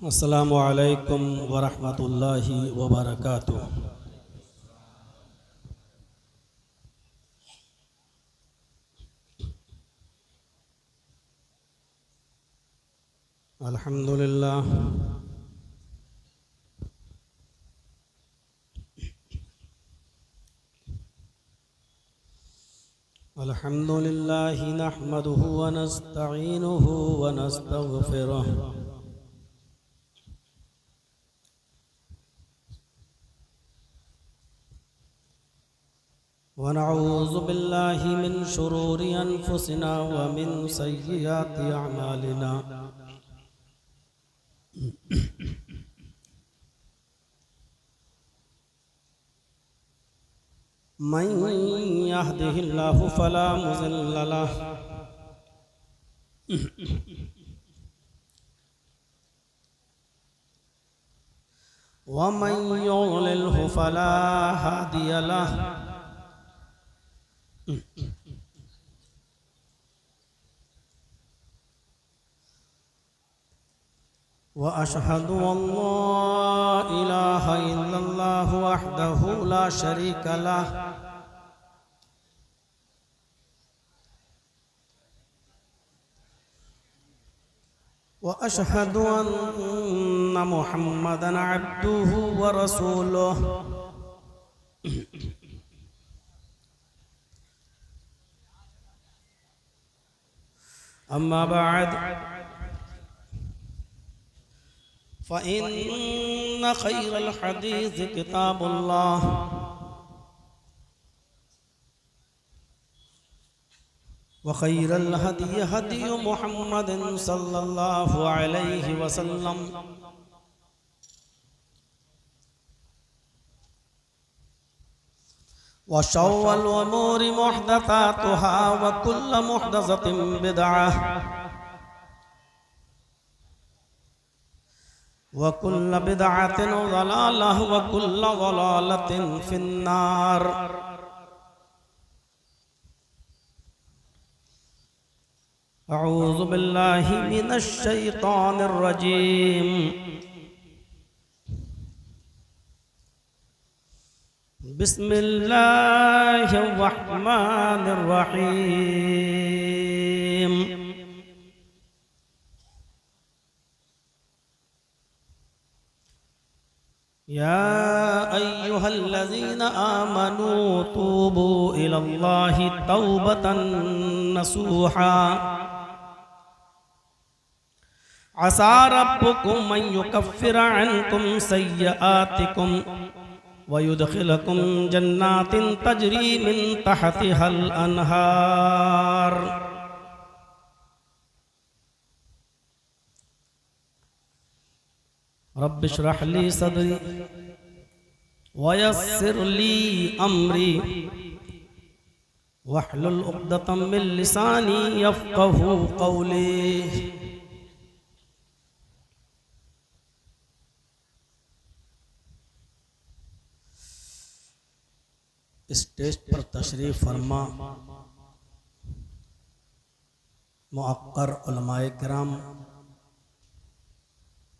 अस्सलामु अलैकुम वरहमतुल्लाहि वबरकातुह। अल्हम्दुलिल्लाह अल्हम्दुलिल्लाहि नहमदुहु व नस्तईनुहु व नस्तगफिरुह व नऊज़ु बिल्लाहि मिन शुरूरि अनफुसिना व मिन सय्यिआति अअमालिना। मन यहदिहिल्लाहु फला मुज़िल्ल लहु व मन युज़लिल्हु फला हादिय लहु। व अशहदु अल्ला इलाहा इल्लल्लाहु वहदहु ला शरीका लहु व अशहदु अन्ना मुहम्मदन अब्दुहु व रसूलुहु। अम्मा बअद फ़इन्न खैरल हदीस किताबुल्लाह व खैरल हदी हदी मुहम्मदिन सल्लल्लाहु अलैहि वसल्लम व शर्रल उमूरि मुहदसातुहा व कुल्लु मुहदसतिन बिदअह व कुल्लु बिदअतिन ज़लालह व कुल्लु ज़लालतिन फिन्नार। अऊज़ु बिल्लाहि मिनश शैतानिर रजीम। बिस्मिल्लाहिर रहमानिर रहीम। या अय्युहल्लज़ीना आमनू तूबू इलल्लाहि तौबतन नसूहा असा रब्बुकुम अन युकफ्फिर अन्कुम सय्यआतिकुम व युदखिलकुम जन्नातिन तजरी मिन तहतिहल अनहार। रब्बि इश्रह ली सदरी व यस्सिर ली अमरी वहलुल उक़दतम मिन लिसानी यफ़क़हू क़ौली। स्टेज पर तशरीफ़ फरमा मुअक्कर उलमाए किराम,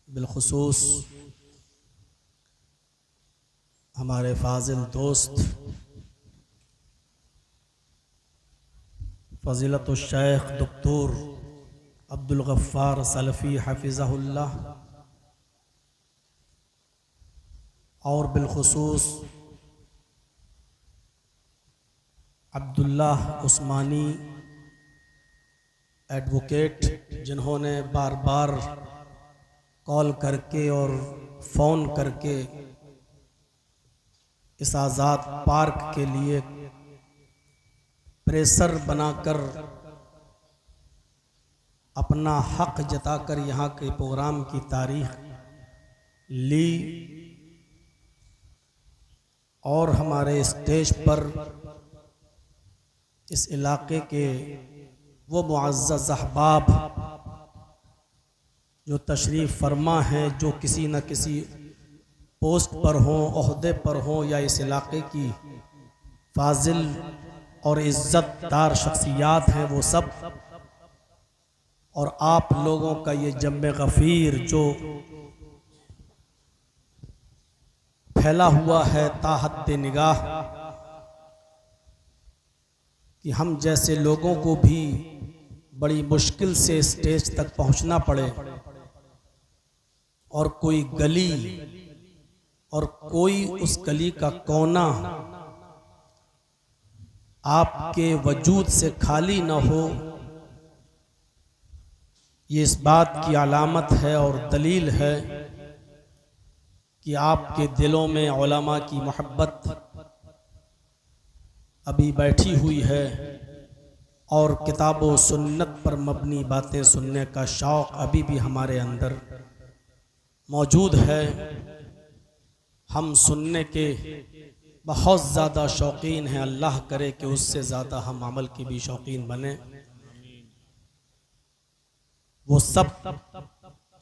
बिलखुसूस हमारे फाजिल दोस्त फ़ज़ीलतुश शेख डॉक्टर अब्दुल गफ्फार सलफ़ी हफ़िज़हुल्लाह और बिलखुसूस अब्दुल्लाह उस्मानी एडवोकेट, जिन्होंने बार बार कॉल करके और फ़ोन करके इस आज़ाद पार्क के लिए प्रेशर बनाकर अपना हक़ जताकर यहाँ के प्रोग्राम की तारीख ली और हमारे स्टेज पर इस इलाके के वो मुअज़्ज़ज़ अहबाब जो तशरीफ़ फरमा हैं, जो किसी न किसी पोस्ट पर हों, ओहदे पर हों या इस इलाके की फाजिल और इज़्ज़तदार शख्सियात हैं, वो सब और आप लोगों का ये जम्मे गफ़ीर जो फैला हुआ है ताहद निगाह कि हम जैसे लोगों को भी बड़ी मुश्किल से स्टेज तक पहुंचना पड़े और कोई गली और कोई उस गली का कोना आपके वजूद से खाली न हो, ये इस बात की अलामत है और दलील है कि आपके दिलों में उलमा की मोहब्बत अभी बैठी हुई है और किताब व सुन्नत पर मबनी बातें सुनने का शौक़ अभी भी हमारे अंदर मौजूद है। हम सुनने के बहुत ज़्यादा शौकीन हैं। अल्लाह करे कि उससे ज़्यादा हम अमल की भी शौकीन बने। वो सब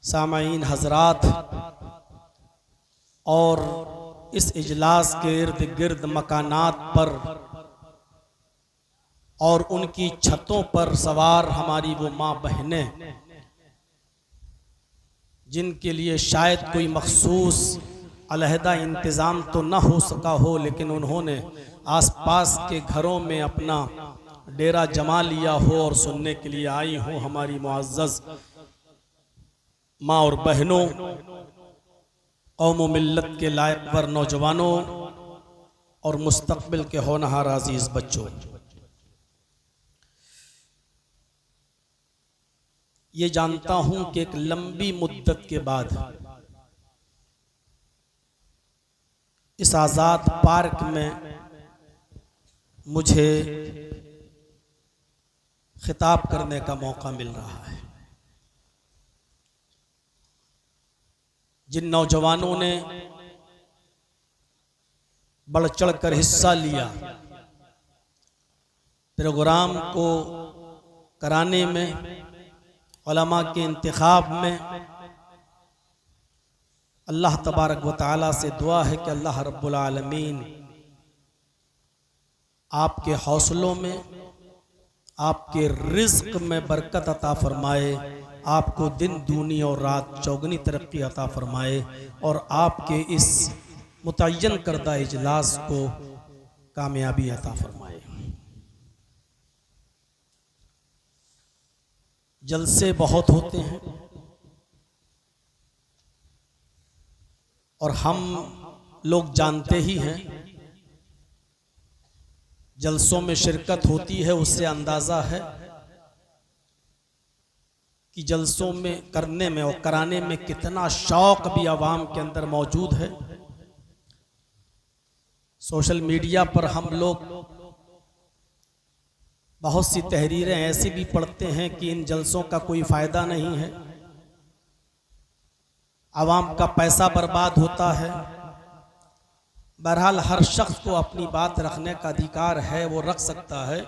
सामाईन हजरात और इस इजलास के इर्द गिर्द मकानात पर और उनकी छतों पर सवार हमारी वो माँ बहनें जिनके लिए शायद कोई मखसूस अलहदा इंतज़ाम तो न हो सका हो, लेकिन उन्होंने आसपास के घरों में अपना डेरा जमा लिया हो और सुनने के लिए आई हो। हमारी मुअज़्ज़ज़ माँ और बहनों, कौम मिल्लत के लायकवर नौजवानों और मुस्तक़बिल के होनहार अज़ीज़ बच्चों, ये जानता हूँ कि एक लंबी मुद्दत के बाद इस आज़ाद पार्क में मुझे खिताब करने का मौका मिल रहा है। जिन नौजवानों ने बढ़ चढ़ कर हिस्सा लिया प्रोग्राम को कराने में, उलमा के इंतखाब में, अल्लाह तबारक व तआला से दुआ है कि अल्लाह रब्बुल आलमीन आपके हौसलों में, आपके रिज़्क़ में बरकत अता फरमाए, आपको दिन दूनी और रात चौगनी तरक्की अता फरमाए और आपके इस मुतय्यन करदा इजलास को कामयाबी अता फरमाए। जलसे बहुत होते हैं और हम लोग जानते ही हैं, जलसों में शिरकत होती है उससे अंदाज़ा है कि जलसों में करने में और कराने में कितना शौक़ भी आवाम के अंदर मौजूद है। सोशल मीडिया पर हम लोग बहुत सी तहरीरें ऐसी भी पढ़ते हैं कि इन जलसों का कोई फ़ायदा नहीं है, आवाम का पैसा बर्बाद होता है। बहरहाल हर शख्स को अपनी बात रखने का अधिकार है, वो रख सकता है,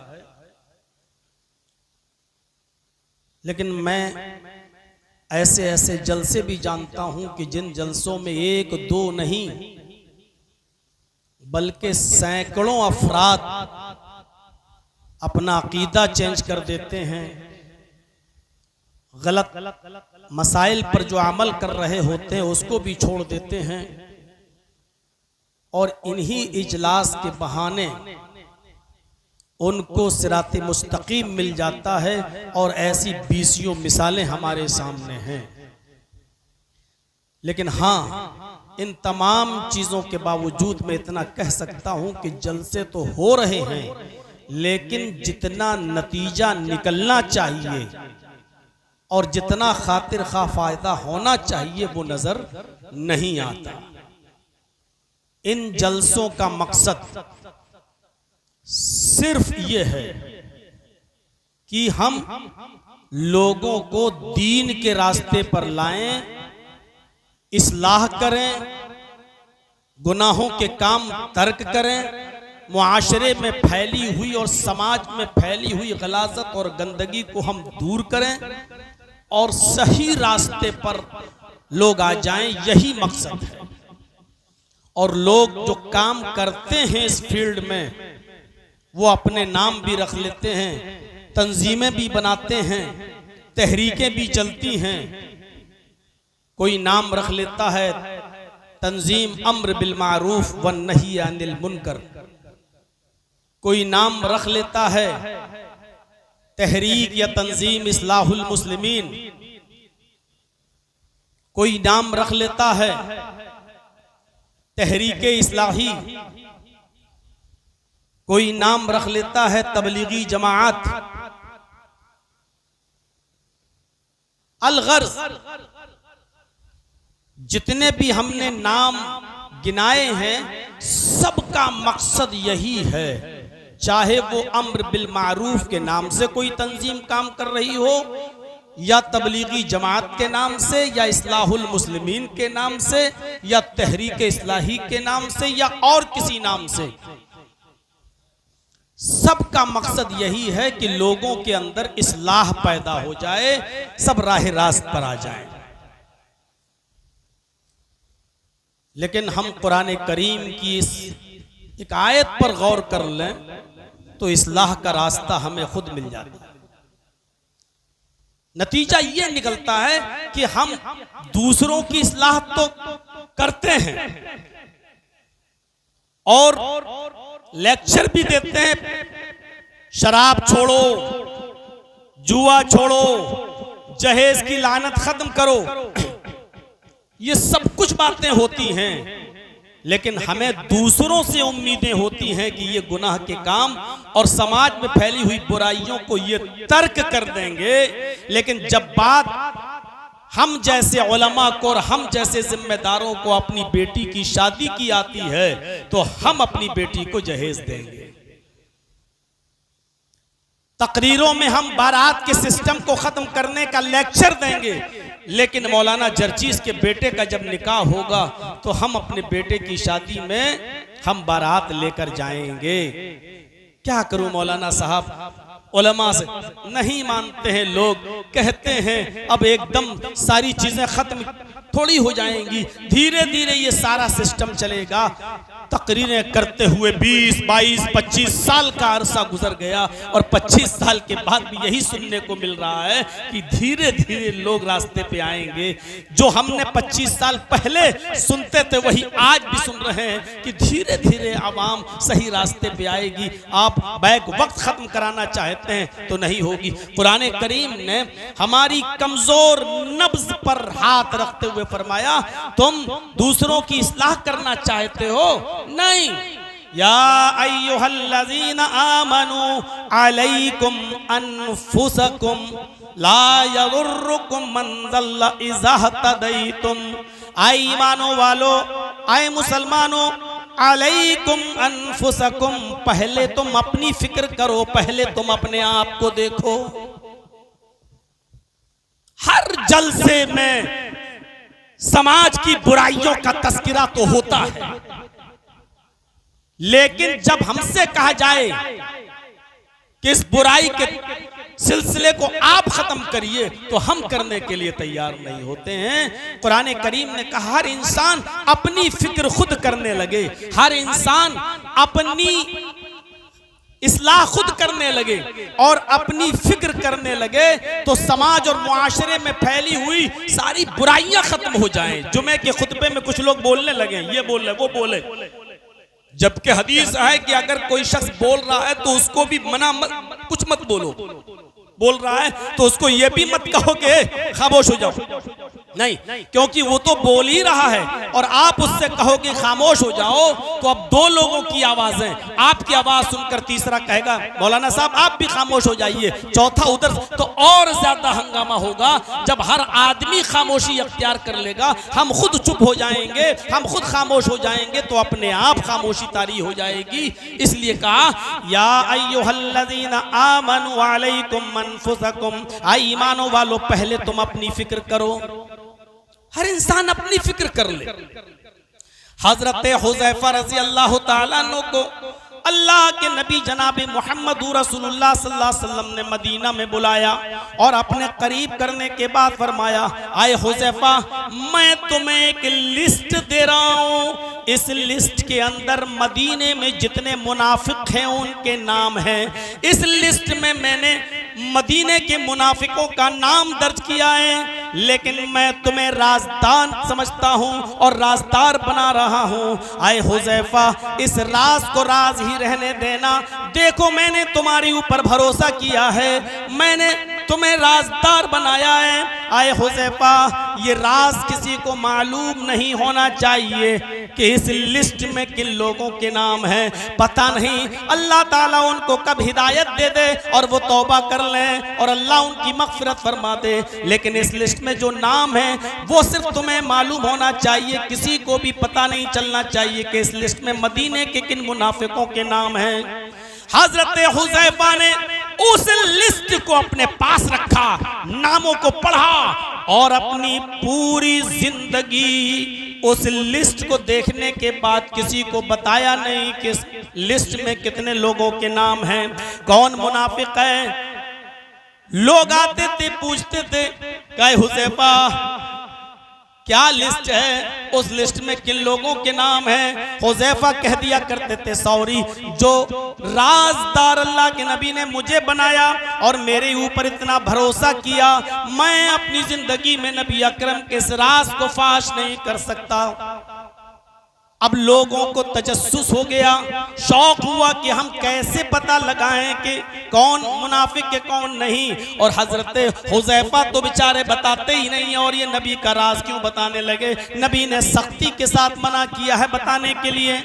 लेकिन मैं ऐसे ऐसे जलसे भी जानता हूं कि जिन जलसों में एक दो नहीं बल्कि सैकड़ों अफराद अपना अकीदा चेंज कर देते हैं, गलत मसाइल पर जो अमल कर रहे होते हैं उसको भी छोड़ देते हैं और इन्हीं इजलास के बहाने उनको सिरात मुस्तकीम मिल जाता है और ऐसी बीसियों मिसालें हमारे सामने हैं। लेकिन हाँ, इन तमाम चीज़ों के बावजूद मैं इतना कह सकता हूं कि जलसे तो हो रहे हैं, लेकिन जितना नतीजा निकलना चाहिए और जितना खातिर खा फायदा होना चाहिए वो नजर नहीं आता। इन जलसों का मकसद सिर्फ ये है कि हम लोगों को दीन के रास्ते पर लाएं, इस्लाह करें, गुनाहों के काम तर्क करें, मुआशरे में फैली हुई और समाज में फैली हुई गलाजत और गंदगी को हम दूर करें और सही रास्ते पर लोग आ जाएं, यही मकसद है। और लोग जो काम करते हैं इस फील्ड में वो अपने नाम भी रख लेते हैं, तंजीमें भी बनाते हैं, तहरीकें भी चलती हैं। कोई नाम रख लेता है तंजीम अम्र बिल मारूफ व नही अनिल मुनकर। कोई नाम रख लेता है तहरीक या तंजीम इस्लाहुल मुस्लिमीन, कोई नाम रख लेता है तहरीके इस्लाही, कोई नाम रख लेता है तबलीगी जमाअत। अलगर्ज जितने भी हमने नाम गिनाए हैं सबका मकसद यही है, चाहे वो अम्र बिल मारूफ के नाम से कोई तंजीम काम कर रही हो, या तबलीगी जमात के नाम से, या इस्लाहुल मुस्लिमीन के नाम से, या तहरीक इस्लाही के नाम से, या और किसी नाम से, सबका मकसद यही है कि लोगों के अंदर इस्लाह पैदा हो जाए, सब राह रास्त पर आ जाए। लेकिन हम कुरान करीम की इस एक आयत पर गौर कर लें तो इस्लाह का रास्ता हमें खुद मिल जाता है। नतीजा ये निकलता है कि हम दूसरों की इस्लाह तो करते हैं और लेक्चर भी देते हैं, शराब छोड़ो, जुआ छोड़ो, जहेज की लानत खत्म करो, ये सब कुछ बातें होती हैं, लेकिन हमें दूसरों से उम्मीदें होती हैं कि ये गुनाह के काम और समाज में फैली हुई बुराइयों को ये तर्क कर देंगे। लेकिन जब बात हम जैसे उलमा को और हम जैसे जिम्मेदारों को अपनी बेटी की शादी की आती है तो हम अपनी बेटी को जहेज देंगे। तकरीरों में हम बारात के सिस्टम को खत्म करने का लेक्चर देंगे, लेकिन मौलाना जर्चीस के बेटे का जब निकाह होगा तो हम अपने बेटे की शादी में हम बारात लेकर जाएंगे। क्या करूं मौलाना साहब, उलमा से नहीं मानते हैं लोग, कहते हैं अब एकदम सारी चीजें खत्म थोड़ी हो जाएंगी, धीरे धीरे ये सारा सिस्टम चलेगा। तकरीरें करते हुए 20, 22, 25 साल का अरसा गुजर गया और 25 साल के बाद भी यही सुनने को मिल रहा है कि धीरे धीरे लोग रास्ते पे आएंगे। जो हमने 25 साल पहले सुनते थे वही आज भी सुन रहे हैं कि धीरे धीरे आवाम सही रास्ते पे आएगी। आप बैक वक्त खत्म कराना चाहते हैं तो नहीं होगी। कुरान करीम ने हमारी कमजोर नब्ज पर हाथ रखते हुए फरमाया, तुम दूसरों की इस्लाह करना चाहते हो? नहीं। या अय्युहल्लज़ीना आमनू अलैकुम अनफुसकुम ला यदुर्रुकुम मन ज़ल्ला इज़ा हतदैतुम। आए ईमानो वालो, आए मुसलमानों, अलैकुम अनफुसकुम, पहले तुम अपनी फिक्र करो, पहले तुम अपने आप को देखो। हर जलसे में समाज की बुराइयों का तस्करा तो होता है, लेकिन जब हमसे कहा जाए कि इस बुराई के सिलसिले को आप खत्म करिए तो हम करने के लिए तैयार नहीं होते हैं। कुरान करीम ने कहा हर इंसान अपनी फिक्र खुद करने लगे, हर इंसान अपनी इस्लाह खुद करने लगे और अपनी फिक्र करने लगे तो समाज और मुआशरे में फैली हुई सारी बुराइयां खत्म हो जाएं। जुमे के खुतबे में कुछ लोग बोलने लगे, ये बोले वो बोले, जबकि हदीस है कि अगर कोई शख्स बोल रहा है तो उसको भी कुछ मत बोलो, बोल रहा है तो उसको ये भी मत कहो कि खामोश हो जाओ, नहीं, क्योंकि वो तो बोल ही रहा है और आप उससे कहो कि खामोश हो जाओ तो अब दो लोगों की आवाजें, आपकी आवाज सुनकर तीसरा कहेगा मौलाना साहब आप भी खामोश हो जाइए, चौथा उधर, तो और ज्यादा हंगामा होगा। जब हर आदमी खामोशी अख्तियार कर लेगा, हम खुद चुप हो जाएंगे, हम खुद खामोश हो जाएंगे तो अपने आप खामोशी तारी हो जाएगी। इसलिए कहा या अय्युहल्लज़ीना आमनू अलैकुम अनफुसकुम, आई ईमानो वालो पहले तुम अपनी फिक्र करो। हर इंसान अपनी फिक्र कर ले। हजरत हुज़ैफा रज़ी अल्लाह तआला अन्हु को अल्लाह के नबी जनाब मोहम्मद रसूलुल्लाह सल्लल्लाहु अलैहि वसल्लम ने मदीना में बुलाया और अपने करीब करने के बाद फरमाया, आए हुज़ैफा मैं तुम्हें एक लिस्ट दे रहा हूँ, इस लिस्ट के अंदर मदीने में जितने मुनाफिक हैं उनके नाम हैं। इस लिस्ट में मैंने मदीने के मुनाफिकों का नाम दर्ज किया है, लेकिन मैं तुम्हें राज़दार समझता हूं और राज़दार बना रहा हूं। आए हुज़ैफा, इस राज को राज ही रहने देना। देखो मैंने तुम्हारे ऊपर भरोसा किया है, मैंने तुम्हें राजदार बनाया है। आए हुज़ैफा, ये राज किसी को मालूम नहीं होना चाहिए कि इस लिस्ट में किन लोगों के नाम हैं। पता नहीं अल्लाह ताला उनको कब हिदायत दे दे और वो तौबा कर लें और अल्लाह उनकी मग़फ़िरत फरमा दे, लेकिन इस लिस्ट में जो नाम है वो सिर्फ तुम्हें मालूम होना चाहिए, किसी को भी पता नहीं चलना चाहिए कि इस लिस्ट में मदीने के किन मुनाफिकों के नाम हैं। हजरत हुज़ैफा ने उस लिस्ट को अपने पास रखा, नामों को पढ़ा और अपनी पूरी जिंदगी उस लिस्ट को देखने के बाद किसी को बताया नहीं कि इस लिस्ट में कितने लोगों के नाम हैं, कौन मुनाफिक है। लोग आते थे, पूछते थे, कहे हुज़ैफा क्या लिस्ट है, उस लिस्ट में किन लोगों के नाम हैं। हुज़ैफा कह दिया करते थे, सॉरी, जो राज़दार अल्लाह के नबी ने मुझे बनाया और मेरे ऊपर इतना भरोसा किया, मैं अपनी जिंदगी में नबी अकरम के इस राज को फाश नहीं कर सकता। अब लोगों को तजस्सुस हो गया, शौक हुआ कि हम कैसे पता लगाएं कि कौन मुनाफिक है कौन नहीं। और हजरत हुज़ैफा तो बेचारे बताते ही नहीं, और ये नबी का राज क्यों बताने लगे। नबी ने सख्ती के साथ मना किया है बताने के लिए।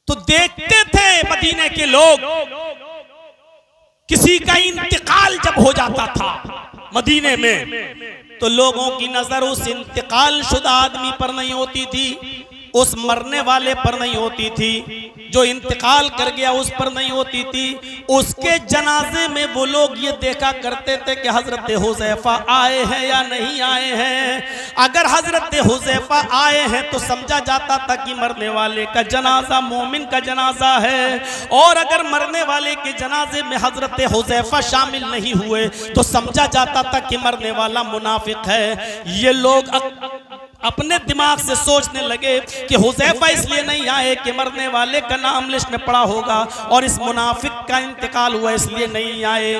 तो देखते थे मदीने के लोग, किसी का इंतकाल जब हो जाता था मदीने में, तो लोगों की नजर उस इंतकाल शुदा आदमी पर नहीं होती थी, उस मरने वाले पर नहीं होती थी, जो इंतकाल कर गया उस पर नहीं होती थी। उसके जनाजे में वो लोग ये देखा करते थे कि हजरत हुज़ैफा आए हैं या नहीं आए हैं। अगर हजरत हुज़ैफा आए हैं तो समझा जाता था कि मरने वाले का जनाजा मोमिन का जनाजा है, और अगर मरने वाले के जनाजे में हजरत हुज़ैफा शामिल नहीं हुए तो समझा जाता था कि मरने वाला मुनाफिक है। ये लोग अपने दिमाग से सोचने लगे कि हुज़ैफा इसलिए नहीं आए कि मरने वाले का नाम लिस्ट में पड़ा होगा, और इस मुनाफिक का इंतकाल हुआ इसलिए नहीं आए।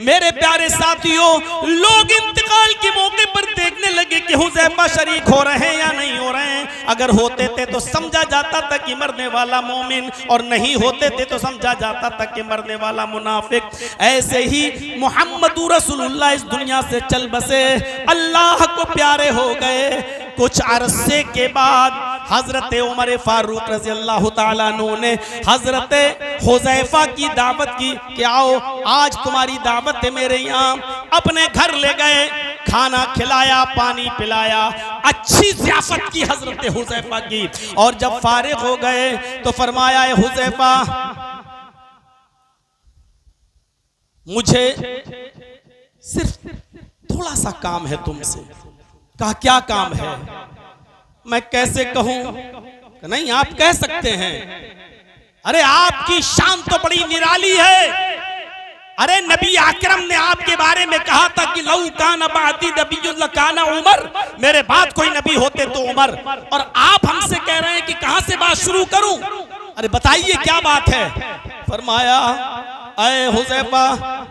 मेरे प्यारे साथियों, लोग इंतकाल के मौके पर देखने लगे कि हुज़ैफा शरीक हो रहे हैं या नहीं हो रहे हैं। अगर होते थे तो समझा जाता था कि मरने वाला मोमिन, और नहीं होते थे तो समझा जाता था कि मरने वाला मुनाफिक। ऐसे ही मुहम्मदुर रसूलुल्लाह इस दुनिया से चल बसे, अल्लाह को प्यारे हो गए। कुछ अरसे के बाद हजरत उमर फारूक रज़ी अल्लाह ताला अन्हु ने हजरत हुज़ैफा की दावत की कि आओ आज तुम्हारी दावत है मेरे यहाँ। अपने घर ले गए, खाना खिलाया, पानी पिलाया, अच्छी ज़ियाफ़त की हजरत हुज़ैफा की। और जब फारिग हो गए तो फरमाया, हुज़ैफा मुझे सिर्फ थोड़ा सा काम है तुमसे। कहा क्या काम है? मैं कैसे कहूं? नहीं आप कह सकते हैं। अरे आपकी शान तो बड़ी निराली है। अरे नबी अकरम ने आपके बारे में कहा था कि लौ कान बादी नबियुल काना उमर, मेरे बाद कोई नबी होते तो उमर, और आप हमसे कह रहे हैं कि कहां से बात शुरू करूं? अरे बताइए क्या बात है? फरमाया, अय हुज़ैफा,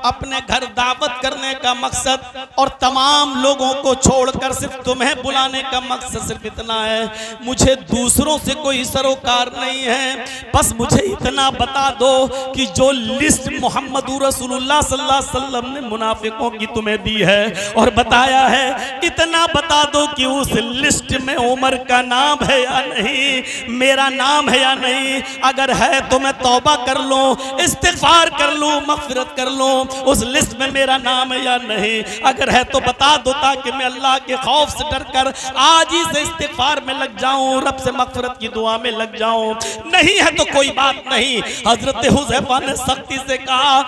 अपने घर दावत करने का मकसद और तमाम लोगों को छोड़कर सिर्फ तुम्हें बुलाने का मकसद सिर्फ इतना है। मुझे दूसरों से कोई सरोकार नहीं है, बस मुझे इतना बता दो कि जो लिस्ट मोहम्मदुर रसूलुल्लाह सल्लल्लाहु अलैहि वसल्लम ने मुनाफिकों की तुम्हें दी है और बताया है, इतना बता दो कि उस लिस्ट में उमर का नाम है या नहीं, मेरा नाम है या नहीं। अगर है तो मैं तौबा कर लूं, इस्तिग़फ़ार कर लूं, मग़फ़िरत कर लूं, उस लिस्ट में मेरा नाम है या नहीं। अगर है तो बता दो ताकि मैं अल्लाह के खौफ से डरकर आज ही से इस्तिग़फ़ार में लग जाऊं, रब से मग़फ़िरत की दुआ में लग जाऊं। नहीं है तो कोई बात नहीं। हज़रत हुज़ैफा ने सख्ती से कहा,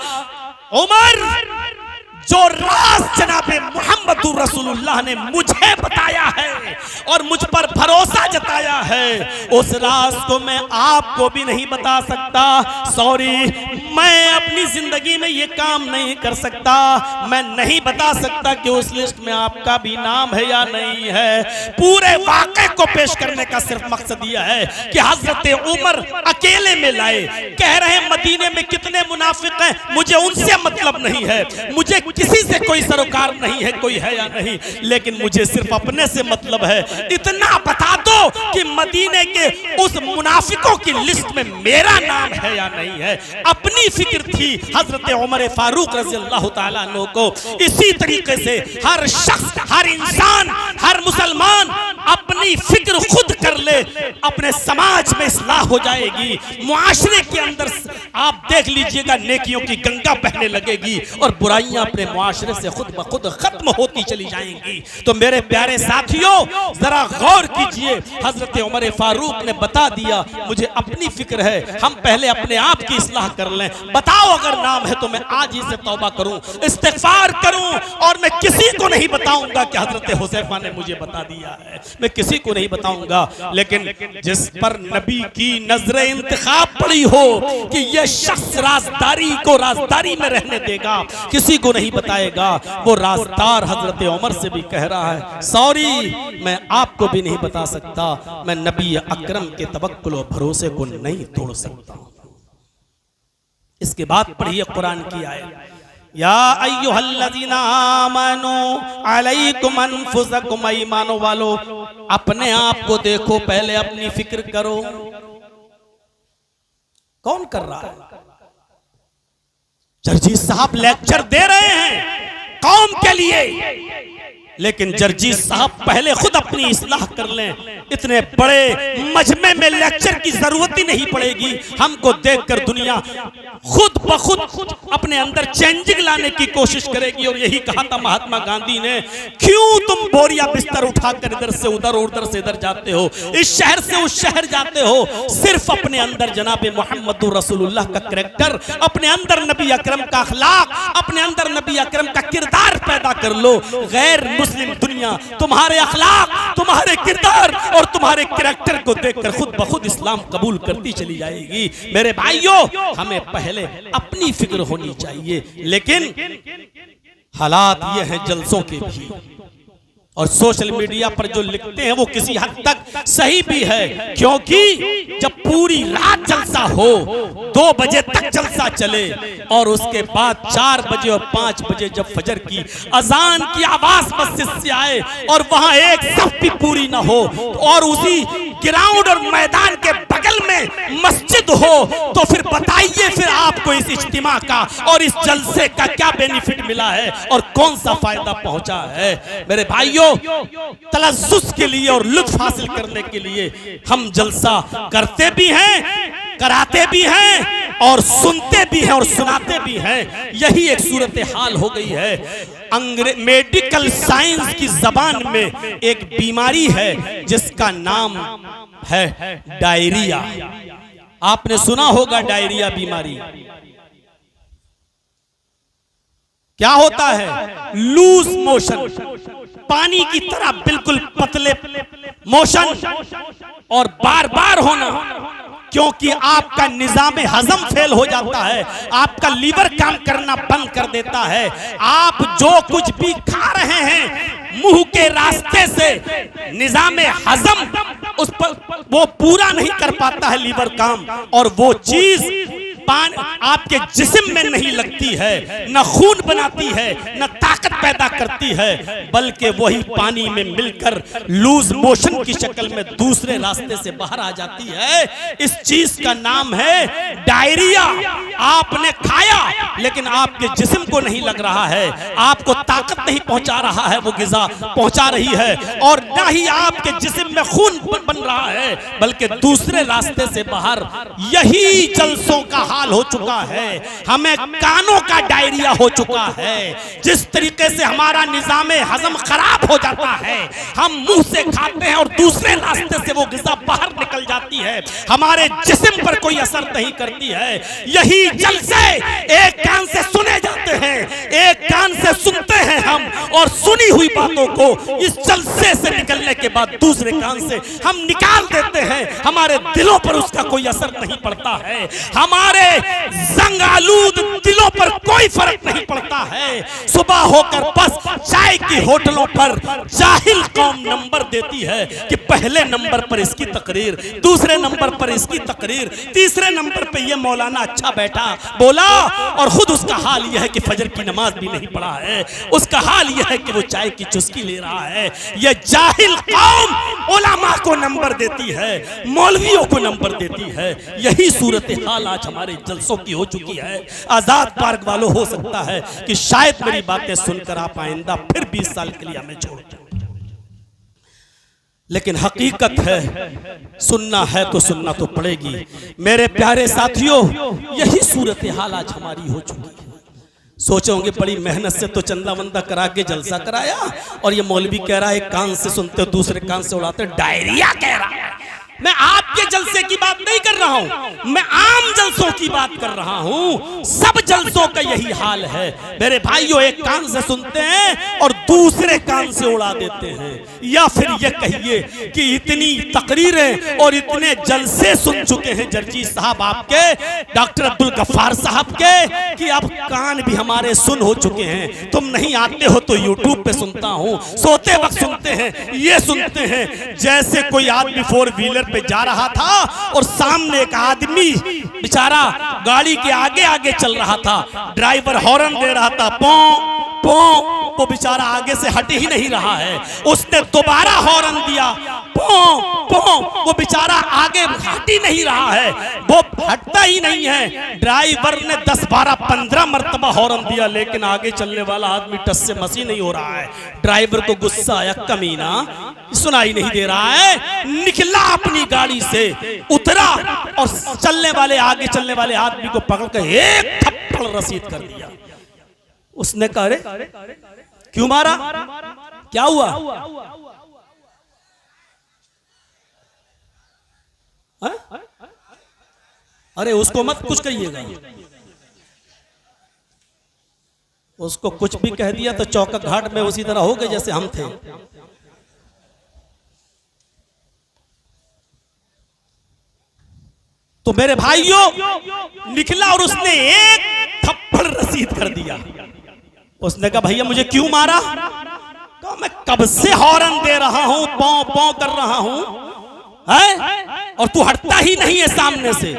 उमर जो राज जनाबे मुहम्मदुर रसूलुल्लाह ने मुझे बताया है और मुझ पर भरोसा जताया है, उस राज को मैं आपको भी नहीं बता सकता। सॉरी, मैं अपनी जिंदगी में ये काम नहीं कर सकता। मैं नहीं बता सकता कि उस लिस्ट में आपका भी नाम है या नहीं है। पूरे वाक़े को पेश करने का सिर्फ मकसद यह है कि हजरत उमर अकेले में लाए। कह रहे हैं मदीने में कितने मुनाफिक हैं, मुझे उनसे मतलब नहीं है, मुझे किसी से कोई सरोकार नहीं है, कोई है या नहीं, लेकिन मुझे सिर्फ अपने से मतलब है। इतना बता दो कि मदीने के उस मुनाफिकों की लिस्ट में मेरा नाम है या नहीं है। अपनी फिक्र थी हजरत उमर फारूक रज़ी अल्लाह ताला अन्हु को। इसी तरीके से हर शख्स, हर इंसान, हर मुसलमान अपनी फिक्र खुद कर ले, अपने समाज में इस्लाह हो जाएगी। मुआशरे के अंदर आप देख लीजिएगा नेकियों की गंगा बहने लगेगी और बुराइयां अपने मुआशरे से खुद ब खुद खत्म होती चली जाएंगी। तो मेरे प्यारे साथियों, जरा गौर कीजिए, हजरत उमर फारूक ने बता दिया मुझे अपनी फिक्र है, हम पहले अपने आप की इस्लाह कर लें। बताओ अगर नाम है तो मैं आज ही से तौबा करूं, इस्तिग़फ़ार करूं, और मैं किसी को नहीं बताऊंगा कि हजरत हुज़ैफा ने मुझे बता दिया है, मैं किसी को नहीं बताऊंगा। लेकिन जिस पर नबी की नजरे इंतखाब पड़ी हो कि यह शख्स राजदारी को राजदारी में रहने देगा, किसी को नहीं बताएगा, वो राजदार हजरत उमर से भी कह रहा है सॉरी, मैं आपको भी नहीं बता सकता, मैं नबी अकरम के तवक्कुल और भरोसे को नहीं तोड़ सकता। इसके बाद पढ़िए कुरान की आयत, या अय्युहल्लज़ीना आमनू अलैकुम अनफुसकुम, ईमानो वालो अपने आप को देखो, पहले अपनी फिक्र करो। कौन कर रहा है? जर्जी साहब लेक्चर दे रहे हैं कौम के लिए, लेकिन जर्जी साहब पहले खुद अपनी इस्लाह कर लें। इतने बड़े मजमे में लेक्चर की जरूरत ही नहीं पड़ेगी। हमको देखकर दुनिया खुद ब खुद अपने अंदर चेंजिंग लाने की कोशिश करेगी। और यही कहा था महात्मा गांधी ने, क्यों तुम बोरिया बिस्तर उठाकर इधर से उधर और उधर से इधर जाते हो, इस शहर से उस शहर जाते हो? सिर्फ अपने अंदर जनाबे मुहम्मदुर रसूलुल्लाह का कैरेक्टर, अपने अंदर नबी अकरम का अखलाक, अपने अंदर नबी अकरम का किरदार पैदा कर लो। गैर मुस्लिम दुनिया तुम्हारे अखलाक, तुम्हारे किरदार और तुम्हारे कैरेक्टर को देखकर खुद ब खुद इस्लाम कबूल करती चली जाएगी। मेरे भाइयों, हमें पहले अपनी फिक्र होनी चाहिए। लेकिन हालात ये हैं जलसों के भी, और सोशल मीडिया पर जो लिखते हैं वो किसी हद तक सही भी है, क्योंकि जब पूरी रात जलसा हो, 2 बजे तक जलसा चले और उसके बाद 4 बजे और 5 बजे जब फजर की अजान की आवाज मस्जिद से आए और वहां एक सफ भी पूरी ना हो, और उसी ग्राउंड और मैदान के बगल में मस्जिद हो, तो फिर बताइए फिर आपको इस इज्तिमा का और इस जलसे का क्या बेनिफिट मिला है और कौन सा फायदा पहुंचा है? मेरे भाइयों, तलज़्ज़ुज़ के लिए और लुत्फ हासिल करने के लिए हम जलसा करते भी हैं, कराते भी हैं और सुनते भी हैं और सुनाते भी हैं। यही एक सूरत हाल हो गई है। मेडिकल साइंस की जबान में एक बीमारी है जिसका नाम है डायरिया। आपने सुना होगा डायरिया बीमारी। क्या होता है? लूज मोशन, पानी की तरह बिल्कुल पतले मोशन और बार बार होना, क्योंकि आपका निजाम हजम फेल हो जाता है, आपका लीवर काम करना बंद कर देता है। आप जो कुछ भी खा रहे हैं मुंह के रास्ते से निजाम हजम उस पर वो पूरा नहीं कर पाता है लीवर काम, और वो चीज आपके जिस्म में नहीं लगती है, न खून बनाती है, न ताकत पैदा करती है, बल्कि वही पानी में मिलकर लूज मोशन की शक्ल में दूसरे रास्ते से बाहर आ जाती है। इस चीज का नाम है डायरिया। आपने खाया लेकिन आपके जिस्म को नहीं लग रहा है, आपको ताकत नहीं पहुंचा रहा है वो गिज़ा पहुंचा रही है, और न ही आपके जिस्म में खून बन रहा है, बल्कि दूसरे रास्ते से बाहर। यही जलसों का हाल हो चुका है। हमें कानों का डायरिया हो चुका है। जिस तरीके से हमारा निजामे हजम खराब हो जाता है, हम मुंह से खाते हैं और दूसरे रास्ते से वो ग़िज़ा बाहर निकल जाती है, हमारे जिस्म पर कोई असर नहीं करती है। यही जलसे एक कान से सुने जाते हैं, एक कान कान से सुनते हैं हम और सुनी हुई बातों को इस जलसे से निकलने के बाद दूसरे कान से हम निकाल देते हैं। हमारे दिलों पर उसका कोई असर नहीं पड़ता है, हमारे जंग आलूद दिलों पर कोई फर्क नहीं पड़ता है। सुबह होकर बस चाय की होटलों पर जाहिल कौम नंबर देती है कि पहले नंबर पर इसकी तकरीर, दूसरे नंबर पर इसकी तकरीर, तीसरे नंबर पे ये मौलाना अच्छा बैठा बोला और खुद उसका हाल यह है कि फजर की नमाज भी नहीं पढ़ा है, उसका हाल यह है कि वो चाय की चुस्की ले रहा है। ये जाहिल कौम उलमा को नंबर देती है, मौलवियों को नंबर देती है। यही सूरत हाल आज हमारे जलसों की हो चुकी है। आजाद पार्क वालों, हो सकता है कि शायद मेरी बातें सुनकर आप आइंदा फिर 20 साल के लिए हमें छोड़ दें, लेकिन हकीकत है सुनना है तो सुनना तो पड़ेगी। मेरे प्यारे साथियों, यही सूरत हाल आज हमारी हो चुकी है। सोचोगे बड़ी मेहनत से तो चंदा वंदा करा के जलसा कराया और ये मौलवी कह रहा है एक कान से सुनते हो दूसरे कान से उड़ाते, डायरिया कह रहा है। मैं आपके जलसे की बात नहीं कर रहा हूं, मैं आम जलसों की बात कर रहा हूं। सब जलसों का यही हाल है मेरे भाइयों, एक कान से सुनते हैं और दूसरे कान से उड़ा देते हैं। या फिर ये कहिए कि इतनी तकरीरें और इतने जलसे सुन चुके हैं जर्जी साहब आपके, डॉक्टर अब्दुल गफ्फार साहब के, कि अब कान भी हमारे सुन हो चुके हैं। तुम नहीं आते हो तो यूट्यूब पे सुनता हूं, सोते वक्त सुनते हैं, ये सुनते हैं जैसे कोई आदमी 4 व्हीलर पे जा रहा था और सामने एक आदमी बेचारा गाड़ी के आगे आगे चल रहा था, ड्राइवर हॉर्न दे रहा था, पौ पौ, वो बेचारा आगे से हट ही नहीं रहा है। उसने दोबारा हॉर्न दिया, पौ पौ, वो बेचारा आगे हट ही नहीं रहा है, वो हटता ही नहीं है। ड्राइवर ने 10 12 15 मरतबा हॉर्न दिया, लेकिन आगे चलने वाला आदमी टस से मसी नहीं हो रहा है। ड्राइवर को गुस्सा आया, कमीना सुनाई नहीं दे रहा है, निकला अपनी गाड़ी से, उतरा और चलने वाले आगे चलने वाले आदमी को पकड़ कर एक थप्पड़ रसीद कर दिया। उसने कहा अरे क्यों मारा, क्या हुआ? अरे उसको मत कुछ कहिएगा, उसको कुछ भी कह दिया तो चौका घाट में उसी तरह हो गए जैसे हम थे। तो मेरे भाइयों निकला और उसने एक थप्पड़ रसीद कर दिया। उसने कहा भैया मुझे क्यों मारा? कहा मैं कब से हॉर्न दे रहा हूं, पौ पौ कर रहा हूं है? और तू हटता ही नहीं है सामने से।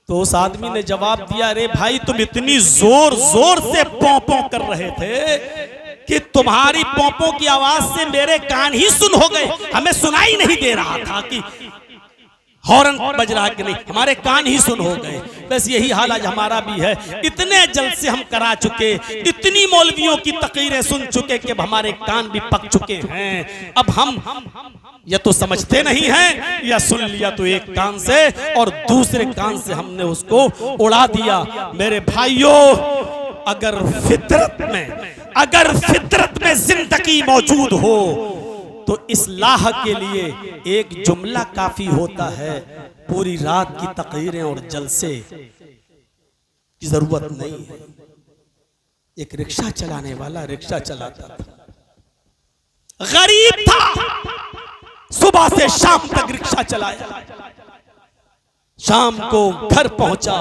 तो उस आदमी ने जवाब दिया, अरे भाई तुम इतनी जोर जोर से पौ पौ कर रहे थे कि तुम्हारी पौपों की आवाज से मेरे कान ही सुन हो गए, हमें सुनाई नहीं दे रहा था कि हॉर्न बज रहा कि नहीं, हमारे कान ही सुन हो गए। बस यही हाल आज हमारा भी है। इतने जलसे हम करा चुके, इतनी मौलवियों की तकरीरें सुन चुके कि अब हमारे कान भी पक चुके हैं। अब हम या तो समझते नहीं हैं या सुन लिया तो एक कान से और दूसरे कान से हमने उसको उड़ा दिया। मेरे भाइयों, अगर फितरत में जिंदगी मौजूद हो तो इस्लाह के लिए एक जुमला काफी होता है, पूरी रात की तकरीरें और जलसे की जरूरत नहीं है। एक रिक्शा चलाने वाला रिक्शा चलाता था, गरीब था, सुबह से शाम तक रिक्शा चलाया, शाम को घर पहुंचा,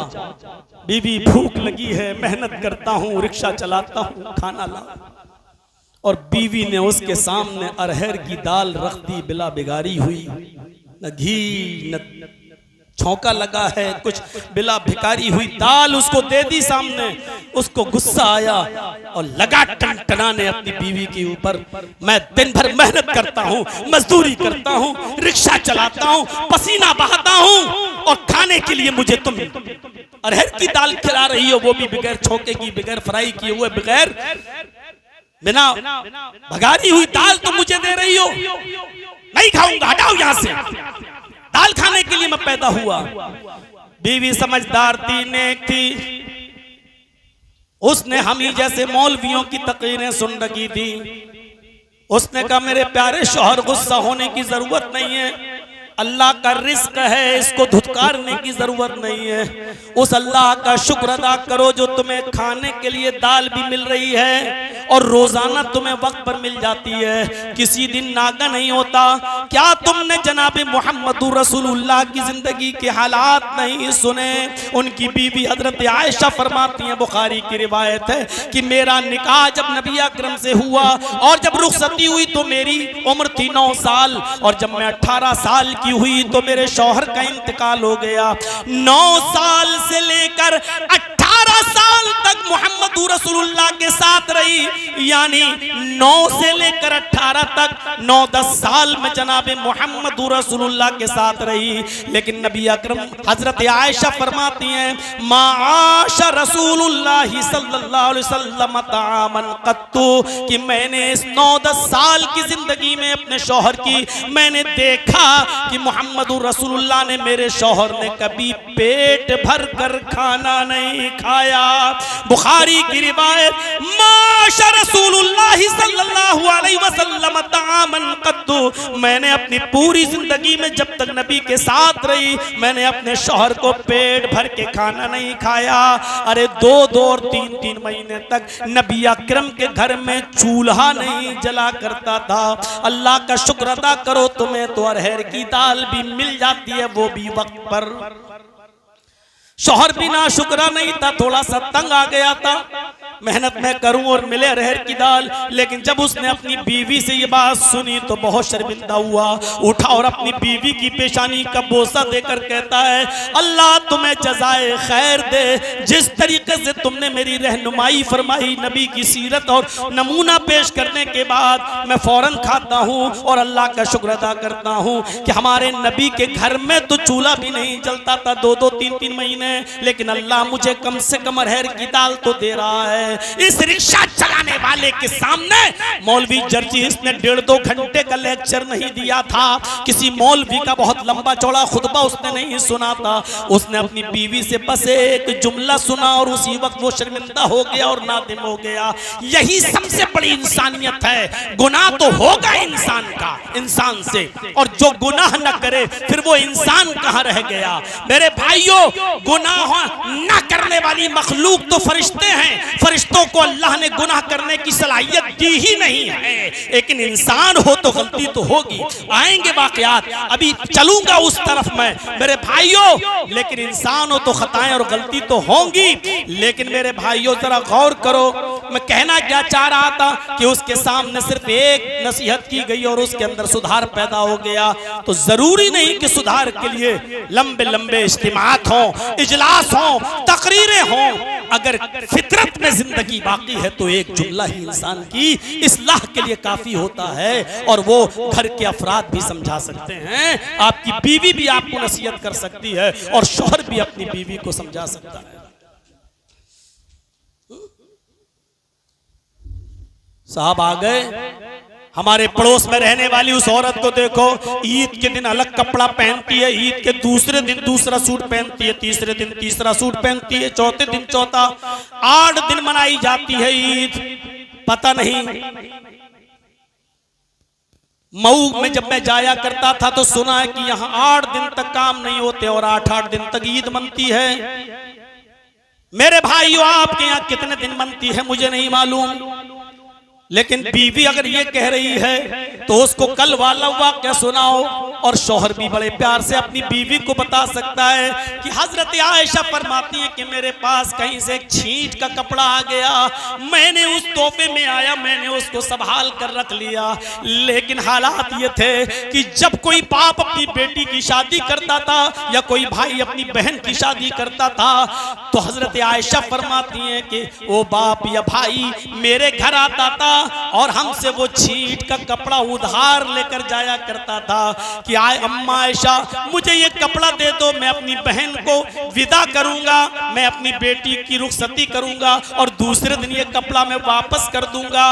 बीवी भूख लगी है, मेहनत करता हूं, रिक्शा चलाता हूं, खाना ला, और बीवी ने उसके सामने अरहर की दाल रख दी, बिला बिगाड़ी हुई, न घी न छौंका लगा है, कुछ बिला भिकारी हुई दाल उसको दे दी सामने। उसको गुस्सा आया और लगा टनटनाने अपनी बीवी के ऊपर। मैं दिन भर मेहनत करता हूँ, मजदूरी करता हूँ, रिक्शा चलाता हूँ, पसीना बहाता हूँ, और खाने के लिए मुझे तुम अरहर की दाल खिला रही हो, वो भी बगैर छौंके की, बगैर फ्राई किए हुए, बगैर बिना भगारी हुई दाल तुम मुझे दे रही हो। नहीं खाऊंगा, हटाओ यहां से, दाल खाने के लिए मैं पैदा हुआ। बीवी समझदार थी, नेक थी, उसने हम ही जैसे मौलवियों की तकरीरें सुन रखी थी। उसने कहा मेरे प्यारे शौहर, गुस्सा होने की जरूरत नहीं है, अल्लाह का रिस्क है, इसको धुतकारने की जरूरत नहीं है। उस अल्लाह का शुक्र अदा करो जो तुम्हें खाने के लिए दाल भी मिल रही है और रोजाना तुम्हें वक्त पर मिल जाती है, किसी दिन नागा नहीं होता। क्या तुमने जनाब मोहम्मद रसूलुल्लाह की जिंदगी के हालात नहीं सुने? उनकी बीवी हजरत आयशा फरमाती हैं, बुखारी की रिवायत है कि मेरा निकाह जब नबी अकरम से हुआ और जब रुखसती हुई तो मेरी उम्र थी 9 साल, और जब मैं 18 साल की हुई तो मेरे शौहर का इंतकाल हो गया। 9 साल से लेकर 18 साल तक मोहम्मद रसूलुल्लाह के साथ रही, यानी 9 से लेकर 18 तक 9-10 साल में जनाब मोहम्मद रसूलुल्लाह के साथ रही। लेकिन नबी अकरम हजरत आयशा फरमाती हैं, माशा रसूलुल्लाह सल्लल्लाहु अलैहि वसल्लम तामन कत्तु, कि मैंने इस 9-10 साल की जिंदगी में अपने शौहर की मैंने देखा कि मोहम्मद रसूलुल्लाह ने, मेरे शौहर ने कभी पेट भर कर खाना नहीं खाया। बुखारी की रिवायत, माशा रसूलुल्लाह सल्लल्लाहु अलैहि वसल्लम तामन कद्दू, मैंने अपनी पूरी जिंदगी में जब तक नबी के साथ रही मैंने अपने शौहर को पेट भर के खाना नहीं खाया। अरे 2-2 और 3-3 महीने तक नबी अकरम के घर में चूल्हा नहीं जला करता था। अल्लाह का शुक्र अदा करो, तुम्हें तो अरहर की दाल भी मिल जाती है, वो भी वक्त पर। शौहर भी ना शुक्रा नहीं था, थोड़ा सा तंग आ गया था, मेहनत मैं करूं और मिले अरहर की दाल। लेकिन जब उसने अपनी बीवी से ये बात सुनी तो बहुत शर्मिंदा हुआ, उठा और अपनी बीवी की पेशानी का बोसा देकर कहता है, अल्लाह तुम्हें जज़ाए खैर दे, जिस तरीके से तुमने मेरी रहनुमाई फरमाई, नबी की सीरत और नमूना पेश करने के बाद मैं फौरन खाता हूँ और अल्लाह का शुक्र अदा करता हूँ कि हमारे नबी के घर में तो चूल्हा भी नहीं जलता था 2-2, 3-3 महीने, लेकिन अल्लाह मुझे कम से कम अरहर की दाल तो दे रहा है। इस रिक्शा चलाने वाले के सामने मौलवी जर्जीस ने 1.5-2 घंटे का लेक्चर नहीं दिया था, किसी मौलवी का बहुत लंबा चौड़ा खुतबा उसने नहीं सुना था, उसने अपनी बीवी से बस एक जुमला सुना और उसी वक्त वो शर्मिंदा हो गया और नादिम हो गया। यही सबसे बड़ी इंसानियत है। गुनाह तो होगा इंसान से, और जो गुनाह न करे फिर वो इंसान कहाँ रह गया? मेरे भाइयों, गुनाह न करने वाली मखलूक तो फरिश्ते हैं, फरिश्तों को अल्लाह ने गुनाह करने की सलाहियत दी ही नहीं है। लेकिन इंसान हो तो गलती तो होगी, आएंगे वाकयात, अभी चलूंगा उस तरफ मैं मेरे भाइयों। लेकिन इंसान हो तो खताएं और गलती तो होंगी। लेकिन मेरे भाइयों जरा गौर करो, मैं कहना क्या चाह रहा था कि उसके सामने सिर्फ एक नसीहत की गई और उसके अंदर सुधार पैदा हो गया। तो जरूरी नहीं कि सुधार के लिए लंबे लंबे इज्तिमात हों, इजलास हों, तकरीरें हों। अगर फितरत में जिंदगी बाकी है तो एक जुमला ही इंसान की इस्लाह के लिए काफी होता है, और वो घर के अफराद भी समझा सकते हैं, आपकी बीवी भी आपको नसीहत कर सकती है और शौहर भी अपनी बीवी को समझा सकता है। साहब आ गए, हमारे पड़ोस में रहने वाली उस औरत को देखो, ईद के दिन अलग कपड़ा पहनती है, ईद के दूसरे दिन दूसरा सूट पहनती है, तीसरे दिन तीसरा सूट पहनती है, चौथे दिन चौथा, 8 दिन मनाई जाती है ईद। पता नहीं, मऊ में जब मैं जाया करता था तो सुना है कि यहाँ 8 दिन तक काम नहीं होते और 8-8 दिन तक ईद मनती है। मेरे भाइयों, आपके यहाँ कितने दिन मनती है मुझे नहीं मालूम, लेकिन बीवी अगर ये कह रही है तो उसको कल वाला वाक़या सुनाओ। और शौहर भी बड़े प्यार से अपनी बीवी को बता सकता है कि हजरत आयशा फरमाती है कि मेरे पास कहीं से एक छींट का कपड़ा आ गया, मैंने उस तोहफे में आया, मैंने उसको संभाल कर रख लिया। लेकिन हालात ये थे कि जब कोई बाप अपनी बेटी की शादी करता था या कोई भाई अपनी बहन की शादी करता था तो हजरत आयशा फरमाती है कि वो बाप या भाई मेरे घर आता था और हमसे वो छींट का कपड़ा उधार लेकर जाया करता था कि आए अम्मा आयशा मुझे ये कपड़ा दे दो, मैं अपनी बहन को विदा करूंगा, मैं अपनी बेटी की रुखसती करूंगा और दूसरे दिन ये कपड़ा मैं वापस कर दूंगा।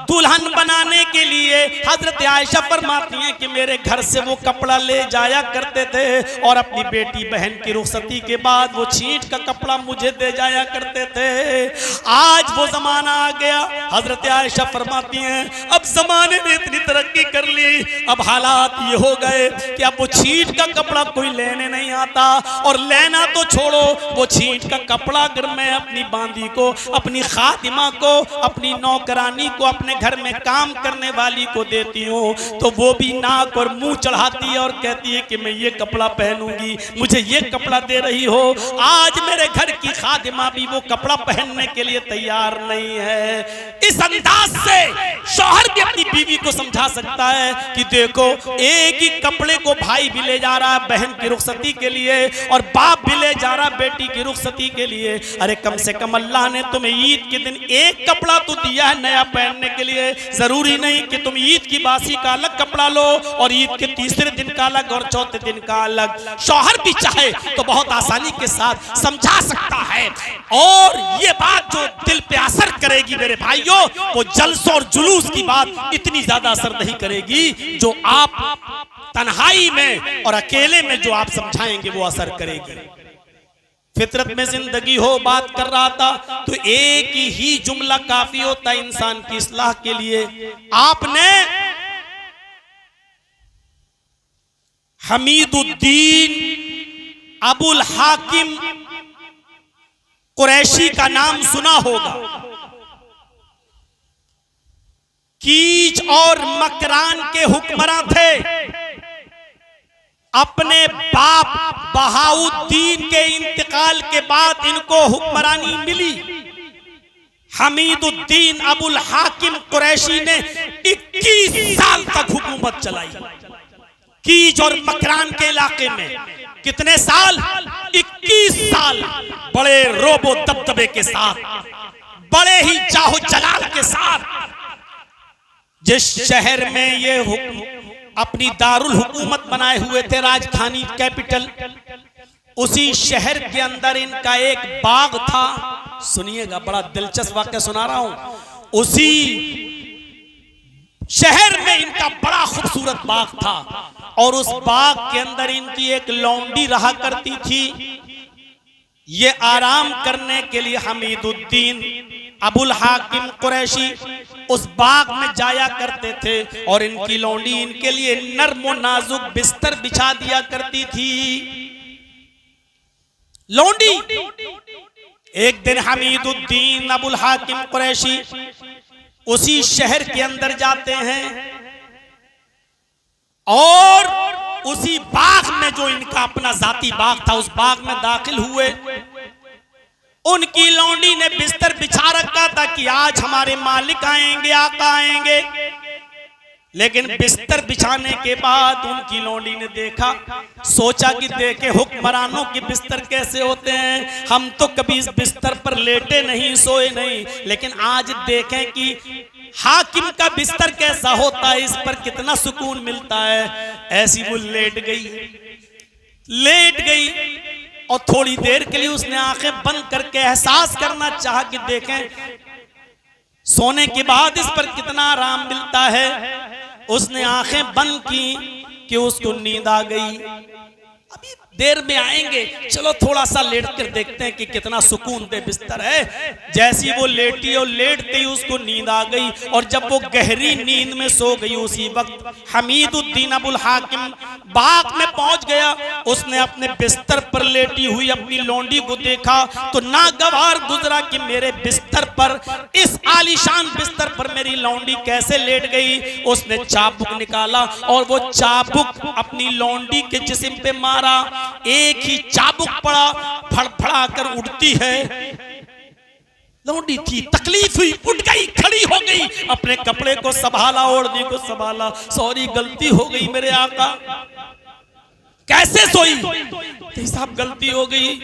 दुल्हन बनाने के लिए हजरत आयशा फरमाती हैं कि मेरे घर से वो कपड़ा ले जाया करते थे और अपनी बेटी बहन की रुखसती के बाद वो छींट का कपड़ा मुझे दे जाया करते थे। आज वो जमाना आ गया, हजरत आयशा फरमाती हैं अब जमाने ने इतनी तरक्की कर ली, अब हालात ये हो गए कि अब वो छींट का कपड़ा कोई लेने नहीं आता, और लेना तो छोड़ो, वो छींट का कपड़ा अगर मैं अपनी बांदी को, अपनी खातिमा को, अपनी नौकरानी को, अपने घर में काम करने वाली को देती हूँ तो वो भी नाक और मुंह चढ़ाती है और कहती है कि मैं ये कपड़ा पहनूंगी, मुझे ये कपड़ा दे रही हो। आज मेरे घर की खातिमा भी वो कपड़ा पहनने के लिए तैयार नहीं है। इस अंदाज से शौहर भी अपनी बीवी को समझा सकता है कि देखो, एक ही कपड़े को भाई भी ले जा रहा है बहन की रुखसती के लिए, और बाप भी ले जा रहा है बेटी की रुखसती के लिए। अरे कम से कम अल्लाह ने तुम्हें ईद के दिन एक कपड़ा तो दिया है नया पहनने के लिए, जरूरी नहीं कि तुम ईद की बासी का अलग कपड़ा लो और ईद के तीसरे दिन का अलग और चौथे दिन का अलग। शौहर भी चाहे तो बहुत आसानी के साथ समझा सकता है, और ये बात जो दिल पे असर करेगी मेरे भाइयों, वो जलसों और जुलूस की बात इतनी ज्यादा असर नहीं करेगी जो आप तन्हाई में और अकेले में जो आप समझाएंगे वो असर करेगी। फितरत में जिंदगी हो, बात कर रहा था तो एक ही जुमला काफी होता है इंसान की इस्लाह के लिए। आपने हमीदुद्दीन अबुल हाकिम कुरैशी का नाम सुना होगा। कीच और मकरान के हुक्मरान थे। अपने बाप बहाउद्दीन के इंतकाल के बाद इनको हुक्मरानी मिली। हमीदुद्दीन अबुल हाकिम कुरैशी ने 21 साल तक हुकूमत चलाई कीच और मकरान के इलाके में। कितने साल? 21 साल। बड़े रोबो दबदबे के साथ, बड़े ही जाहो जलाल के साथ। जिस शहर में ये अपनी दारुल हुकूमत बनाए हुए थे, राजधानी कैपिटल, उसी शहर के अंदर इनका एक बाग था। सुनिएगा, बड़ा दिलचस्प वाकया सुना रहा हूं। उसी शहर में इनका बड़ा खूबसूरत बाग था, और उस बाग के अंदर इनकी एक लौंडी रहा करती थी। ये आराम करने के लिए हमीदुद्दीन अबुल हाकिम कुरैशी उस बाग में जाया करते थे, और इनकी लौंडी इनके लिए नर्म और नाजुक बिस्तर बिछा दिया करती थी। लौंडी एक दिन हमीदुद्दीन अबुल हाकिम कुरैशी उसी शहर के अंदर जाते हैं, और उसी बाग में जो इनका अपना जाती बाग था, उस बाग में दाखिल हुए। उनकी लौंडी ने बिस्तर बिछा रखा था कि आज हमारे मालिक आएंगे, आका आएंगे। लेकिन बिस्तर बिछाने के बाद उनकी लौंडी ने देखा, सोचा कि देखे हुक्मरानों के बिस्तर कैसे होते हैं, हम तो कभी इस बिस्तर पर लेटे नहीं, सोए नहीं, लेकिन आज देखें कि हाकिम का बिस्तर कैसा होता है, इस पर कितना सुकून मिलता है। ऐसी वो लेट गई, और थोड़ी देर के लिए उसने आंखें बंद करके एहसास करना चाहा कि देखें सोने के बाद इस पर कितना आराम मिलता है। उसने आंखें बंद की कि उसको नींद आ गई। अभी देर में आएंगे, चलो थोड़ा सा लेट कर देखते हैं कि कितना सुकून दे बिस्तर है। जैसी वो लेटी और लेटते ही उसको नींद आ गई, और जब वो गहरी नींद में सो गई, उसी वक्त हमीदुद्दीन अबुल हाकिम बाग में पहुंच गया। उसने अपने बिस्तर पर लेटी हुई अपनी लौंडी को देखा तो नागवार गुजरा कि मेरे बिस्तर पर, इस आलीशान बिस्तर पर मेरी लौंडी कैसे लेट गई। उसने चाबुक निकाला और वो चाबुक अपनी लौंडी के जिस्म पे मारा। एक ही चाबुक पड़ा, फड़फड़ा कर उड़ती है। लौंडी थी, तकलीफ हुई, उठ गई, खड़ी हो गई, अपने कपड़े को संभाला, ओढ़नी को संभाला। सॉरी, गलती हो गई मेरे आका। कैसे सोई? साहब गलती हो गई,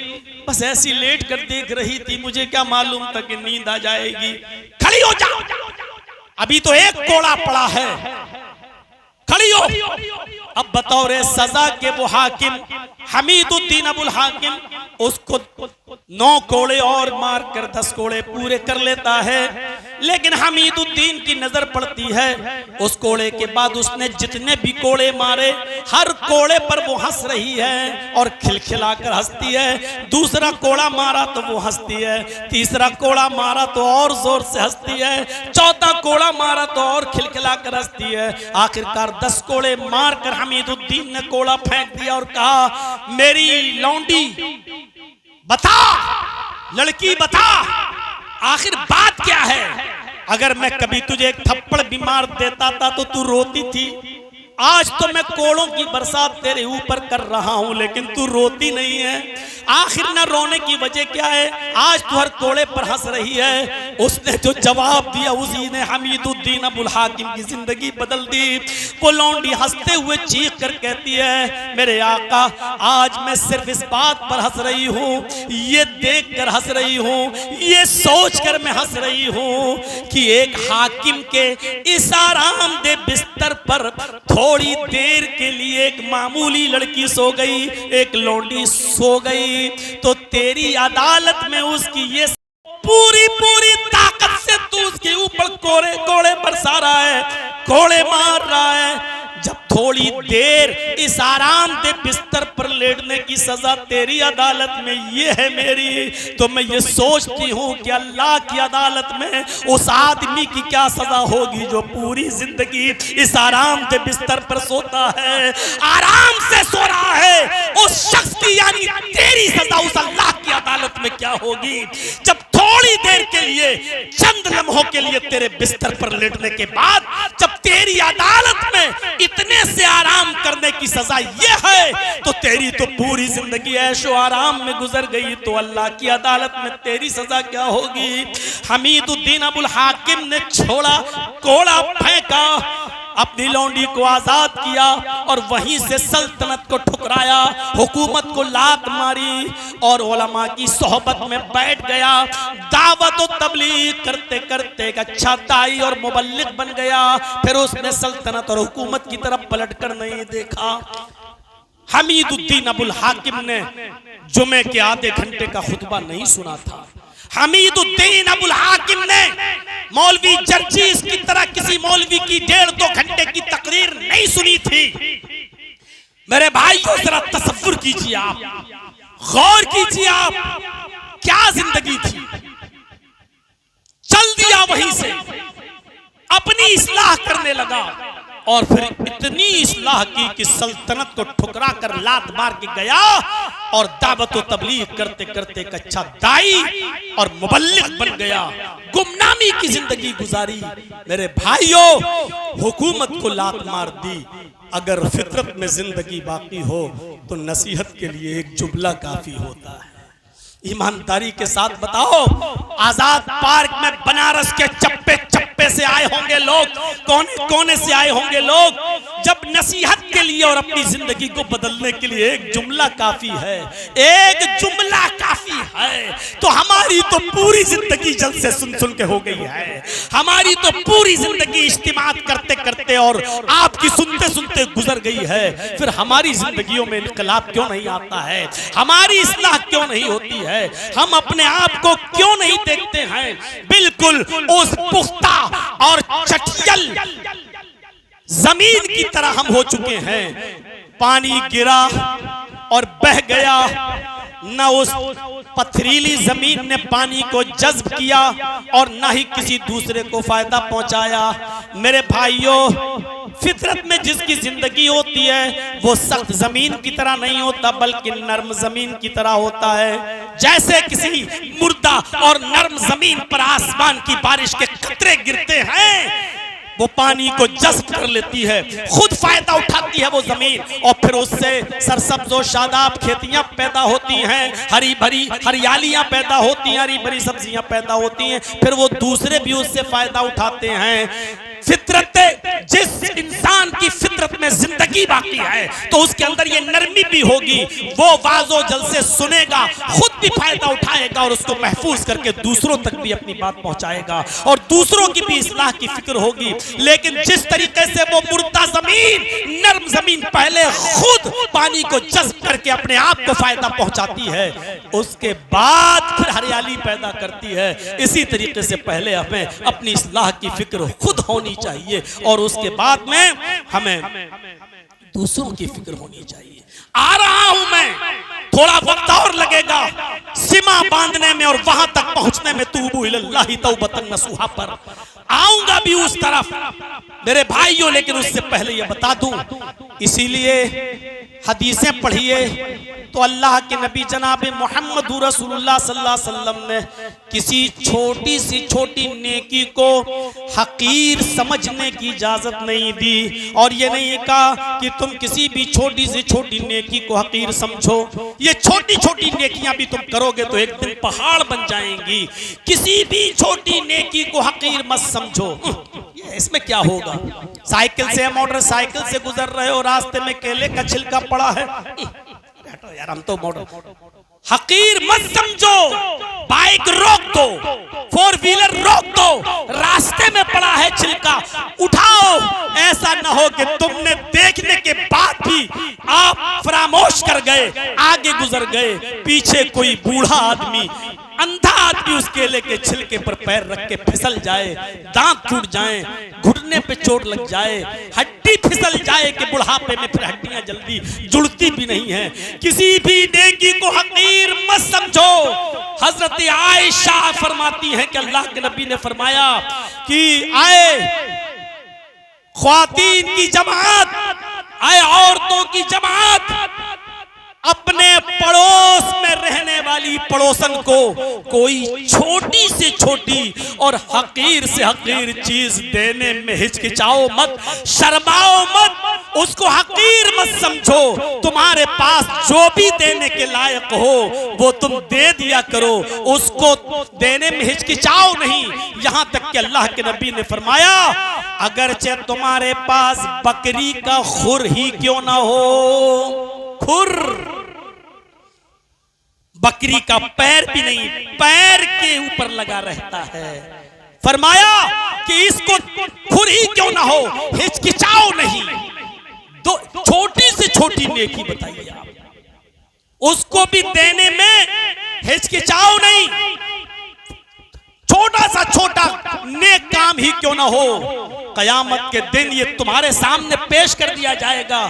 बस ऐसी लेट कर देख रही थी, मुझे क्या मालूम था कि नींद आ जाएगी। खड़ी हो जाओ, अभी तो एक कोड़ा पड़ा है, खड़ी हो। अब बतौर सजा के वो हाकिम हमीदुद्दीन अबुल हाकिम उसको 9 कोड़े और मारकर 10 कोड़े पूरे कर लेता है। लेकिन हमीदुद्दीन की नजर पड़ती है उस कोड़े के बाद उसने जितने भी कोड़े मारे हर कोड़े पर वो हंस रही है और खिलखिलाकर हंसती है। दूसरा कोड़ा मारा तो वो हंसती है, तीसरा कोड़ा मारा तो और जोर से हंसती है, चौथा कोड़ा मारा तो और खिलखिलाकर हंसती है। आखिरकार 10 कोड़े मारकर हमीदुद्दीन ने कोड़ा फेंक दिया और कहा, मेरी लौंडी बता, लड़की बता, आखिर बात क्या है? अगर मैं कभी तुझे एक थप्पड़ भी मार देता था तो तू रोती थी। आज तो मैं कोड़ों की बरसात तेरे ऊपर कर रहा हूं लेकिन तू रोती नहीं है। आखिर न रोने की वजह क्या है? आज तू हर कोड़े पर हंस रही है। उसने जो जवाब दिया उसी ने हमीदुद्दीन अबुल हाकिम की जिंदगी बदल दी। वो लौंडी हंसते हुए चीख कर कहती है, मेरे आका, आज मैं सिर्फ इस बात पर हंस रही हूँ, ये देख कर हंस रही हूँ, ये सोच कर मैं हंस रही हूँ कि एक हाकिम के इस आरामदेह बिस्तर पर थोड़ी देर के लिए एक मामूली लड़की सो गई, एक लौंडी सो गई, तो तेरी अदालत में उसकी ये पूरी पूरी ताकत से तू उसके ऊपर कोड़े कोड़े बरसा रहा है, कोड़े मार रहा है। जब थोड़ी देर इस आरामदेह बिस्तर पर लेटने की सजा तेरी अदालत में ये है मेरी, तो मैं ये सोचती हूँ कि अल्लाह की अदालत में उस आदमी की क्या सजा होगी जो पूरी जिंदगी इस आरामदेह बिस्तर पर सोता है, आराम से सो रहा है। उस शख्स की यानी तेरी सजा उस अल्लाह की अदालत में क्या होगी जब थोड़ी देर के लिए, चंद लम्हों के लिए तेरे बिस्तर पर लेटने के बाद जब तेरी अदालत में इतने से आराम करने की सजा ये है, तो तेरी तो पूरी जिंदगी ऐशो आराम में गुजर गई, तो अल्लाह की अदालत में तेरी सजा क्या होगी? हमीदुद्दीन अबुल हाकिम ने छोड़ा, कोड़ा फेंका, अपनी लौंडी को आजाद किया और वहीं से सल्तनत को ठुकराया, हुकूमत को लात मारी और उलमा की सोहबत में बैठ गया। दावत और तबलीग करते करते एक अच्छा दाई और मुबल्लिग बन गया। फिर उसने सल्तनत और हुकूमत की तरफ पलट कर नहीं देखा। हमीदुद्दीन अबुल हाकिम ने जुमे के आधे घंटे का खुतबा नहीं सुना था। हमीदुद्दीन अबुल हाकिम ने मौलवी जर्जीस की तरह किसी मौलवी की 1.5-2 घंटे की तकरीर नहीं सुनी थी। मेरे भाई को जरा तसव्वुर कीजिए, आप गौर कीजिए, आप क्या जिंदगी थी। चल दिया वहीं से, अपनी इस्लाह करने लगा और फिर इतनी इस्लाह की कि सल्तनत को ठुकरा कर लात मार के गया और दावत व तबलीग करते करते एक अच्छा दाई और मुबल्लिग बन गया। गुमनामी की जिंदगी गुजारी। मेरे भाइयों, हुकूमत को लात मार दी। अगर फितरत में जिंदगी बाकी हो तो नसीहत के लिए एक जुमला काफी होता है। ईमानदारी के साथ बताओ, आजाद पार्क में बनारस के चप्पे चप्पे से आए होंगे लोग, कोने कोने से आए होंगे लोग। जब नसीहत के लिए और अपनी जिंदगी को बदलने के लिए एक जुमला काफी है, एक जुमला काफी है, तो हमारी तो पूरी जिंदगी जलसे सुन सुन के हो गई है। हमारी तो पूरी जिंदगी इज्तिमात करते करते और आपकी सुनते सुनते गुजर गई है। फिर हमारी जिंदगियों में इनकलाब क्यों नहीं आता है? हमारी इस्लाह क्यों नहीं होती है? हम अपने आप को क्यों नहीं देखते हैं? बिल्कुल उस पुख्ता और चटियल जमीन की तरह हम हो चुके हैं। पानी गिरा और बह गया, न उस पथरीली जमीन ने पानी को जज्ब किया और न ही किसी दूसरे को फायदा पहुंचाया। मेरे भाइयों, फितरत में जिसकी जिंदगी होती है वो सख्त जमीन की तरह नहीं होता, बल्कि नर्म जमीन की तरह होता है। जैसे किसी मुर्दा और नर्म जमीन पर आसमान की बारिश के कतरे गिरते हैं, वो पानी को जज्ब कर लेती है, खुद फायदा उठाती है वो जमीन, और फिर उससे सरसब्ज और शादाब खेतियां पैदा होती हैं, हरी भरी हरियालियां पैदा होती हैं, हरी भरी सब्जियां पैदा होती हैं, फिर वो दूसरे भी उससे फायदा उठाते हैं। फितरत, जिस इंसान की फितरत में जिंदगी बाकी है तो उसके अंदर ये नरमी भी होगी, वो वाजो जल से सुनेगा, खुद भी फायदा उठाएगा और उसको महफूज करके दूसरों तक भी अपनी बात पहुंचाएगा और दूसरों की भी इस्लाह की फिक्र होगी। लेकिन जिस तरीके से वो मुर्दा जमीन, नर्म जमीन पहले खुद पानी को जज्ब करके अपने आप को फायदा पहुंचाती है, उसके बाद फिर हरियाली पैदा करती है, इसी तरीके से पहले हमें अपनी इस्लाह की फिक्र खुद होनी चाहिए और उसके बाद में हमें दूसरों की फिक्र होनी चाहिए। आ रहा हूं मैं, थोड़ा वक्त और लगेगा सीमा बांधने में और वहां तक पहुंचने में, तूबू इलल्लाहि तौबतन नसूहा पर आऊंगा भी उस तरफ मेरे भाइयों। लेकिन उससे पहले ये बता दूं, इसीलिए हदीसें पढ़िए तो अल्लाह के नबी जनाब मोहम्मद रसूलुल्लाह सल्लल्लाहु अलैहि वसल्लम ने किसी छोटी सी छोटी नेकी को हकीर समझने की इजाजत नहीं दी और ये नहीं कहा कि तुम किसी भी छोटी से छोटी नेकी को हकीर समझो। ये छोटी छोटी नेकियां भी तुम करोगे तो एक दिन पहाड़ बन जाएंगी। किसी भी छोटी नेकी को हकीर मत समझो। इसमें क्या होगा? साइकिल से, मोटरसाइकिल से गुजर रहे हो, रास्ते में केले का छिलका पड़ा है, यार हम तो मोटर, हकीर मत समझो। बाइक रोक दो, फोर व्हीलर रोक दो, रास्ते में पड़ा है छिलका, उठाओ। ऐसा ना हो कि तुमने देखने के बाद भी आप फरामोश कर गए, आगे गुजर गए, पीछे कोई बूढ़ा आदमी, अंधा आदमी उस केले के छिलके पर पैर रख के फिसल जाए, दांत टूट जाए, घुटने पे चोट लग जाए, हड्डी फिसल जाए कि बुढ़ापे में फिर हड्डियां जल्दी जुड़ती भी नहीं है। किसी भी नेकी को हकीर मत समझो। हजरत आयशा फरमाती हैं कि अल्लाह के नबी ने फरमाया कि आए ख्वातीन की जमात, आए औरतों की जमात, अपने पड़ोस में रहने वाली पड़ोसन को कोई छोटी से छोटी और हकीर से हकीर चीज देने में हिचकिचाओ मत, शर्माओ मत, उसको हकीर मत समझो। तुम्हारे पास जो भी देने के लायक हो वो तुम दे दिया करो, उसको देने में हिचकिचाओ नहीं। यहां तक कि अल्लाह के नबी ने फरमाया अगरचे तुम्हारे पास बकरी का खुर ही क्यों ना हो, खुर, बकरी का पैर भी नहीं, पैर के ऊपर लगा रहता है, फरमाया कि इसको खुर ही क्यों ना हो, हिचकिचाओ नहीं। दो छोटी से छोटी नेकी बताइए आप, उसको भी देने में हिचकिचाओ नहीं। छोटा सा छोटा नेक काम ही क्यों ना हो, कयामत के दिन ये तुम्हारे सामने पेश कर दिया जाएगा।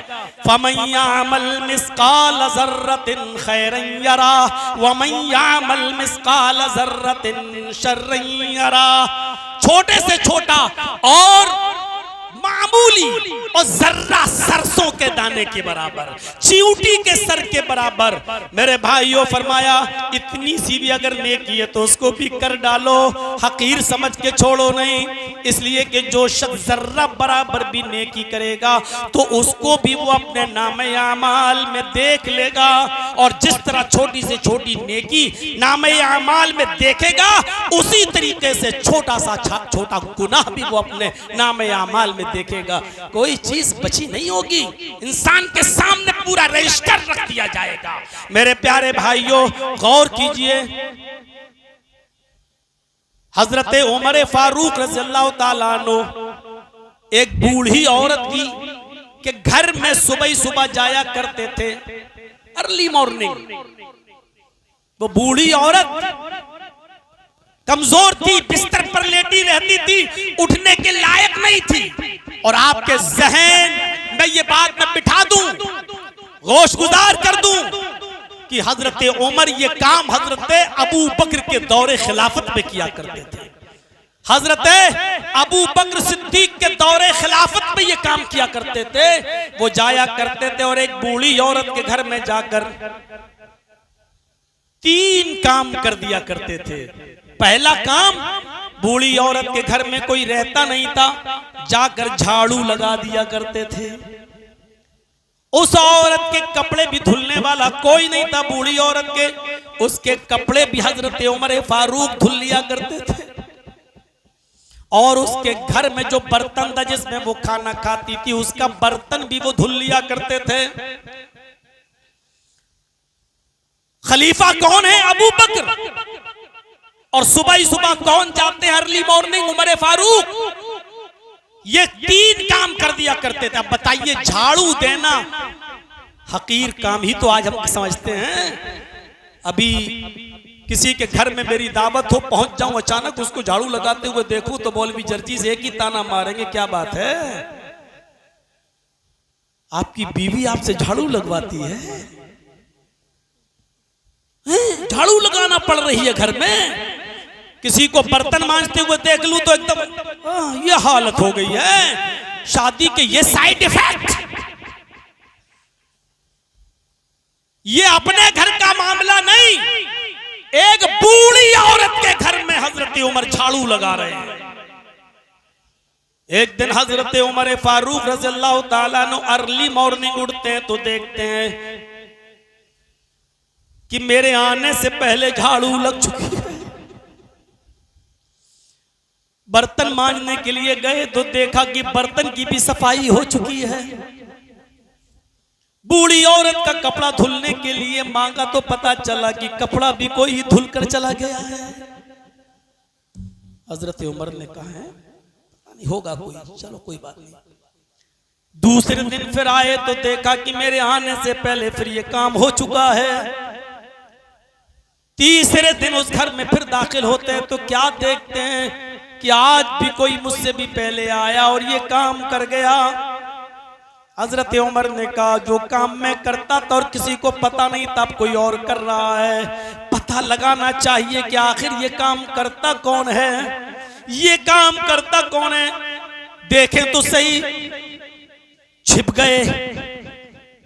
फमन यामल मिस्काल ज़र्रतिन खैरन यरा वमन यामल मिस्काल ज़र्रतिन शर्रन यरा। छोटे से छोटा और मामूली और जर्रा सरसों के दाने के बराबर, चींटी के सर के बराबर, मेरे भाइयों फरमाया इतनी सी भी अगर नेकी है तो उसको भी कर डालो, हकीर समझ के छोड़ो नहीं। इसलिए कि जो शख्स जर्रा बराबर भी नेकी करेगा तो उसको भी वो अपने नामे आमाल में देख लेगा, और जिस तरह छोटी से छोटी नेकी नामे आमाल में देखेगा उसी तरीके से छोटा सा छोटा गुनाह भी वो अपने नामे आमाल में देखेगा। कोई चीज बची नहीं होगी, इंसान के सामने पूरा रजिस्टर रख दिया जाएगा। मेरे प्यारे भाइयों गौर कीजिए, हजरत उमर फारूक रज़ियल्लाहु ताला अन्हु एक बूढ़ी औरत की के घर में सुबह सुबह जाया करते थे, अर्ली मॉर्निंग। वो बूढ़ी औरत कमजोर थी, बिस्तर पर लेटी रहती थी, उठने के लायक नहीं थी। और आपके जहन में ये बात मैं बिठा दूं, गोश गुजार कर दूं कि हजरत उमर ये काम हजरत अबू बकर के दौरे खिलाफत में किया करते थे। हजरत अबू बकर सिद्दीक के दौरे खिलाफत में ये काम किया करते थे। वो जाया करते थे और एक बूढ़ी औरत के घर में जाकर 3 काम कर दिया करते थे। पहला काम, बूढ़ी औरत के घर में कोई रहता नहीं था, जाकर झाड़ू लगा दिया करते थे। उस औरत के कपड़े भी धुलने वाला कोई नहीं था, बूढ़ी औरत के, उसके कपड़े भी हजरत उमर फारूक धुल लिया करते थे। और उसके घर में जो बर्तन था जिसमें वो खाना खाती थी उसका बर्तन भी वो धुल लिया करते थे। खलीफा कौन है? अबू बकर। और सुबह ही सुबह कौन जाते हैं? Early morning Umar Farooq. ये तीन काम कर दिया करते थे। अब बताइए, झाड़ू देना हकीर काम ही तो आज हम समझते हैं। अभी किसी के घर में मेरी दावत हो, पहुंच जाऊं, अचानक उसको झाड़ू लगाते हुए देखूं तो मौलवी जर्जीस एक ही ताना मारेंगे, क्या बात है, आपकी बीवी आपसे झाड़ू लगवाती है? झाड़ू लगाना पड़ रही है घर में। किसी को बर्तन मांजते हुए देख लूं तो एकदम ये हालत हो गई है। शादी के ये साइड इफेक्ट, ये अपने घर का मामला नहीं, एक बूढ़ी औरत के घर में हजरत उमर झाड़ू लगा रहे हैं। एक दिन हजरत उमर फारूक रज़ियल्लाहु ताला अन्हु अर्ली मॉर्निंग उठते हैं तो देखते हैं कि मेरे आने से पहले झाड़ू लग चुकी है। बर्तन मांजने के लिए गए तो देखा कि बर्तन की भी सफाई हो चुकी है। बूढ़ी औरत का कपड़ा धुलने के लिए मांगा तो पता चला कि कपड़ा भी कोई धुल कर चला गया है। हजरत उमर ने कहा है नहीं होगा कोई, चलो कोई बात नहीं। दूसरे दिन फिर आए तो देखा कि मेरे आने से पहले फिर ये काम हो चुका है। तीसरे दिन उस घर में फिर दाखिल होते हैं तो क्या देखते हैं कि आज भी कोई मुझसे भी पहले आया और ये काम कर गया। हजरत उमर ने कहा जो काम मैं करता था और किसी को पता नहीं था, अब कोई और कर रहा है, पता लगाना चाहिए कि आखिर ये काम करता कौन है, ये काम करता कौन है। देखें तो सही, छिप गए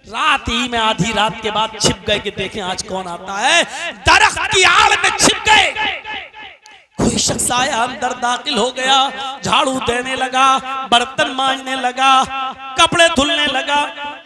रात ही में, आधी रात के बाद छिप गए कि देखें आज कौन आता है। दरख्त की आड़ में छिप गए, कोई शख्स आया, अंदर दाखिल हो गया, झाड़ू देने लगा, बर्तन मांजने लगा, कपड़े धुलने लगा।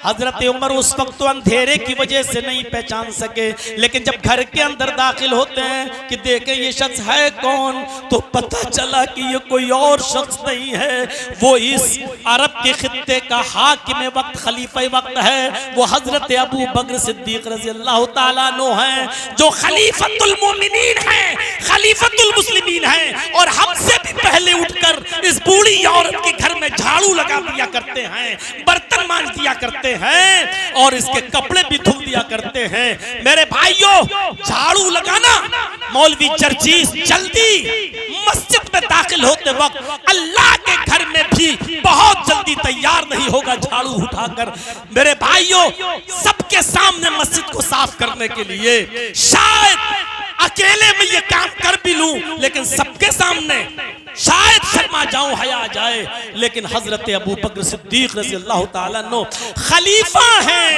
हजरत उमर उस वक्त तो अंधेरे की वजह से नहीं पहचान सके, लेकिन जब घर के अंदर दाखिल होते हैं कि देखें ये शख्स है कौन, तो पता चला कि ये कोई और शख्स नहीं है, वो इस अरब के खित्ते का हाकिम वक्त, खलीफा वक्त है, वो हजरत अबू बकर सिद्दीक रज़ियल्लाहु ताला अन्हु हैं, जो खलीफतुल मोमिनीन हैं, खलीफतुल मुस्लिमीन हैं, और हमसे भी पहले उठकर इस बूढ़ी औरत के घर में झाड़ू लगा दिया करते हैं, बर्तन मांज दिया करते हैं और इसके कपड़े भी धुल दिया करते हैं। मेरे भाइयों, झाड़ू लगाना, मौलवी जर्जीस जल्दी मस्जिद में दाखिल होते वक्त अल्लाह के घर में भी बहुत जल्दी तैयार नहीं होगा झाड़ू उठाकर। मेरे भाइयों, सबके सामने मस्जिद को साफ करने के लिए शायद अकेले में ये काम कर भी लूं, लेकिन सबके सामने शायद शर्मा जाऊं, हया जाए, लेकिन हजरत अबू बकर सिद्दीक रज़ियल्लाहु ताला अन्हु खलीफा हैं,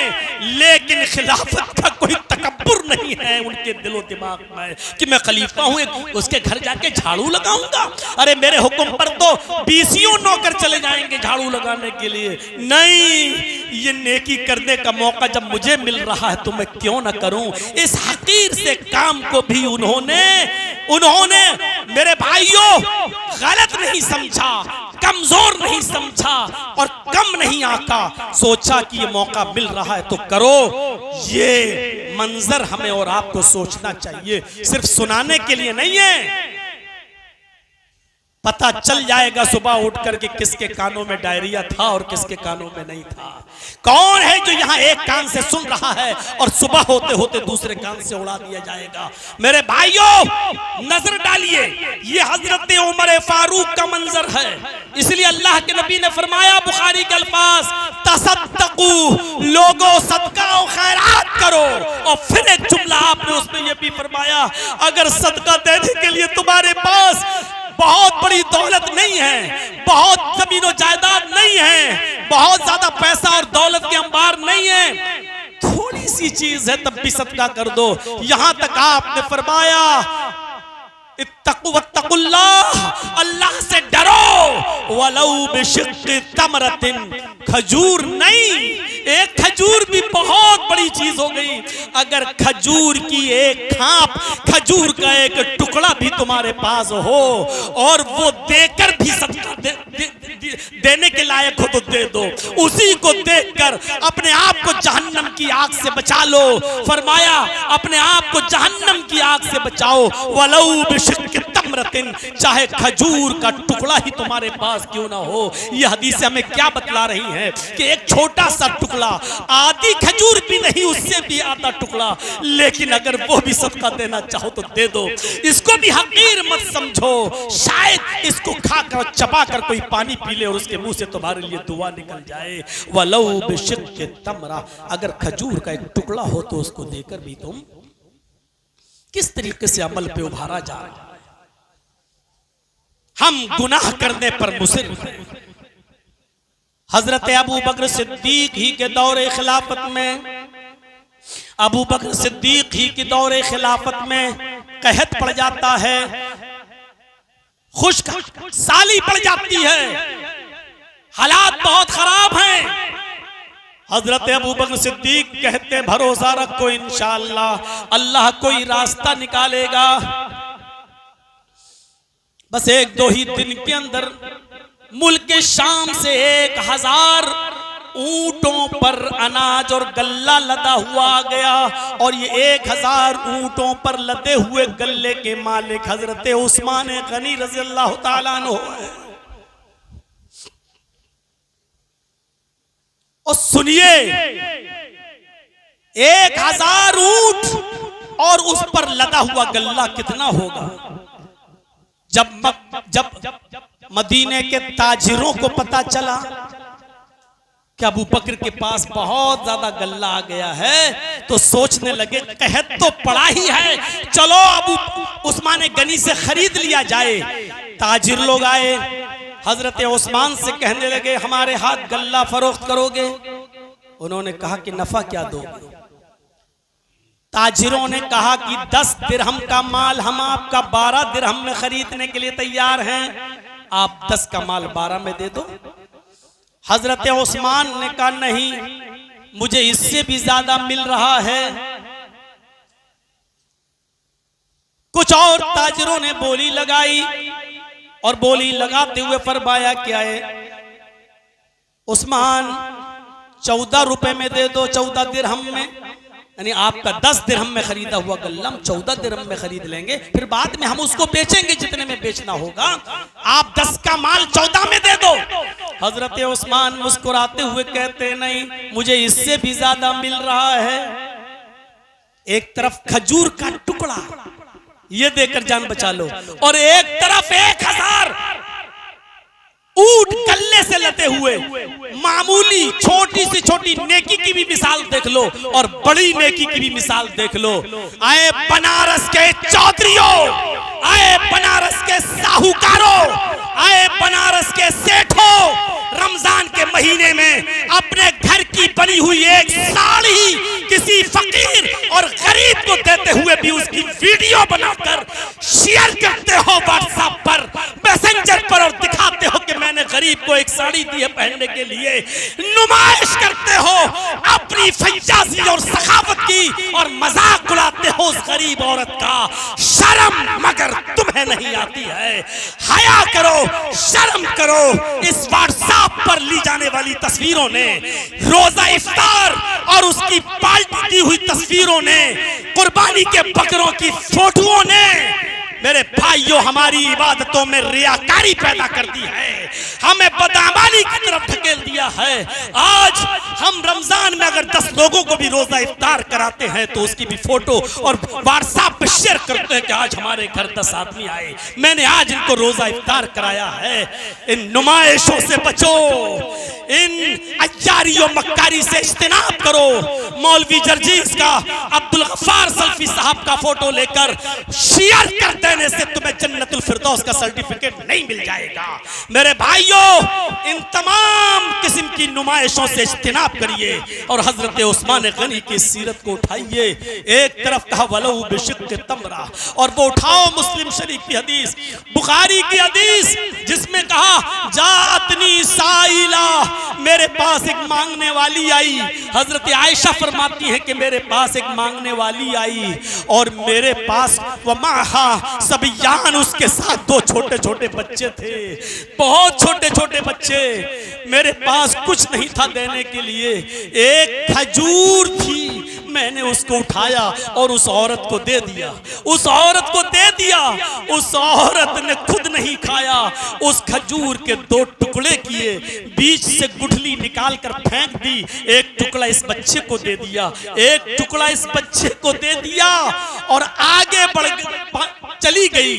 लेकिन खिलाफत का कोई तकब्बुर नहीं है उनके दिलो दिमाग में कि मैं खलीफा हूं, उसके घर जाके झाड़ू लगाऊंगा। अरे मेरे हुक्म पर तो 20 नौकर चले जाएंगे झाड़ू लगाने के लिए। नहीं, ये नेकी करने का मौका जब मुझे मिल रहा है तो मैं क्यों ना करूं। इस हकीर से काम को भी उन्होंने मेरे भाइयों गलत नहीं समझा, कमजोर नहीं समझा और कम नहीं आका, सोचा कि ये मौका मिल रहा है तो करो। ये मंजर हमें और आपको सोचना चाहिए, सिर्फ सुनाने के लिए नहीं है। पता चल जाएगा सुबह उठ करके किसके कानों में डायरिया था और किसके कानों में नहीं था। कौन है जो यहाँ एक कान से सुन रहा है और सुबह होते होते दूसरे कान से उड़ा दिया जाएगा। मेरे भाइयों, नजर डालिए, ये हजरत उमर फारूक का मंजर है। इसलिए अल्लाह के नबी ने फरमाया, बुखारी के अल्फाज, तसद्दकू, लोगों सदका और खैरात करो। और फिर एक जुमला आपने उसमें यह भी फरमाया, अगर सदका देने के लिए तुम्हारे पास बहुत बड़ी दौलत नहीं है, बहुत जमीन और जायदाद नहीं है, बहुत ज्यादा पैसा और दौलत के अंबार नहीं है, थोड़ी सी चीज है तब भी सदका कर दो। यहां तक आपने फरमाया, इत्तकुल्लाह, अल्लाह से डरो, वलौ बिशिक्कि तमरतिन, खजूर नहीं, एक खजूर भी बहुत बड़ी चीज हो गई। अगर खजूर की एक खाप, खजूर का एक टुकड़ा भी तुम्हारे पास हो और वो देकर भी सदका देने के लायक हो तो दे दो। उसी को देखकर अपने आप को जहन्नम की आग से बचा लो। फरमाया अपने आप को जहन्नम की आग से बचाओ, वलौ बिशिक्कि तमरतिन, चाहे खजूर का टुकड़ा ही तुम्हारे पास क्यों ना हो। यह हदीस हमें क्या बतला रही है कि एक छोटा सा टुकड़ा, आधी खजूर भी नहीं, उससे भी आधा टुकड़ा, लेकिन अगर वो भी सदका देना चाहो तो दे दो। इसको भी हकीर मत समझो। शायद इसको खाकर चबाकर कोई पानी पी ले और उसके मुंह से तुम्हारे लिए दुआ निकल जाए। वलौ बिशिक्कि तमरा, अगर खजूर का एक टुकड़ा हो तो उसको देकर भी तुम किस तरीके से अमल पे उभारा जा रहा है। हम गुनाह करने पर मुसिर हैं। हजरत अबू बकर सिद्दीक ही के दौरे खिलाफत में, अबू बकर सिद्दीक ही के दौरे खिलाफत में कहत पड़ जाता है, खुश्क साली पड़ जाती है, हालात बहुत खराब हैं। हजरत अबू बकर सिद्दीक कहते हैं भरोसा रखो इंशाअल्लाह अल्लाह कोई रास्ता निकालेगा। बस एक दो ही दिन के अंदर मुल्क के शाम से 1000 ऊंटों पर अनाज और गल्ला लदा हुआ आ गया और ये 1000 ऊंटों पर लदे हुए गल्ले के मालिक हजरत उस्मान गनी रज़ी अल्लाह ताला अन्हु है। और सुनिए 1000 ऊंट और उस पर लदा हुआ गल्ला कितना होगा। जब मदीने के ताजिरों को पता चला कि अबू बकर के पास बहुत ज्यादा गल्ला आ गया है तो सोचने लगे कहत तो पड़ा ही है, चलो अबू उस्मान गनी से खरीद लिया जाए। ताजिर लोग आए, हजरत उस्मान से कहने लगे हमारे हाथ गल्ला फरोख्त करोगे। उन्होंने कहा कि नफा क्या दोगे। ताजिरों ने कहा कि 10 दिरहम का माल हम आपका 12 दिरहम में खरीदने के लिए तैयार हैं, आप 10 का माल 12 में दे दो। हजरत उस्मान ने कहा नहीं, मुझे इससे भी ज्यादा मिल रहा है। कुछ और ताजिरों ने बोली लगाई और बोली लगाते हुए फरमाया क्या है, उस्मान 14 रुपए में दे दो, 14 दिरहम में, यानी आपका 10 दिरहम में खरीदा हुआ गल्ला हम 14 दिरहम में खरीद लेंगे, फिर बाद में हम उसको बेचेंगे जितने में बेचना होगा, आप 10 का माल 14 में दे दो। हजरत उस्मान मुस्कुराते हुए कहते नहीं, मुझे इससे भी ज्यादा मिल रहा है। एक तरफ खजूर का टुकड़ा ये देकर जान बचा लो और एक तरफ 1000 ऊंट गल्ले से लदे हुए। मामूली छोटी से छोटी नेकी की भी मिसाल देख लो और बड़ी नेकी की भी मिसाल देख लो। आए बनारस के चौधरियों, आए बनारस के साहूकारों, आए बनारस के सेठों, रमजान के महीने में अपने घर की बनी हुई एक साड़ी किसी फकीर और गरीब को देते हुए भी उसकी वीडियो बनाकर शेयर करते हो व्हाट्सएप पर, मैसेंजर पर, और दिखाते हो कि मैंने गरीब को एक साड़ी दी है पहनने के लिए। नुमाइश करते हो अपनी फैजाजी और सखावत की और मजाक उड़ाते हो उस गरीब औरत का। शर्म मगर तुम्हें नहीं आती है। हया करो, शर्म करो। इस व्हाट्सएप पर ली जाने वाली तस्वीरों ने, रोजा इफ्तार और उसकी पार्टी की हुई तस्वीरों ने, कुर्बानी के बकरों की फोटोओं ने मेरे भाइयों हमारी इबादतों में रियाकारी पैदा कर दी है, हमें बदअमाली की तरफ ढकेल दिया है। आज हम रमजान में अगर 10 लोगों को भी रोजा इफ्तार कराते हैं तो उसकी भी फोटो और व्हाट्सएप पे शेयर करते हैं कि आज हमारे घर 10 आदमी आए, मैंने आज इनको रोजा इफ्तार कराया है। इन नुमाइशों से बचो, इन अय्यारी और मक्कारी से इज्तिनाब करो। मौलवी जर्जीस का, अब्दुल गफ्फार सल्फी साहब का फोटो लेकर शेयर कर देने से तुम्हें जन्नतुल फिरदौस का सर्टिफिकेट नहीं मिल जाएगा। मेरे भाइयों, इन तमाम किस्म की नुमाइशों से इज्तिनाब करिए और हजरत उस्मान गनी की सीरत को उठाइए। एक तरफ कहा वलौ बिशिक्कि तमरा, और वो उठाओ मुस्लिम शरीफ की हदीस, बुखारी की हदीस जिसमें कहा जातनी साइला, मेरे पास एक मांगने वाली आई। हजरत आयशा फरमाती है कि मेरे पास एक मांगने वाली आई और मेरे पास वमाहा सबियान, उसके साथ दो छोटे छोटे बच्चे थे, बहुत छोटे छोटे बच्चे। मेरे पास कुछ नहीं था देने के लिए, एक खजूर थी, मैंने उसको उठाया और उस औरत को दे दिया, उस औरत को दे दिया। उस औरत ने खुद नहीं खाया, उस खजूर के दो टुकड़े किए, बीच से गुठली निकाल कर फेंक दी, एक टुकड़ा इस बच्चे को दे दिया, एक टुकड़ा इस बच्चे को दे दिया और आगे बढ़ चली गई।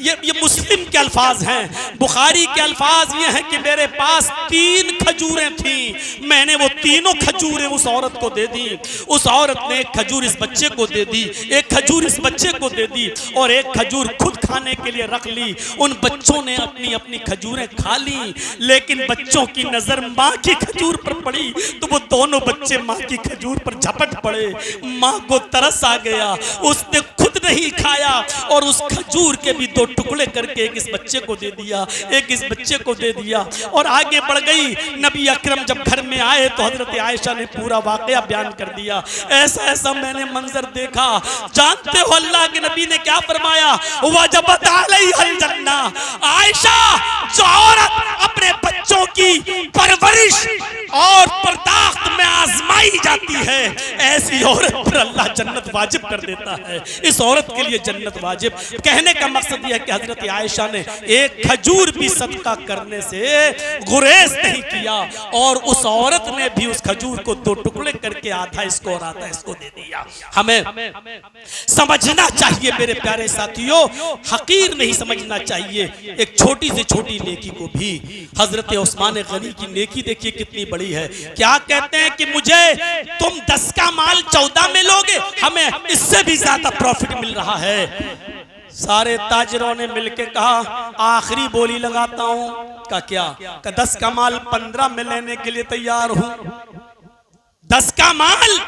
ये मुस्लिम के अल्फाज हैं, बुखारी के अल्फाज ये हैं कि मेरे पास 3 खजूरें थी, मैंने वो तीनों खजूरें उस औरत को दे दी। उस औरत ने एक खजूर इस बच्चे को दे दी, एक खजूर इस बच्चे को दे दी और एक खजूर खुद खाने के लिए रख ली। उन बच्चों ने अपनी अपनी खजूरें खा ली, लेकिन बच्चों की नजर माँ की खजूर पर पड़ी तो वो दोनों बच्चे माँ की खजूर पर झपट पड़े। माँ को तरस आ गया, उसने खुद नहीं खाया और उस खजूर के भी 2 टुकड़े करके एक इस बच्चे को दे दिया, एक इस बच्चे को दे दिया और आगे बढ़ गई। नबी अकरम जब घर में आए तो हजरत आयशा ने पूरा वाकया बयान कर दिया। ऐसा ऐसा मैंने मंजर देखा। जानते हो अल्लाह के नबी ने क्या फरमाया? वजबत अलैहिल जन्ना। आयशा, जो औरत अपने बच्चों की परवरिश और बर्दाश्त में आजमाई जाती है, ऐसी औरत पर अल्लाह जन्नत वाजिब कर देता है। इस औरत के लिए जन्नत वाजिब। कहने का मकसद यह है कि हजरत आयशा ने एक खजूर भी सदका करने से गुरेज नहीं किया और उस औरत ने भी उस खजूर को 2 टुकड़े करके आधा इसको और आधा इसको दे दिया। हमें समझना चाहिए मेरे प्यारे साथियों, हकीर नहीं समझना चाहिए एक छोटी से छोटी नेकी को भी। हजरत उस्मान गनी की नेकी देखिए कितनी बड़ी है। क्या कहते हैं कि मुझे तुम 10 का माल 14 में लोगे, हमें इससे भी ज्यादा प्रॉफिट मिल रहा है। सारे ताजिरों ने मिलकर कहा आखिरी बोली लगाता हूं। का क्या? का 10 का माल 15 में लेने के लिए तैयार हूं। 10 का माल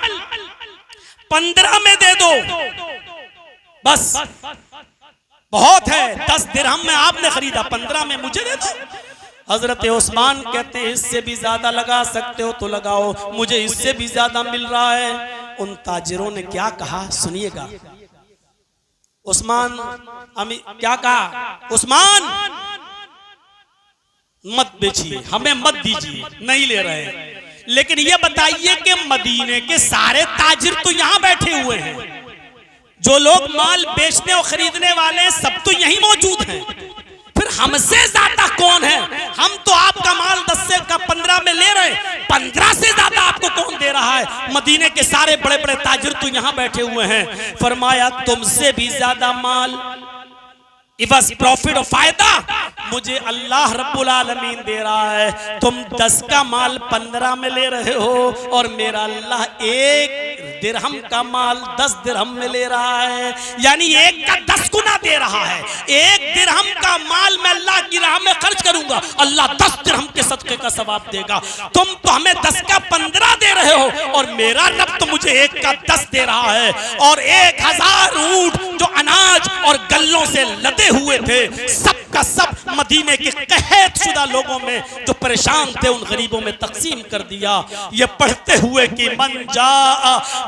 15 में दे दो, बस बहुत है। 10 दिरहम में आपने खरीदा, 15 में मुझे दे दो। हजरत उस्मान कहते हैं इससे भी ज्यादा लगा सकते हो तो लगाओ, मुझे इससे भी ज्यादा मिल रहा है। उन ताजिरों ने क्या कहा सुनिएगा। उस्मान क्या कहा? उस्मान मत बेचिए, हमें मत दीजिए, नहीं ले रहे। लेकिन ये बताइए कि मदीने के सारे ताजिर तो यहां बैठे हुए हैं, जो लोग माल बेचने और खरीदने वाले हैं सब तो यहीं मौजूद हैं, फिर हमसे ज्यादा कौन है? हम तो आपका माल 10 से का 15 में ले रहे, 15 से ज्यादा आपको कौन दे रहा है? मदीने के सारे बड़े बड़े ताजिर तो यहाँ बैठे हुए हैं। फरमाया तुमसे भी ज्यादा माल, इवस प्रॉफिट और फायदा मुझे अल्लाह रब्बुल आलमीन दे रहा है। तुम 10 का माल 15 में ले रहे हो और मेरा अल्लाह 1 दिरहम का माल 10 दिरहम में ले रहा है, यानी 1 का 10 गुना दे रहा है। 1 दिरहम का माल मैं अल्लाह की राह में खर्च करूंगा, अल्लाह 10 दिरहम के सदके का सवाब देगा। तुम तो हमें 10 का 15 दे रहे हो और मेरा रब तो मुझे 1 का 10 दे रहा है। और 1000 ऊंट जो अनाज और गल्लों से लदे हुए थे, सब का सब मदीने के कहत शुदा लोगों में जो परेशान थे उन गरीबों में तकसीम कर दिया। ये पढ़ते हुए कि मन जा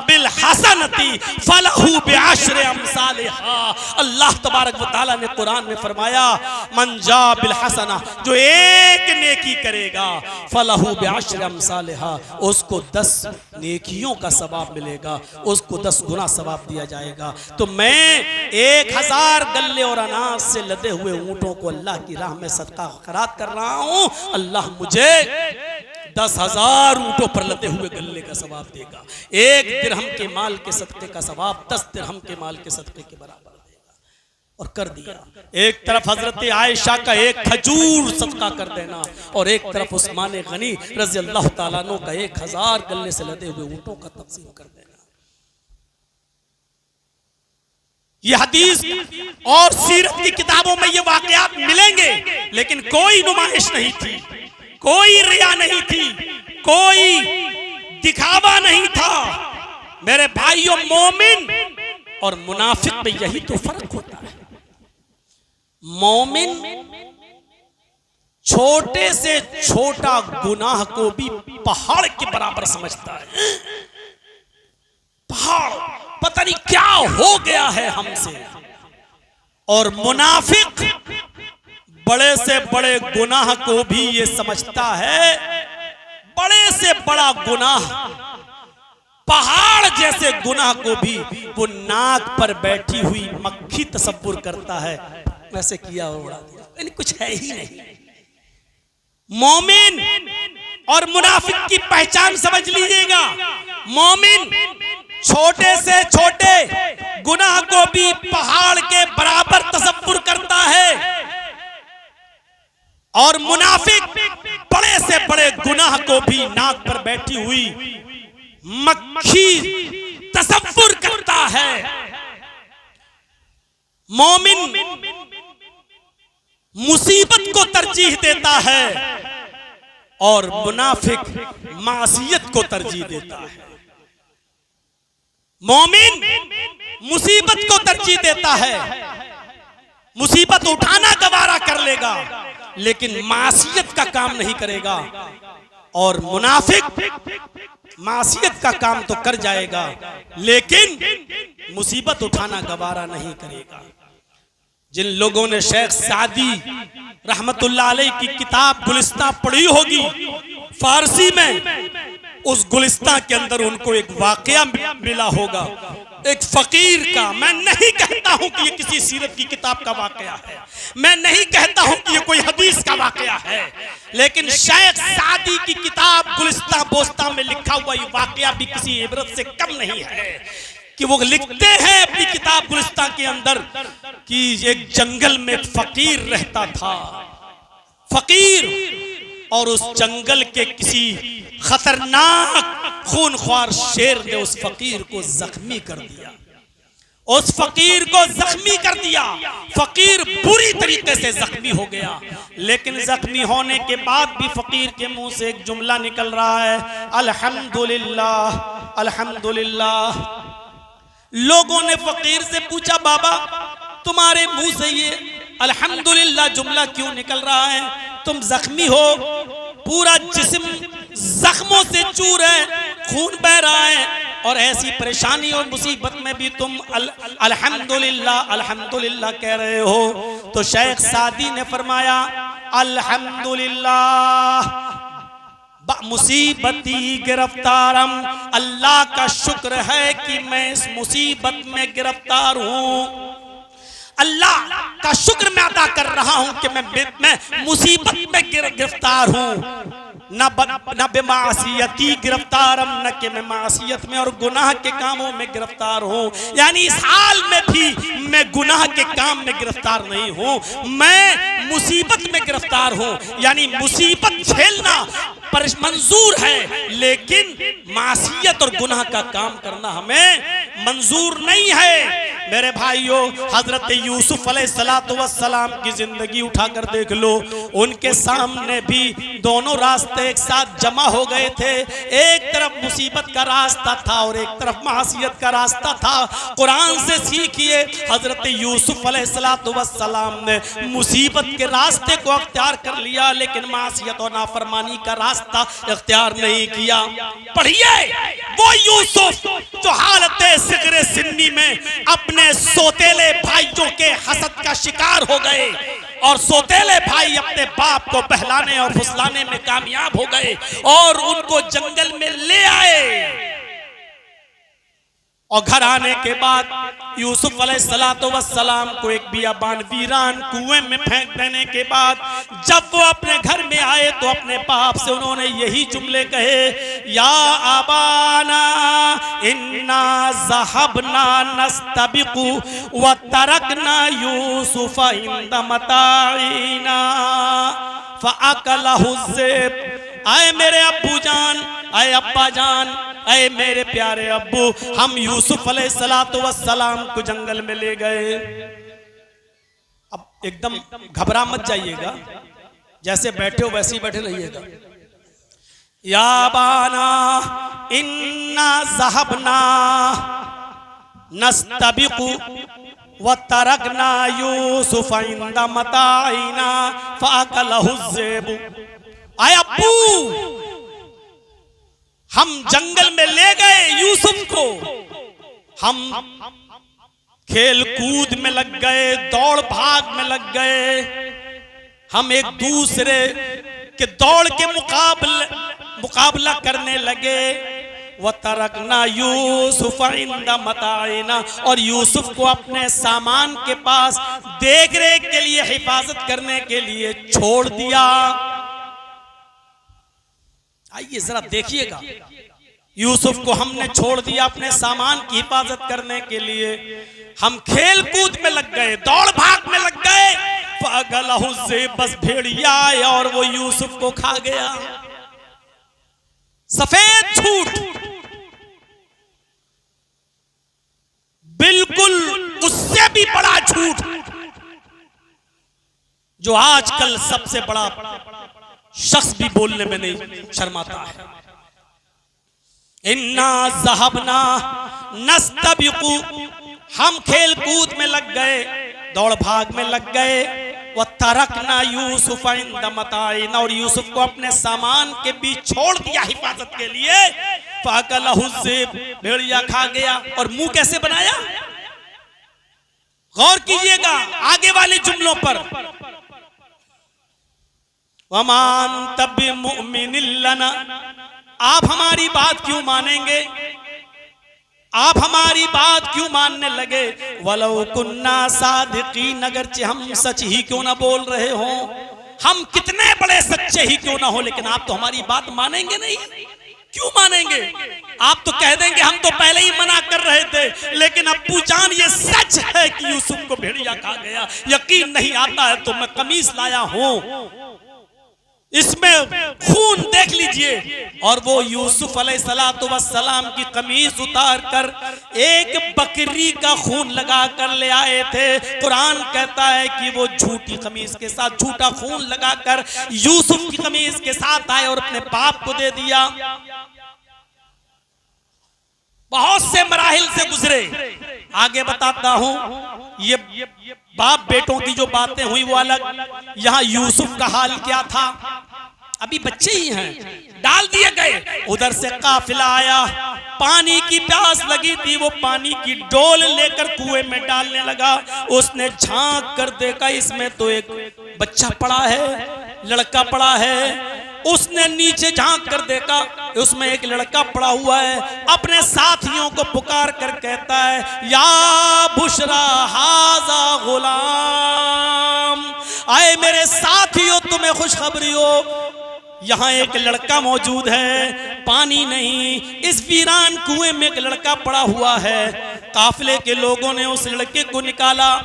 बिल हसनती फलहू बिअश्रि अमसालिहा। अल्लाह तबारक व तआला ने कुरान में फरमाया मन जा बिल हसना, जो एक नेकी करेगा फलहू बिअश्रि अमसालिहा, उसको 10 नेकियों का सवाब मिलेगा, उसको 10 गुना सवाब दिया जाएगा। तो मैं 1000 गल्ले और अनाज से लदे हुए ऊंटों को अल्लाह की राह में सदका खैरात कर रहा हूं, अल्लाह मुझे 10,000 ऊंटों पर लदे हुए गल्ले का सवाब देगा। 1 दिरहम के माल के सदके का सवाब 10 दिरहम के माल के सदके के बराबर देगा। और कर दिया। एक तरफ हजरत आयशा का 1 खजूर सदका कर देना और एक तरफ उस्मान गनी रज़ी अल्लाह तआला अन्हु का 1000 गल्ले से लदे हुए ऊंटों का तकसीम कर देना। ये हदीस और सीरत की किताबों में ये वाकयात मिलेंगे, लेकिन कोई नुमाइश नहीं थी, कोई रिया नहीं थी, कोई दिखावा नहीं था। मेरे भाइयों, मोमिन और मुनाफिक में यही तो फर्क होता है। मोमिन छोटे से छोटा गुनाह को भी पहाड़ के बराबर समझता है। पहाड़, पता नहीं क्या हो गया है हमसे। और मुनाफिक बड़े से बड़े गुनाह को भी ये समझता है, बड़े से बड़ा गुनाह, पहाड़ जैसे गुनाह को भी वो नाक पर बैठी हुई मक्खी तसव्वुर करता है, वैसे किया और उड़ा दिया, यानी कुछ है ही नहीं। मोमिन और मुनाफिक की पहचान समझ लीजिएगा। मोमिन छोटे से छोटे गुनाह को भी पहाड़ के बराबर तसव्वुर करता है, और मुनाफिक बड़े से बड़े गुनाह को भी नाक पर बैठी हुई मक्खी तसव्वुर करता है। मोमिन मुसीबत को तरजीह देता है और मुनाफिक मासियत को तरजीह देता है। मोमिन मुसीबत को तरजीह देता है, मुसीबत उठाना गवारा कर लेगा लेकिन मासियत का काम नहीं करेगा, और मुनाफिक मासियत का काम तो कर जाएगा लेकिन मुसीबत उठाना गवारा नहीं करेगा। जिन लोगों ने शेख सादी रहमतुल्लाह अलैह की किताब गुलिस्तां पढ़ी होगी फारसी में, उस गुलिस्तां के अंदर उनको एक वाकया मिला होगा, एक फकीर का। मैं नहीं कहता हूं कि ये किसी सीरत की किताब का वाकया है, मैं नहीं कहता हूं कि ये कोई हदीस का वाकया है, लेकिन शेख सादी की किताब गुलिस्तां बोस्तां में लिखा हुआ ये वाकया भी किसी इबरत से कम नहीं है। कि वो लिखते हैं अपनी किताब गुलिस्तां के अंदर कि एक जंगल में फकीर रहता था, फकीर, और उस जंगल के किसी खतरनाक खूनख्वार शेर ने उस फकीर को जख्मी कर दिया, उस फकीर को जख्मी कर दिया। फकीर बुरी तरीके से जख्मी हो गया, लेकिन जख्मी होने के बाद भी फकीर के मुंह से एक जुमला निकल रहा है, अल्हम्दुलिल्लाह अल्हम्दुलिल्लाह। लोगों ने फकीर से पूछा, बाबा तुम्हारे मुंह से ये अल्हम्दुलिल्लाह जुमला क्यों निकल रहा है? तुम जख्मी हो, पूरा जिस्म जख्मों से चूर है, खून बह रहा है, और ऐसी परेशानी और मुसीबत में भी तुम अल्हम्दुलिल्लाह अल्हम्दुलिल्लाह कह रहे हो। तो शेख सादी ने फरमाया, अल्हम्दुलिल्लाह मुसीबती गिरफ्तारम, अल्लाह का शुक्र है कि मैं इस मुसीबत में गिरफ्तार हूं। अल्लाह का शुक्र मैं अदा कर रहा हूं कि मैं मुसीबत में गिरफ्तार हूं, न बेमासियती गिरफ्तारम, न कि मैं मासियत में और गुनाह के कामों में गिरफ्तार हूं। यानी इस हाल में भी मैं गुनाह के काम में गिरफ्तार नहीं हूं, मैं मुसीबत में गिरफ्तार हूं। यानी मुसीबत झेलना पर मंजूर है, लेकिन मासियत और गुनाह का काम करना हमें मंजूर नहीं है। मेरे भाइयों, हजरत यूसुफ अलैहिस्सलातु वस्सलाम की जिंदगी उठाकर देख लो, उनके सामने भी दोनों रास्ते एक साथ जमा हो गए थे। एक तरफ मुसीबत का रास्ता था और एक तरफ मासियत का रास्ता था। कुरान से सीखिए, हजरत यूसुफ अलैहिस्सलातु वस्सलाम ने मुसीबत के रास्ते को अख्तियार कर लिया, लेकिन मासियत और नाफरमानी का रास्ता इख्तियार नहीं किया। पढ़िए, वो यूसुफ जो हालत सिगरे सिन्नी में अपने सोतेले भाइयों के हसद का शिकार हो गए, और सोतेले भाई अपने बाप को बहलाने और फुसलाने में कामयाब हो गए और उनको जंगल में ले आए। और घर आने के बाद यूसुफ अलैहिस्सलातु वस्सलाम को एक बियाबान वीरान कुएं में फेंक देने के बाद जब वो अपने घर में आए तो अपने बाप से उन्होंने यही जुमले कहे, या आबाना इन्ना ज़हबना नस्तबिकु व तरकना यूसुफ इंद मताइना फ़अकलहु ज़िब। आए मेरे अब्बू जान, आए अब्बा जान, अरे मेरे प्यारे अब्बू, हम यूसुफ अलैहिस्सलातु वस्सलाम को जंगल में ले गए। अब एकदम घबरा मत जाइएगा, जैसे बैठे हो वैसे ही बैठे रहिएगा। या बाना इन्ना ज़हबना नस्तबिकु व तरकना यूसुफ इंद मताइना फाकलहु ज़ेबु। आए अब्बू, हम जंगल में ले गए यूसुफ को, हम खेल कूद में लग गए, दौड़ भाग में लग गए, हम एक दूसरे के दौड़ के मुकाबला करने लगे। व तरकना यूसुफ इंद मताइना, और यूसुफ को अपने सामान के पास देख रेख के लिए, हिफाजत करने के लिए छोड़ दिया। आइए जरा देखिएगा, यूसुफ को हमने छोड़ दिया अपने सामान की हिफाजत करने के लिए, हम खेल कूद में लग गए, दौड़ भाग में लग गए। फाकलहु ज़ेब, बस भेड़िया आया और वो यूसुफ को खा गया। सफेद झूठ, बिल्कुल उससे भी बड़ा झूठ जो आजकल सबसे बड़ा शख्स भी बोलने में नहीं शर्माता है। इन्ना ज़हबना नस्तबिकु, हम खेल कूद में लग गए, दौड़ भाग में लग गए। व तरकना यूसुफ इंद मताइना, और यूसुफ को अपने सामान के बीच छोड़ दिया हिफाजत के लिए। फाकलहु ज़ेब, भेड़िया खा गया। और मुंह कैसे बनाया, गौर कीजिएगा आगे वाले जुमलों पर। वमान तब मुमिनिन लना, आप हमारी बात क्यों मानेंगे, आप हमारी बात क्यों मानने लगे। वलौ कुन्ना सादिकीन, अगरचे हम सच ही क्यों ना बोल रहे हो, हम कितने बड़े सच्चे ही क्यों ना हो, लेकिन आप तो हमारी बात मानेंगे नहीं। क्यों मानेंगे, आप तो कह देंगे हम तो पहले ही मना कर रहे थे, लेकिन अब्बू जान ये सच है कि यूसुफ को भेड़िया खा गया। यकीन नहीं आता है तो मैं कमीज लाया हूं, इसमें खून देख लीजिए। और वो यूसुफ अलैहिस्सलातु वस्सलाम की कमीज उतार कर एक बकरी का खून लगा कर ले आए थे। कुरान कहता है कि वो झूठी कमीज के साथ, झूठा खून लगाकर यूसुफ की कमीज के साथ आए और अपने बाप को दे दिया। बहुत से मराहिल से गुजरे, आगे बताता हूं। ये बाप बेटों की जो बातें हुई वो अलग, यहां यूसुफ का हाल क्या था, अभी बच्चे ही हैं, डाल दिए गए। उधर से काफिला आया, पानी की प्यास लगी थी, वो पानी की डोल लेकर कुएं में डालने लगा। उसने झांक कर देखा, इसमें तो एक बच्चा पड़ा है, लड़का पड़ा है। उसने नीचे झांक कर देखा, उसमें एक लड़का पड़ा हुआ है। अपने साथियों को पुकार कर कहता है, या बुशरा हाजा गुलाम, आए मेरे साथियों तुम्हें खुशखबरी हो, यहाँ एक लड़का मौजूद है, पानी नहीं, इस वीरान कुएं में एक लड़का पड़ा हुआ है। काफिले के लोगों ने उस लड़के को निकाला,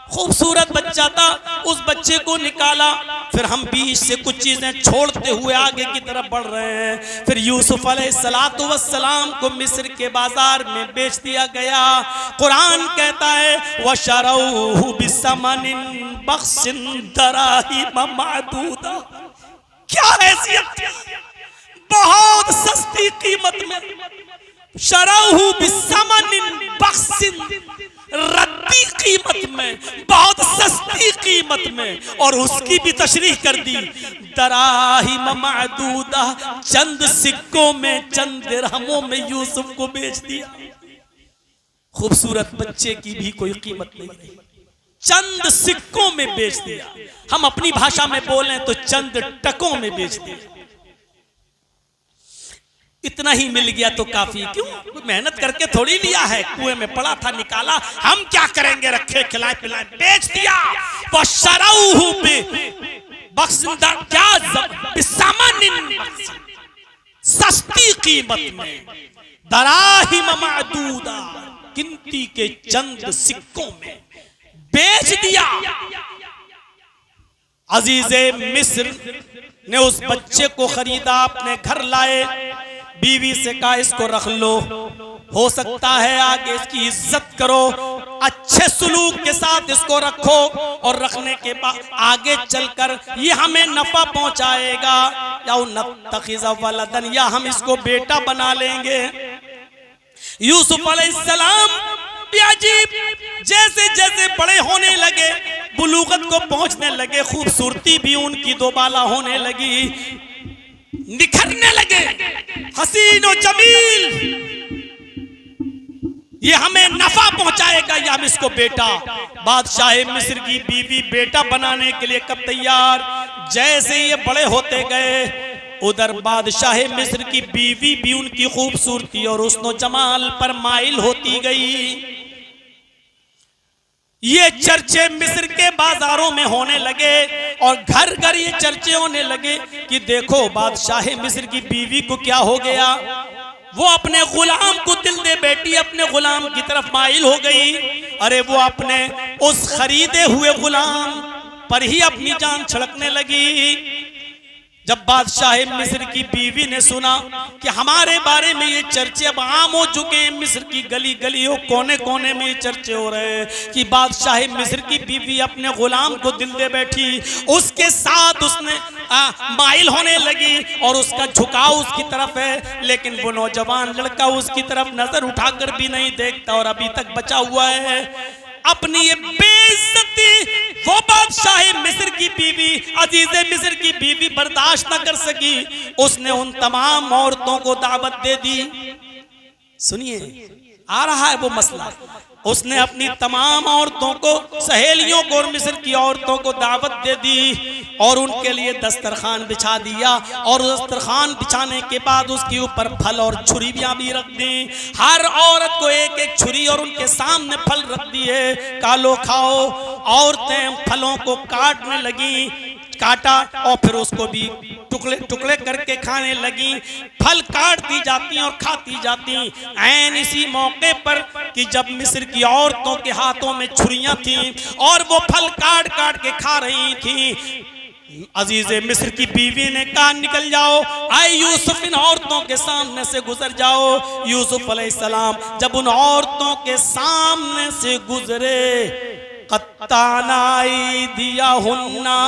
खूबसूरत बच्चा था, उस बच्चे को निकाला। फिर हम बीच से कुछ चीजें छोड़ते हुए आगे की तरफ बढ़ रहे हैं। फिर यूसुफ अलैहिस्सलातु वस्सलाम को मिस्र के बाजार में बेच दिया गया। कुरान कहता है, वशरौहु बिसमनिन बख्सिन दराहिम मादूदा, क्या हैसियत थी, बहुत सस्ती कीमत में। शरौहु बिसमनिन बख्सिन, रद्दी कीमत में, बहुत सस्ती कीमत में। और उसकी भी तशरीह कर दी, दराहिम मादूदा, चंद सिक्कों में, चंद दिरहमों में यूसुफ को बेच दिया। खूबसूरत बच्चे की भी कोई कीमत नहीं रही, चंद सिक्कों में बेच दिया। हम अपनी भाषा में बोलें तो चंद टकों में बेच दिया। इतना ही मिल गया तो काफी, क्यों मेहनत करके थोड़ी लिया है, कुएं में पड़ा था निकाला, हम क्या करेंगे, रखे खिलाए पिलाए, बेच दिया। वशरौहु बिबख्सिन, क्या बिसमनिन, सस्ती कीमत में, दराहिम मादूदा, गिनती के चंद सिक्कों में बेच दिया। अजीजे मिस्र ने उस बच्चे को खरीदा, अपने घर लाए, बीवी से कहा इसको रख लो, हो सकता है आगे इसकी इज्जत करो, अच्छे सुलूक के साथ इसको रखो, और रखने के बाद आगे चलकर ये हमें नफा पहुंचाएगा, या नत्तखिज़ वलदन, या हम इसको बेटा बना लेंगे। यूसुफ अलैहिस्सलाम अब ये अजीब, जैसे जैसे बड़े होने लगे, बुलूगत को पहुंचने लगे, खूबसूरती भी उनकी दोबाला होने लगी, निखरने लगे, हसीन और जमील, ये हमें नफा पहुंचाएगा, या हम इसको बेटा। बादशाह मिस्र की बीवी बेटा बनाने के लिए कब तैयार। जैसे ये बड़े होते गए, उधर बादशाह मिस्र की बीवी भी उनकी खूबसूरती और हुस्न जमाल पर माइल होती गई। ये चर्चे मिस्र के बाजारों में होने लगे और घर घर ये चर्चे होने लगे कि देखो बादशाह मिस्र की बीवी को क्या हो गया। वो अपने गुलाम को दिल दे बैठी, अपने गुलाम की तरफ माइल हो गई। अरे वो अपने उस खरीदे हुए गुलाम पर ही अपनी जान छिड़कने लगी। जब बादशाह मिस्र की बीवी ने सुना कि हमारे बारे में ये चर्चे अब आम हो चुके हैं, मिस्र की गली गलियों कोने कोने में ये चर्चे हो रहे हैं कि बादशाह मिस्र की बीवी अपने गुलाम को दिल दे बैठी, उसके साथ उसने माइल होने लगी और उसका झुकाव उसकी तरफ है, लेकिन वो नौजवान लड़का उसकी तरफ नजर उठाकर भी नहीं देखता और अभी तक बचा हुआ है। अपनी ये बेइज्जती वो बादशाह मिस्र की बीवी, अजीज़े मिस्र की बीवी बर्दाश्त न कर सकी। उसने उन तमाम औरतों को दावत दे दी। सुनिए, आ रहा है वो मसला। उसने अपनी तमाम औरतों को, सहेलियों को और मिस्र की औरतों को दावत दे दी और उनके लिए दस्तरखान बिछा दिया। और दस्तरखान बिछाने के बाद उसके ऊपर फल और छुरियां भी रख दी। हर औरत को एक एक छुरी और उनके सामने फल रख दिए, कालो खाओ। औरतें फलों को काटने लगी, काटा और फिर उसको भी टुकड़े टुकड़े करके खाने लगी। फल काटती जाती और खाती जाती। ऐन इसी मौके पर कि जब मिस्र की औरतों के हाथों में छुरियां थीं और वो फल काट काट के खा रही थीं, अजीज़े मिस्र की बीवी ने कहा निकल जाओ, आए यूसुफ इन औरतों के सामने से गुजर जाओ। यूसुफ अलैहिस्सलाम जब उन औरतों के सामने से गुजरे, कत्तानाई दिया हुन्ना,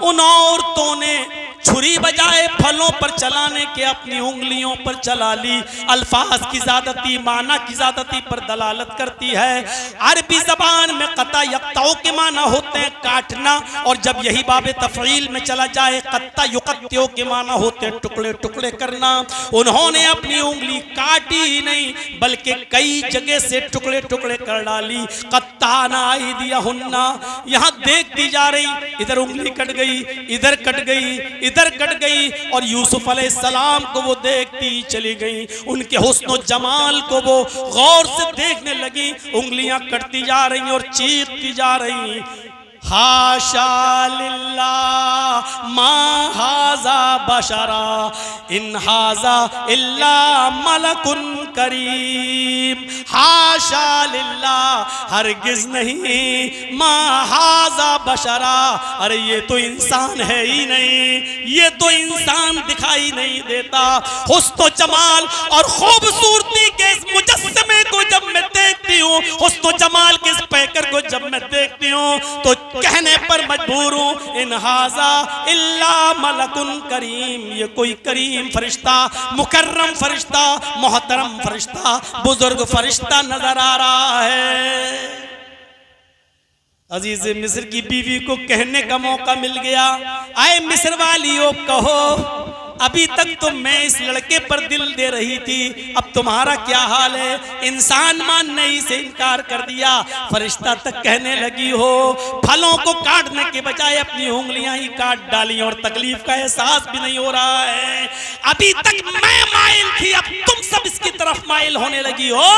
उन औरतों ने छुरी बजाए फलों पर चलाने के अपनी उंगलियों पर चला ली। अल्फाज की ज़्यादती माना की ज़्यादती पर दलालत करती है। अरबी ज़बान में कत्ता यक्ताओं के माना होते हैं काटना, और जब यही बाबे तफ़ईल में चला जाए कत्ता युकत्तियों के माना होते हैं टुकड़े टुकड़े करना। उन्होंने अपनी उंगली काटी ही नहीं बल्कि कई जगह से टुकड़े टुकड़े कर डाली। कत्ताना दिया हुन्ना, यहाँ देखती जा रही, इधर उंगली कट गई, इधर कट गई, इधर कट गई, और यूसुफ अलैहिस्सलाम को वो देखती चली गई। उनके हुस्न जमाल को वो गौर से देखने लगी। उंगलियां कटती जा रही और चीरती जा रही। हाशा लिल्लाह मा हाजा बशरा इन हाजा इल्ला मलकुन करीम। हाशा लिल्लाह, हरगिज नहीं, मा हाजा बशरा, अरे ये तो इंसान है ही नहीं, ये तो इंसान दिखाई नहीं देता। हुस्न जमाल और खूबसूरती के इस मुजस्समे को जब मैं देखती हूँ, हुस्न जमाल के इस पैकर को जब मैं देखती हूँ, तो कहने पर मजबूर हूँ इन हाजा इल्ला मलकुन करीम, ये कोई करीम फरिश्ता, मुकर्रम फरिश्ता, मोहतरम फरिश्ता, बुजुर्ग फरिश्ता नजर आ रहा है। अजीज मिस्र की बीवी को कहने का मौका मिल गया, आए मिस्र वालियों कहो, अभी तक तो मैं इस लड़के पर दिल दे रही थी, अब तुम्हारा क्या हाल है? इंसान मानने ही से इनकार कर दिया। फरिश्ता तक कहने लगी हो, फलों को काटने के बजाय अपनी उंगलियां ही काट डाली और तकलीफ का एहसास भी नहीं हो रहा है। अभी तक मैं माइल थी, अब तुम सब इसकी तरफ माइल होने लगी हो।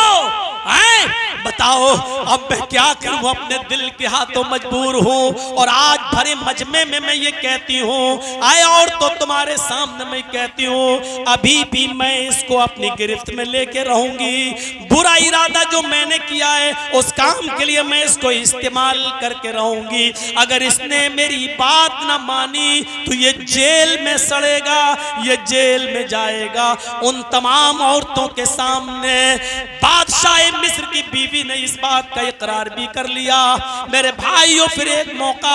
बताओ अब मैं क्या करूं? अपने दिल के हाथों मजबूर हूं और आज भरे मजमे में मैं ये कहती हूं, आए और तो तुम्हारे सामने मैं कहती हूं, अभी भी मैं इसको अपनी गिरफ्त में लेके रहूंगी। बुरा इरादा जो मैंने किया है उस काम के लिए मैं इसको इस्तेमाल करके रहूंगी। अगर इसने मेरी बात ना मानी तो ये जेल में सड़ेगा, ये जेल में जाएगा। उन तमाम औरतों के सामने बादशाह मिस्र की बीवी ने इस बात का इकरार भी कर लिया। मेरे भाइयों फिर एक मौका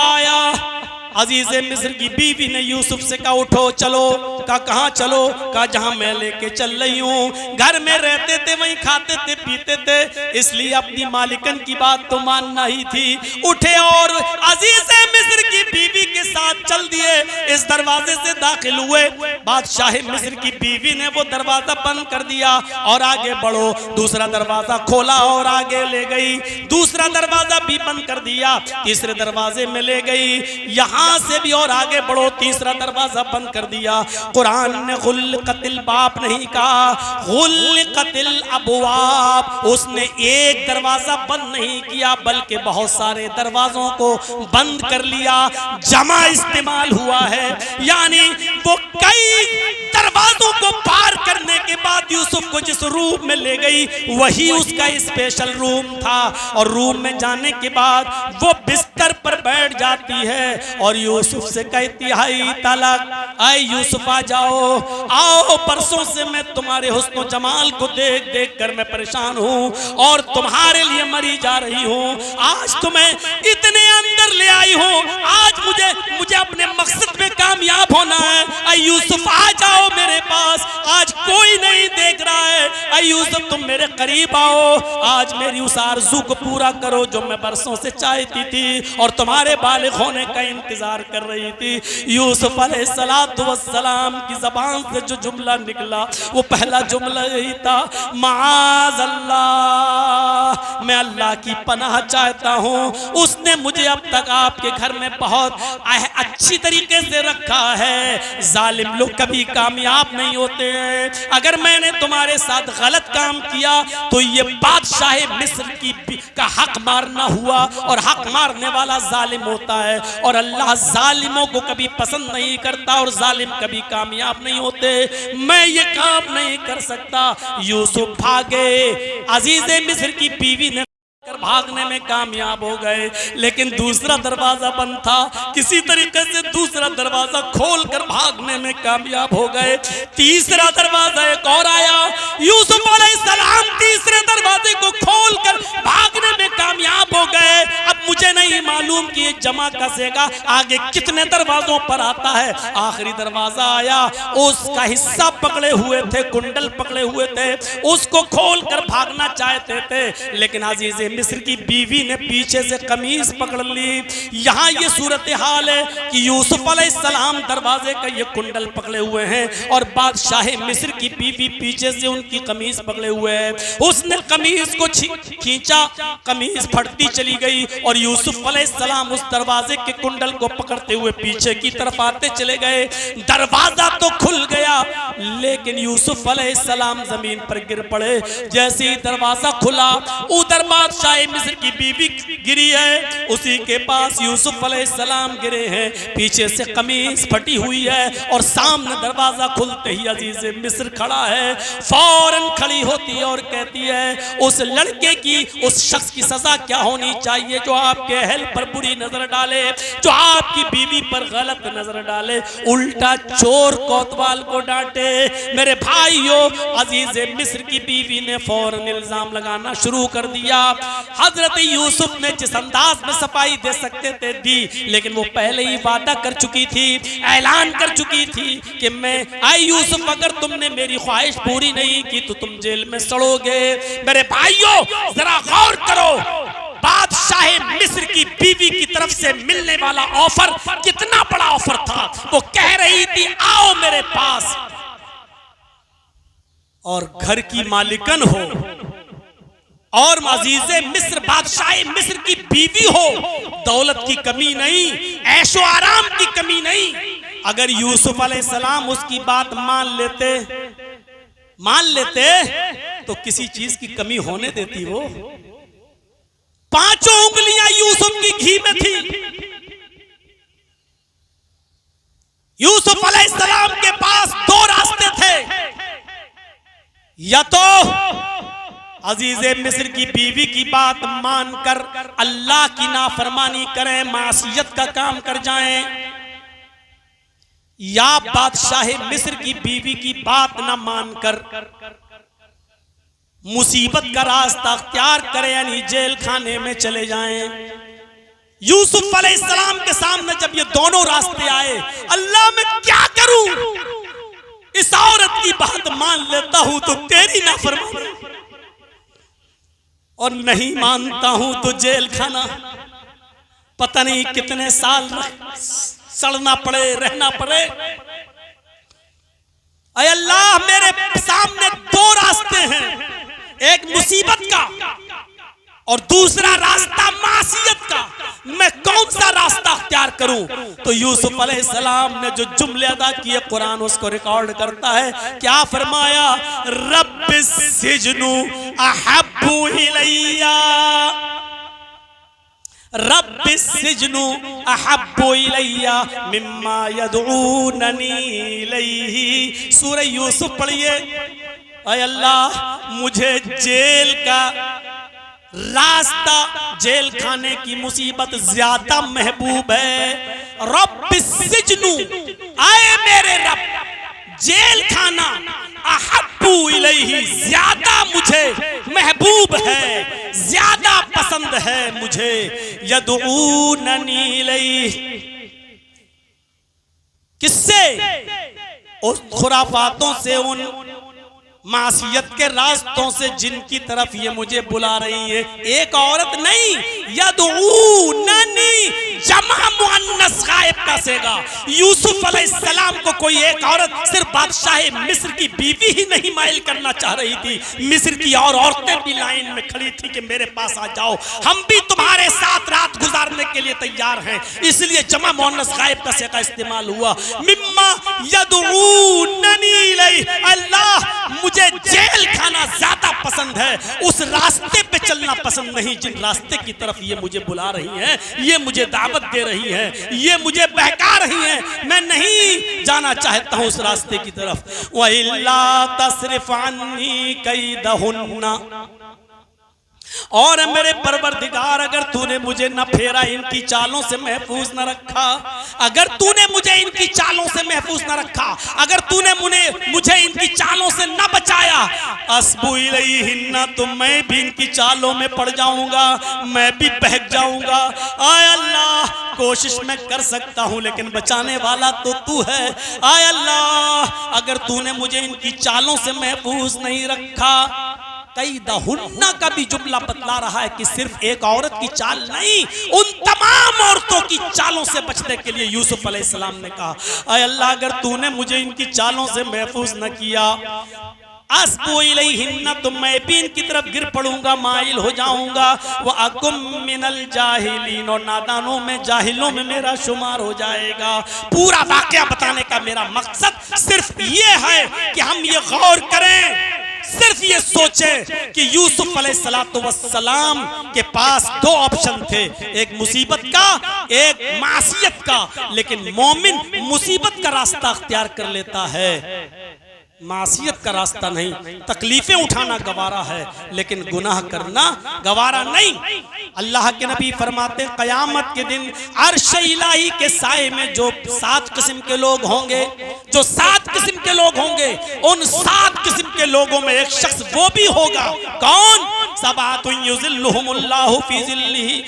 आया, अजीज मिस्र की बीवी ने यूसुफ से कहा उठो चलो। कहा कहाँ चलो? कहा जहां मैं लेके चल रही हूँ। घर में रहते थे, वहीं खाते थे पीते थे, इसलिए अपनी मालिकन की बात तो मानना ही थी। उठे और अजीज मिस्र की बीवी के साथ चल दिए। इस दरवाजे से दाखिल हुए, बादशाह मिस्र की बीवी ने वो दरवाजा बंद कर दिया और आगे बढ़ो। दूसरा दरवाजा खोला और आगे ले गई। दूसरा दरवाजा भी बंद कर दिया, तीसरे दरवाजे में ले गई। यहां से भी और आगे बढ़ो, तीसरा दरवाजा बंद कर दिया। कुरान ने गुल्क़तिल बाब नहीं कहा, गुल्क़तिल अबवाब। उसने एक दरवाजा बंद नहीं किया बल्कि बहुत सारे दरवाजों को बंद कर लिया। जमा इस्तेमाल हुआ है, यानी वो कई दरवाजों को पार करने के बाद यूसुफ को जिस रूम में ले गई वही उसका स्पेशल रूम था। और रूम में जाने के बाद वो बिस्तर पर बैठ जाती है और यूसुफ से कहती हाय तलक, आए यूसुफ आ जाओ, आओ। परसों से मैं तुम्हारे हुस्न जमाल को देख देख कर मैं परेशान हूँ और तुम्हारे लिए मरी जा रही हूँ। आज तुम्हें इतने अंदर ले आई हूँ, आज मुझे अपने मकसद में कामयाब होना है। आए यूसुफ आ जाओ मेरे पास, आज कोई नहीं देख रहा है। आए यूसुफ तुम मेरे करीब आओ, आज मेरी उस आरज़ू को पूरा करो जो मैं बरसों से चाहती थी और तुम्हारे बालिग होने का इंतजार कर रही थी। यूसुफ अलैहिस्सलातु वस्सलाम की ज़बान से जो जुमला निकला वो पहला जुमला यही था, माअज़ल्लाह, मैं अल्लाह की पनाह चाहता हूँ। उसने मुझे अब तक आपके घर में बहुत अच्छी तरीके से रखा है। जालिम लोग कभी कामयाब नहीं होते हैं। अगर मैंने तुम्हारे साथ गलत काम किया तो ये बादशाह मिस्र का हक मारना हुआ और हक मारने वाला जालिम होता है और अल्लाह जालिमों को कभी पसंद नहीं करता और जालिम कभी कामयाब नहीं होते। मैं ये काम नहीं कर सकता। यूसुफ भागे, अजीज मिस्र की बीवी ने भागने में कामयाब हो गए, लेकिन दूसरा दरवाजा बंद था। किसी तरीके से दूसरा दरवाजा खोलकर भागने में कामयाब हो गए। तीसरा दरवाजा एक और आया, यूसुफ अलैहिस्सलाम तीसरे दरवाजे को खोलकर भागने में कामयाब हो गए। अब मुझे नहीं मालूम कि ये जमा कसेगा आगे कितने दरवाजों पर आता है। आखिरी दरवाजा आया, उसका हिस्सा पकड़े हुए थे, कुंडल पकड़े हुए थे, उसको खोलकर भागना चाहते थे, लेकिन अजीज मिस्र की बीवी ने पीछे से कमीज पकड़ ली। यहाँ ये सूरत हाल है कि यूसुफ अलैहिस्सलाम दरवाजे का ये कुंडल पकड़े हुए हैं और बादशाह मिस्र की बीवी पीछे से उनकी कमीज पकड़े हुए हैं। उसने कमीज को खींचा, कमीज फटती चली गई और यूसुफ अलैहिस्सलाम उस दरवाजे के कुंडल को पकड़ते हुए पीछे की तरफ आते चले गए। दरवाजा तो खुल गया, लेकिन यूसुफ अलैहिस्सलाम जमीन पर गिर पड़े। जैसे ही दरवाजा खुला, उधर बादशाह मिस्र की बीवी गिरी है, उसी के पास यूसुफ अलैहिस्सलाम गिरे हैं। पीछे से कमीज फटी हुई है और सामने दरवाजा खुलते ही अजीज मिस्र खड़ा है। फौरन खड़ी होती है और कहती है उस लड़के की, उस शख्स की सजा क्या होनी चाहिए जो आपके अहल पर बुरी नजर डाले, जो आपकी बीवी पर गलत नजर डाले, उल्टा चोर कोतवाल को डांटे। मेरे भाइयों, अजीज मिस्र की बीवी ने फौरन इल्जाम लगाना शुरू कर दिया। हजरत यूसुफ ने जिस अंदाज में सफाई दे सकते थे दी, लेकिन वो पहले ही वादा कर चुकी थी, ऐलान कर चुकी थी कि मैं आई यूसुफ, अगर तुमने मेरी ख्वाहिश पूरी नहीं की तो तुम जेल में सड़ोगे। मेरे भाइयों, जरा गौर करो, बादशाह मिस्र की बीवी की तरफ से मिलने वाला ऑफर कितना बड़ा ऑफर था। वो कह रही थी आओ मेरे पास, और घर की मालिकन हो और अजीज़े मिस्र बादशाह मिस्र की बीवी हो, दौलत की कमी नहीं, ऐशो आराम की कमी नहीं। अगर यूसुफ अलैहिस्सलाम उसकी बात मान लेते तो किसी चीज की कमी होने देती वो। पांचों उंगलियां यूसुफ की घी में थी। यूसुफ अलैहिस्सलाम के पास दो रास्ते थे, या तो अजीज़े मिस्र की बीवी की बात मानकर अल्लाह की नाफरमानी करें, मासियत का काम कर जाएं, या बादशाह मिस्र की बीवी की बात ना मानकर मुसीबत का रास्ता अख्तियार करें, यानी जेल खाने में चले जाएं। यूसुफ अलैहिस्सलाम के सामने जब ये दोनों रास्ते आए, अल्लाह मैं क्या करूं, इस औरत की बात मान लेता हूं तो तेरी नाफरमानी, और नहीं मानता हूं तो जेल खाना, पता नहीं कितने साल सड़ना पड़े, रहना पड़े। अय अल्लाह, मेरे सामने दो रास्ते हैं, एक मुसीबत का और दूसरा रास्ता मासियत का, मैं कौन सा रास्ता अख्तियार करूं? तो यूसुफ अलैहिस्सलाम ने जो जुमले अदा किए, कुरान उसको रिकॉर्ड करता है। क्या फरमाया? रब्बिस सिजनु अहब्बु इलैया, रब्बिस सिजनु अहब्बु इलैया मिम्मा यदऊननी इलैहि। सूरह यूसुफ पढ़िए। ऐ अल्लाह, मुझे जेल का रास्ता, जेल खाने की मुसीबत ज्यादा महबूब है। रब्बिस सिजनु, आए मेरे रब, जेल खाना अहब्बु इलैहि, ज्यादा मुझे महबूब है, ज्यादा पसंद है मुझे। यदऊननी इलैहि, किससे? उस खुराफातों से, उन मासियत के रास्तों से जिनकी तरफ ये मुझे बुला रही है। एक औरत नहीं, यदऊननी जमा मुअन्नस गायब का सेगा। यूसुफ अलैहिस्सलाम को कोई एक औरत सिर्फ बादशाह मिस्र की बीवी ही नहीं माइल करना चाह रही थी, मिस्र की और औरतें भी लाइन में खड़ी थी कि मेरे पास आ जाओ, हम भी तुम्हारे साथ रात गुजारने के लिए तैयार हैं। इसलिए जमा मुअन्नस गायब का सेगा इस्तेमाल हुआ। मिम्मा यदऊननी इलैहि, अल्लाह मुझे जेल खाना ज्यादा पसंद है, उस रास्ते पे चलना पसंद नहीं जिन रास्ते की तरफ ये मुझे बुला रही हैं, ये मुझे दावत दे रही हैं, ये मुझे बहका रही हैं। मैं नहीं जाना चाहता हूं उस रास्ते की तरफ। वइल्ला तस्रिफ अन्नी कैदहुन्ना, और मेरे परवरदिगार, अगर तूने मुझे न फेरा, इनकी चालों से महफूज न रखा, अगर तूने मुझे इनकी चालों से महफूज न रखा, अगर तूने मुझे इनकी चालों से न बचाया, अस्बु इलैहिन्ना, तो मैं भी इनकी चालों में पड़ जाऊंगा, मैं भी बहक जाऊंगा। आय अल्लाह, कोशिश मैं कर सकता हूं लेकिन बचाने वाला तो तू है। आय अल्लाह, अगर तूने मुझे इनकी चालों से महफूज नहीं रखा। कैदहुन्ना का भी जुमला बतला रहा है कि सिर्फ एक औरत की चाल नहीं, उन तमाम औरतों की चालों से बचने के लिए यूसुफ अलैहिस्सलाम ने कहा, ऐ अल्लाह, अगर तूने मुझे इनकी चालों से महफूज न किया, अस्बु इलैहिन्ना, तो मैं भी इनकी तरफ गिर पड़ूंगा, माइल हो जाऊंगा। व अकुम मिनल जाहिलीन, और नादानों में, जाहिलों में मेरा शुमार हो जाएगा। पूरा वाकया बताने का मेरा मकसद सिर्फ ये है कि हम ये गौर करें, सिर्फ ये सोचें कि यूसुफ अलैहिस्सलाम के पास दो ऑप्शन थे, एक मुसीबत का, एक मासियत का। लेकिन मोमिन मुसीबत का रास्ता अख्तियार कर लेता है, मासियत का रास्ता नहीं। तकलीफें उठाना गवारा है लेकिन गुनाह करना गवारा नहीं। अल्लाह के नबी फरमाते, क़यामत के दिन अर्श इलाही के साए में जो 7 किस्म के लोग होंगे, जो 7 किस्म के लोग होंगे, उन 7 किस्म के लोगों में एक शख्स वो भी होगा। कौन? सबातुन युज़िल्लुहुमुल्लाहु फी ज़िल्लिही,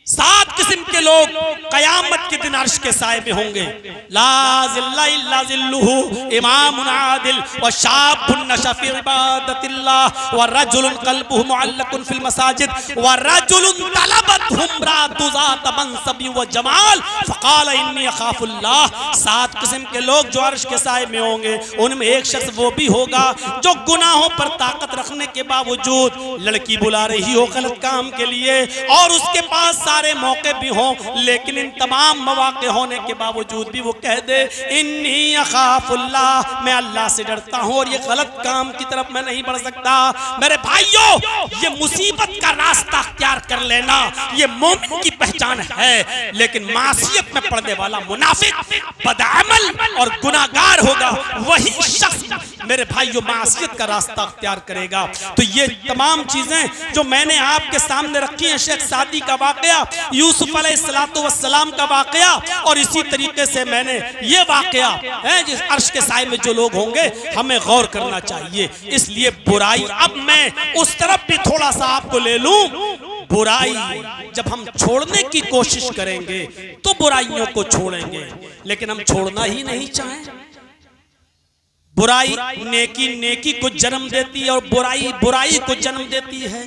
7 किस्म के लोग कयामत के दिन अर्श के साए में होंगे। ला ज़िल्ला इल्ला ज़िल्लुहु, इमामुन आदिल व शाबुन नशा फी इबादतिल्लाह व रजुलुन क़ल्बुहु मुअल्लकुन फिल मसाजिद व रजुलुन तलबतहु इम्राअतु ज़ात मनसबि व जमाल फ़क़ाल इन्नी अख़ाफ़ुल्लाह। 7 किस्म के लोग जो अर्श के साए में होंगे, उनमें एक शख्स वो भी होगा जो गुनाहों पर ताकत रखने के बावजूद, लड़की बुला रही हो गलत काम के लिए और उसके पास सारे मौके भी हों, लेकिन इन तमाम मौके होने के बावजूद भी वो कह दे, इन्नी अख़ाफ़ुल्लाह, मैं अल्लाह से डरता हूँ और ये गलत काम की तरफ मैं नहीं बढ़ सकता। मेरे भाइयों, ये मुसीबत का रास्ता अख्तियार कर लेना ये मोमिन की पहचान है। लेकिन मासियत में पड़ने वाला मुनाफिक, बदअमल और गुनाहगार होगा, वही शख्स मेरे भाइयों मासियत का रास्ता अख्तियार करेगा। तो ये तमाम चीजें जो मैंने आपके सामने रखी हैं, शेख सादी का वाकया, यूसुफ अलैहिस्सलाम का वाकया, और इसी तरीके से मैंने ये वाकया है जिस अर्श के साए में जो लोग होंगे, हमें गौर करना चाहिए। इसलिए बुराई, अब मैं उस तरफ भी थोड़ा सा आपको ले लूं, बुराई जब हम छोड़ने की कोशिश करेंगे तो बुराइयों को छोड़ेंगे, लेकिन हम छोड़ना ही नहीं चाहें। बुराई नेकी नेकी को जन्म देती है और बुराई बुराई को जन्म देती है।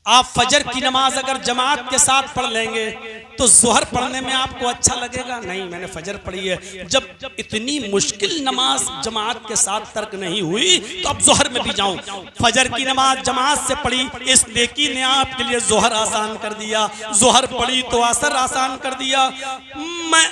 आप फजर की नमाज अगर जमात के साथ पढ़ लेंगे तो जोहर पढ़ने में आपको अच्छा लगेगा, नहीं मैंने फजर पढ़ी है। जब इतनी मुश्किल नमाज जमात के साथ तर्क नहीं हुई तो अब जोहर में भी जाऊं। फजर की नमाज जमात से पढ़ी, इस नेकी ने आपके लिए जोहर आसान कर दिया। जोहर पढ़ी तो असर आसान कर दिया। मैं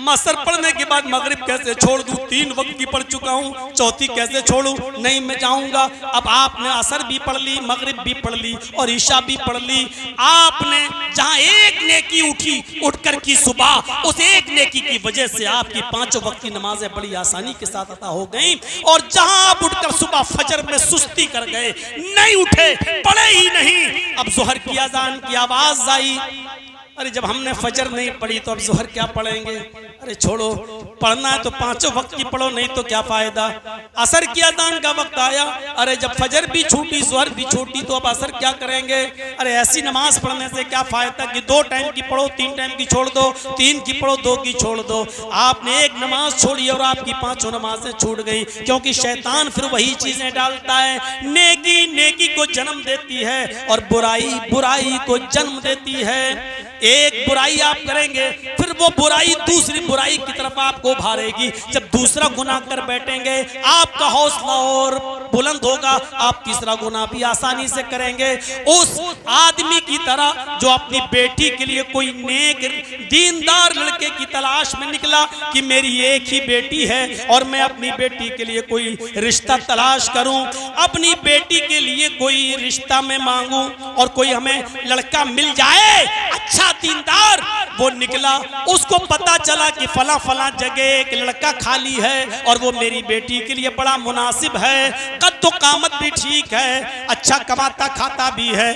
असर पढ़ने के बाद मगरिब कैसे छोड़ दूं? 3 वक्त की पढ़ चुका हूं, चौथी कैसे छोड़ूं? नहीं मैं जाऊंगा। अब आपने असर भी पढ़ ली, मगरिब भी पढ़ ली और ईशा भी पढ़ ली। आपने जहां एक नेकी उठकर की सुबह, उस एक नेकी की वजह से आपकी 5 वक्त की नमाजें बड़ी आसानी के साथ अता हो गई। और जहां आप उठकर सुबह फजर में सुस्ती कर गए, नहीं उठे, पढ़े ही नहीं, अब जोहर की अजान की आवाज आई, अरे जब हमने फजर नहीं पढ़ी तो अब जोहर क्या पढ़ेंगे? अरे छोड़ो, पढ़ना है तो 5 वक्त की पढ़ो, नहीं तो क्या फायदा। असर की अजान का वक्त आया, अरे जब फजर भी छूटी जोहर भी छूटी तो अब असर क्या करेंगे? अरे ऐसी नमाज पढ़ने से क्या फायदा कि 2 टाइम की पढ़ो, 3 टाइम की छोड़ दो, 3 की पढ़ो, 2 की छोड़ दो। आपने एक नमाज छोड़ी और आपकी 5 नमाजें छूट गई, क्योंकि शैतान फिर वही चीजें डालता है। नेकी नेकी को जन्म देती है और बुराई बुराई को जन्म देती है। एक बुराई आप करेंगे, फिर वो बुराई दूसरी बुराई की तरफ आपको भारेगी। जब दूसरा गुनाह कर बैठेंगे, आपका हौसला और बुलंद होगा, आप तीसरा गुनाह भी आसानी से करेंगे। उस आदमी की तरह जो अपनी बेटी के लिए कोई नेक दीनदार लड़के की तलाश में निकला कि मेरी एक ही बेटी है और मैं अपनी बेटी के लिए कोई रिश्ता तलाश करूं, अपनी बेटी के लिए कोई रिश्ता में मांगूं और कोई हमें लड़का मिल जाए अच्छा दीनदार। वो निकला, उसको पता चला कि फला फला जगह एक लड़का खाली है और वो मेरी बेटी के लिए बड़ा मुनासिब है, कद तो कामत भी ठीक है, अच्छा कमाता खाता भी है।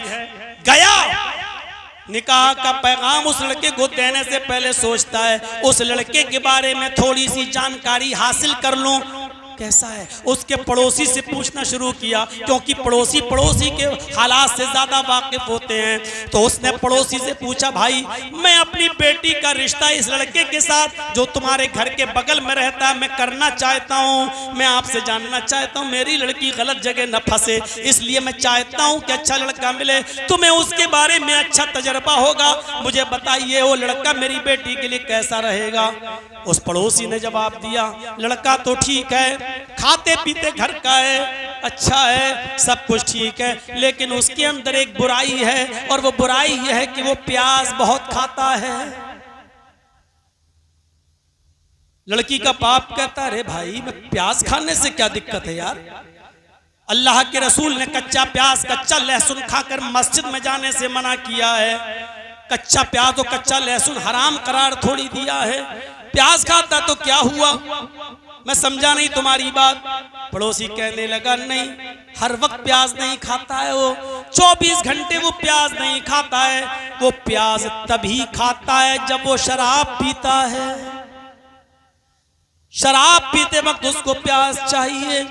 गया, निकाह का पैगाम उस लड़के को देने से पहले सोचता है उस लड़के के बारे में थोड़ी सी जानकारी हासिल कर लूं, कैसा है। उसके पड़ोसी से पूछना शुरू किया, क्योंकि पड़ोसी पड़ोसी के हालात से ज्यादा वाकिफ होते हैं। तो उसने पड़ोसी से पूछा, भाई मैं अपनी बेटी का रिश्ता इस लड़के के साथ जो तुम्हारे घर के बगल में रहता है मैं करना चाहता हूँ, मैं आपसे जानना चाहता हूँ मेरी लड़की गलत जगह न फंसे, इसलिए मैं चाहता हूँ कि अच्छा लड़का मिले, तुम्हें उसके बारे में अच्छा तजर्बा होगा, मुझे बताइए वो लड़का मेरी बेटी के लिए कैसा रहेगा। उस पड़ोसी ने जवाब दिया, लड़का तो ठीक है, खाते पीते घर का है, अच्छा है, सब कुछ ठीक है, लेकिन उसके अंदर एक बुराई है और वो बुराई यह है कि वो प्याज बहुत खाता है। लड़की का बाप कहता है, अरे भाई मैं प्याज खाने से क्या दिक्कत है यार, अल्लाह के रसूल ने कच्चा प्याज कच्चा लहसुन खाकर मस्जिद में जाने से मना किया है। कच्चा प्याज और कच्चा लहसुन हराम करार थोड़ी दिया है। प्याज खाता तो क्या हुआ, मैं समझा नहीं तुम्हारी बात। पड़ोसी कहने लगा, नहीं हर वक्त प्याज नहीं खाता है वो, 24 घंटे वो प्याज नहीं खाता है, वो प्याज तभी खाता है जब वो शराब पीता है। शराब पीते वक्त उसको प्याज चाहिए।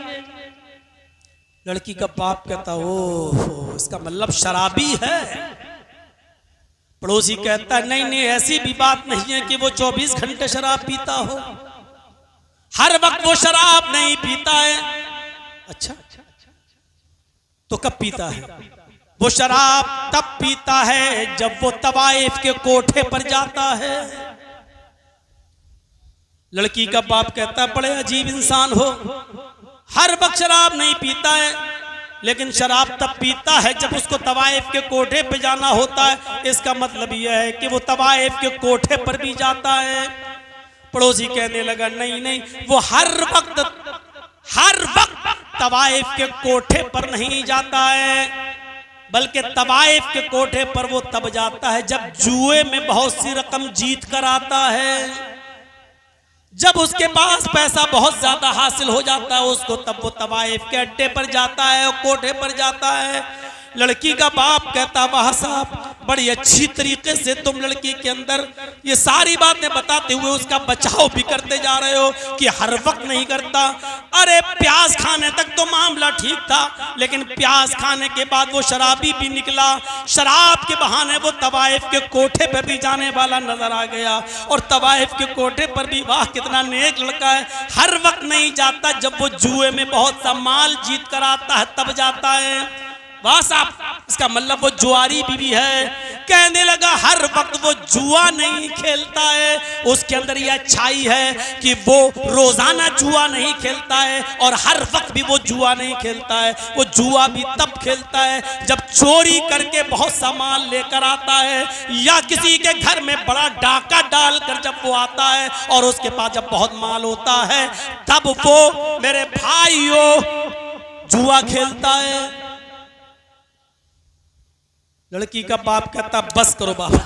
लड़की का बाप कहता, ओह इसका मतलब शराबी है। पड़ोसी कहता है, नहीं नहीं ऐसी भी बात नहीं है कि वो 24 घंटे शराब पीता हो, हर वक्त वो शराब नहीं पीता है। अच्छा तो कब पीता है? वो शराब तब पीता है जब वो तवाइफ के कोठे पर जाता है। लड़की का बाप कहता, बड़े अजीब इंसान हो, हर वक्त शराब नहीं पीता है, लेकिन शराब तब पीता है जब उसको तवाइफ के कोठे पे जाना होता है। इसका मतलब यह है कि वो तवाइफ के कोठे पर भी जाता है। पड़ोसी कहने लगा, नहीं नहीं वो हर वक्त तवाइफ के कोठे पर नहीं जाता है, बल्कि तवाइफ के कोठे पर वो तब जाता है जब जुए में बहुत सी रकम जीत कर आता है, जब उसके पास पैसा बहुत ज्यादा हासिल हो जाता है उसको, तब वो तवाइफ के अड्डे पर जाता है और कोठे पर जाता है। लड़की का बाप कहता, वाह साहब बड़ी अच्छी तरीके से तुम लड़की के अंदर ये सारी बातें बताते हुए उसका बचाव भी करते जा रहे हो कि हर वक्त नहीं करता। अरे प्याज खाने तक तो मामला ठीक था, लेकिन प्याज खाने के बाद वो शराबी भी निकला। शराब के बहाने वो तवाइफ के कोठे पर भी जाने वाला नजर आ गया, और तवाइफ के कोठे पर भी वाह कितना नेक लड़का है, हर वक्त नहीं जाता, जब वो जुए में बहुत सा माल जीत कर आता है तब जाता है। वाह साहब, इसका मतलब वो जुआरी बीवी है। कहने लगा हर वक्त वो जुआ नहीं खेलता है, उसके अंदर ये अच्छाई है कि वो रोजाना जुआ नहीं खेलता है और हर वक्त भी वो जुआ नहीं खेलता है। वो जुआ भी तब खेलता है जब चोरी करके बहुत सामान लेकर आता है, या किसी के घर में बड़ा डाका डालकर जब वो आता है और उसके पास जब बहुत माल होता है तब वो मेरे भाइयों जुआ खेलता है। लड़की का बाप कहता बस करो बाबा,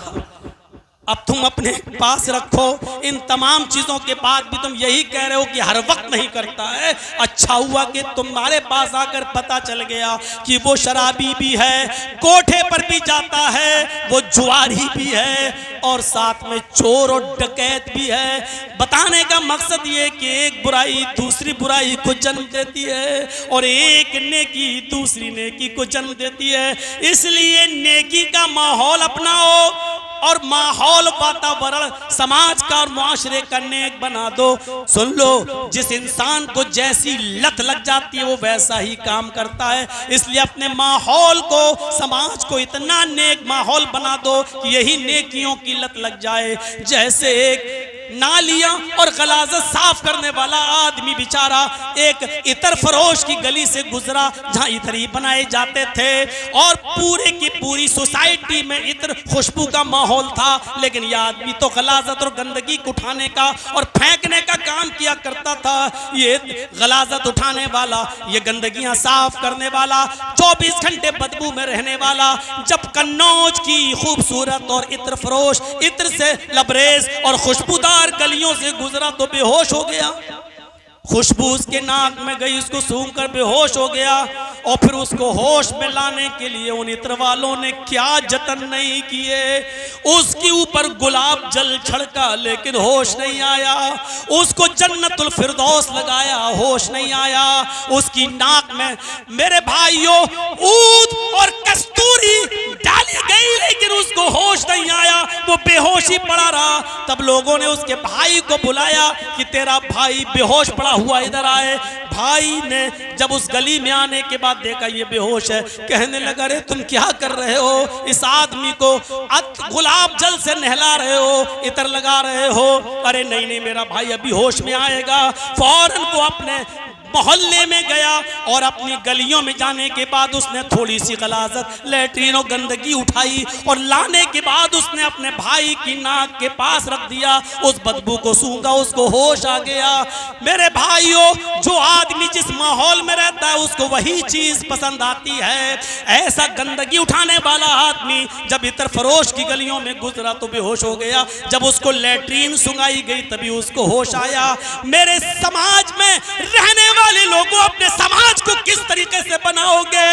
अब तुम अपने पास रखो। इन तमाम चीजों के बाद भी तुम यही कह रहे हो कि हर वक्त नहीं करता है। अच्छा हुआ कि तुम्हारे पास आकर पता चल गया कि वो शराबी भी है, कोठे पर भी जाता है, वो जुआरी भी है और साथ में चोर और डकैत भी है। बताने का मकसद ये कि एक बुराई दूसरी बुराई को जन्म देती है और एक नेकी दूसरी नेकी को जन्म देती है। इसलिए नेकी का माहौल अपनाओ और माहौल वातावरण समाज का और मुआशरे का नेक बना दो। सुन लो, जिस इंसान को जैसी लत लग जाती है वो वैसा ही काम करता है। इसलिए अपने माहौल को, समाज को इतना नेक माहौल बना दो कि यही नेकियों की लत लग जाए। जैसे एक नालियां और गलाजत साफ करने वाला आदमी बेचारा एक इतर फरोश की गली से गुजरा जहां इतरी बनाए जाते थे और पूरे की पूरी सोसाइटी में इतर खुशबू का माहौल था, लेकिन यह आदमी तो गलाजत और गंदगी उठाने का और फेंकने का काम किया करता था। ये गलाजत उठाने वाला, ये गंदगियां साफ करने वाला, 24 घंटे बदबू में रहने वाला, जब कन्नौज की खूबसूरत और इत्र फरोश, इत्र से लबरेज और खुशबूदार गलियों से गुजरा तो बेहोश हो गया। खुशबू उसके नाक में गई, उसको सूंघ कर बेहोश हो गया। और फिर उसको होश में लाने के लिए उन इत्र वालों ने क्या जतन नहीं किए। उसके ऊपर गुलाब जल छड़का लेकिन होश नहीं आया। उसको जन्नतुल फिरदौस लगाया, होश नहीं आया। उसकी नाक में मेरे भाइयों ऊद और कस्तूरी डाली गई लेकिन उसको होश नहीं आया, वो बेहोश ही पड़ा रहा। तब लोगों ने उसके भाई को बुलाया कि तेरा भाई बेहोश पड़ा हुआ, इधर आए। भाई ने जब उस गली में आने के बाद देखा ये बेहोश है, कहने लगा अरे तुम क्या कर रहे हो, इस आदमी को गुलाब जल से नहला रहे हो, इतर लगा रहे हो। अरे नहीं नहीं मेरा भाई अभी होश में आएगा। फौरन वो अपने मोहल्ले में गया और अपनी गलियों में जाने के बाद उसने थोड़ी सी गलाजत, लैट्रीन और गंदगी उठाई और लाने के बाद उसने अपने भाई की नाक के पास रख दिया। उस बदबू को सूंघा, उसको होश आ गया। मेरे भाइयों, जो आदमी जिस माहौल में रहता है उसको वही चीज पसंद आती है। ऐसा गंदगी उठाने वाला आदमी जब इतर फरोश की गलियों में गुजरा तो बेहोश हो गया। जब उसको लैट्रीन सुंघाई गई तभी उसको होश आया। मेरे समाज में रहने वाले लोगों, अपने समाज को किस तरीके से बनाओगे?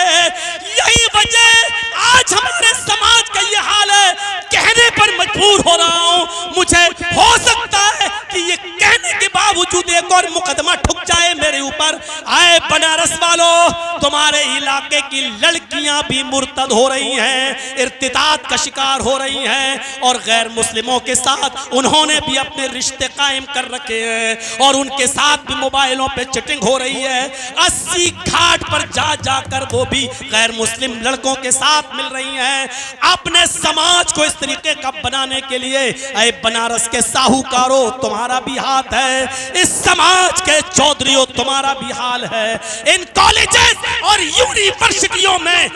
यही वजह आज हमारे समाज का ये हाल है। कहने पर मजबूर हो रहा हूं, मुझे हो सकता है कि ये कहने के बावजूद एक और मुकदमा ठुक जाए मेरे ऊपर। आए बनारस वालों, तुम्हारे इलाके की लड़कियां भी मुर्तद हो रही हैं, इर्तिदाद का शिकार हो रही हैं और गैर मुस्लिमों के साथ उन्होंने भी अपने रिश्ते कायम कर रखे हैं और उनके साथ भी मोबाइलों पे चैटिंग हो रही है। 80 घाट पर जा जाकर वो भी गैर मुस्लिम लड़कों के साथ मिल रही हैं। अपने समाज को इस तरीके का बनाने के लिए ऐ बनारस के साहूकारों तुम्हारा भी हाथ है, इस समाज के चौधरियों तुम्हारा भी हाल है। इन कॉलेजेस और यूनिवर्सिटियों में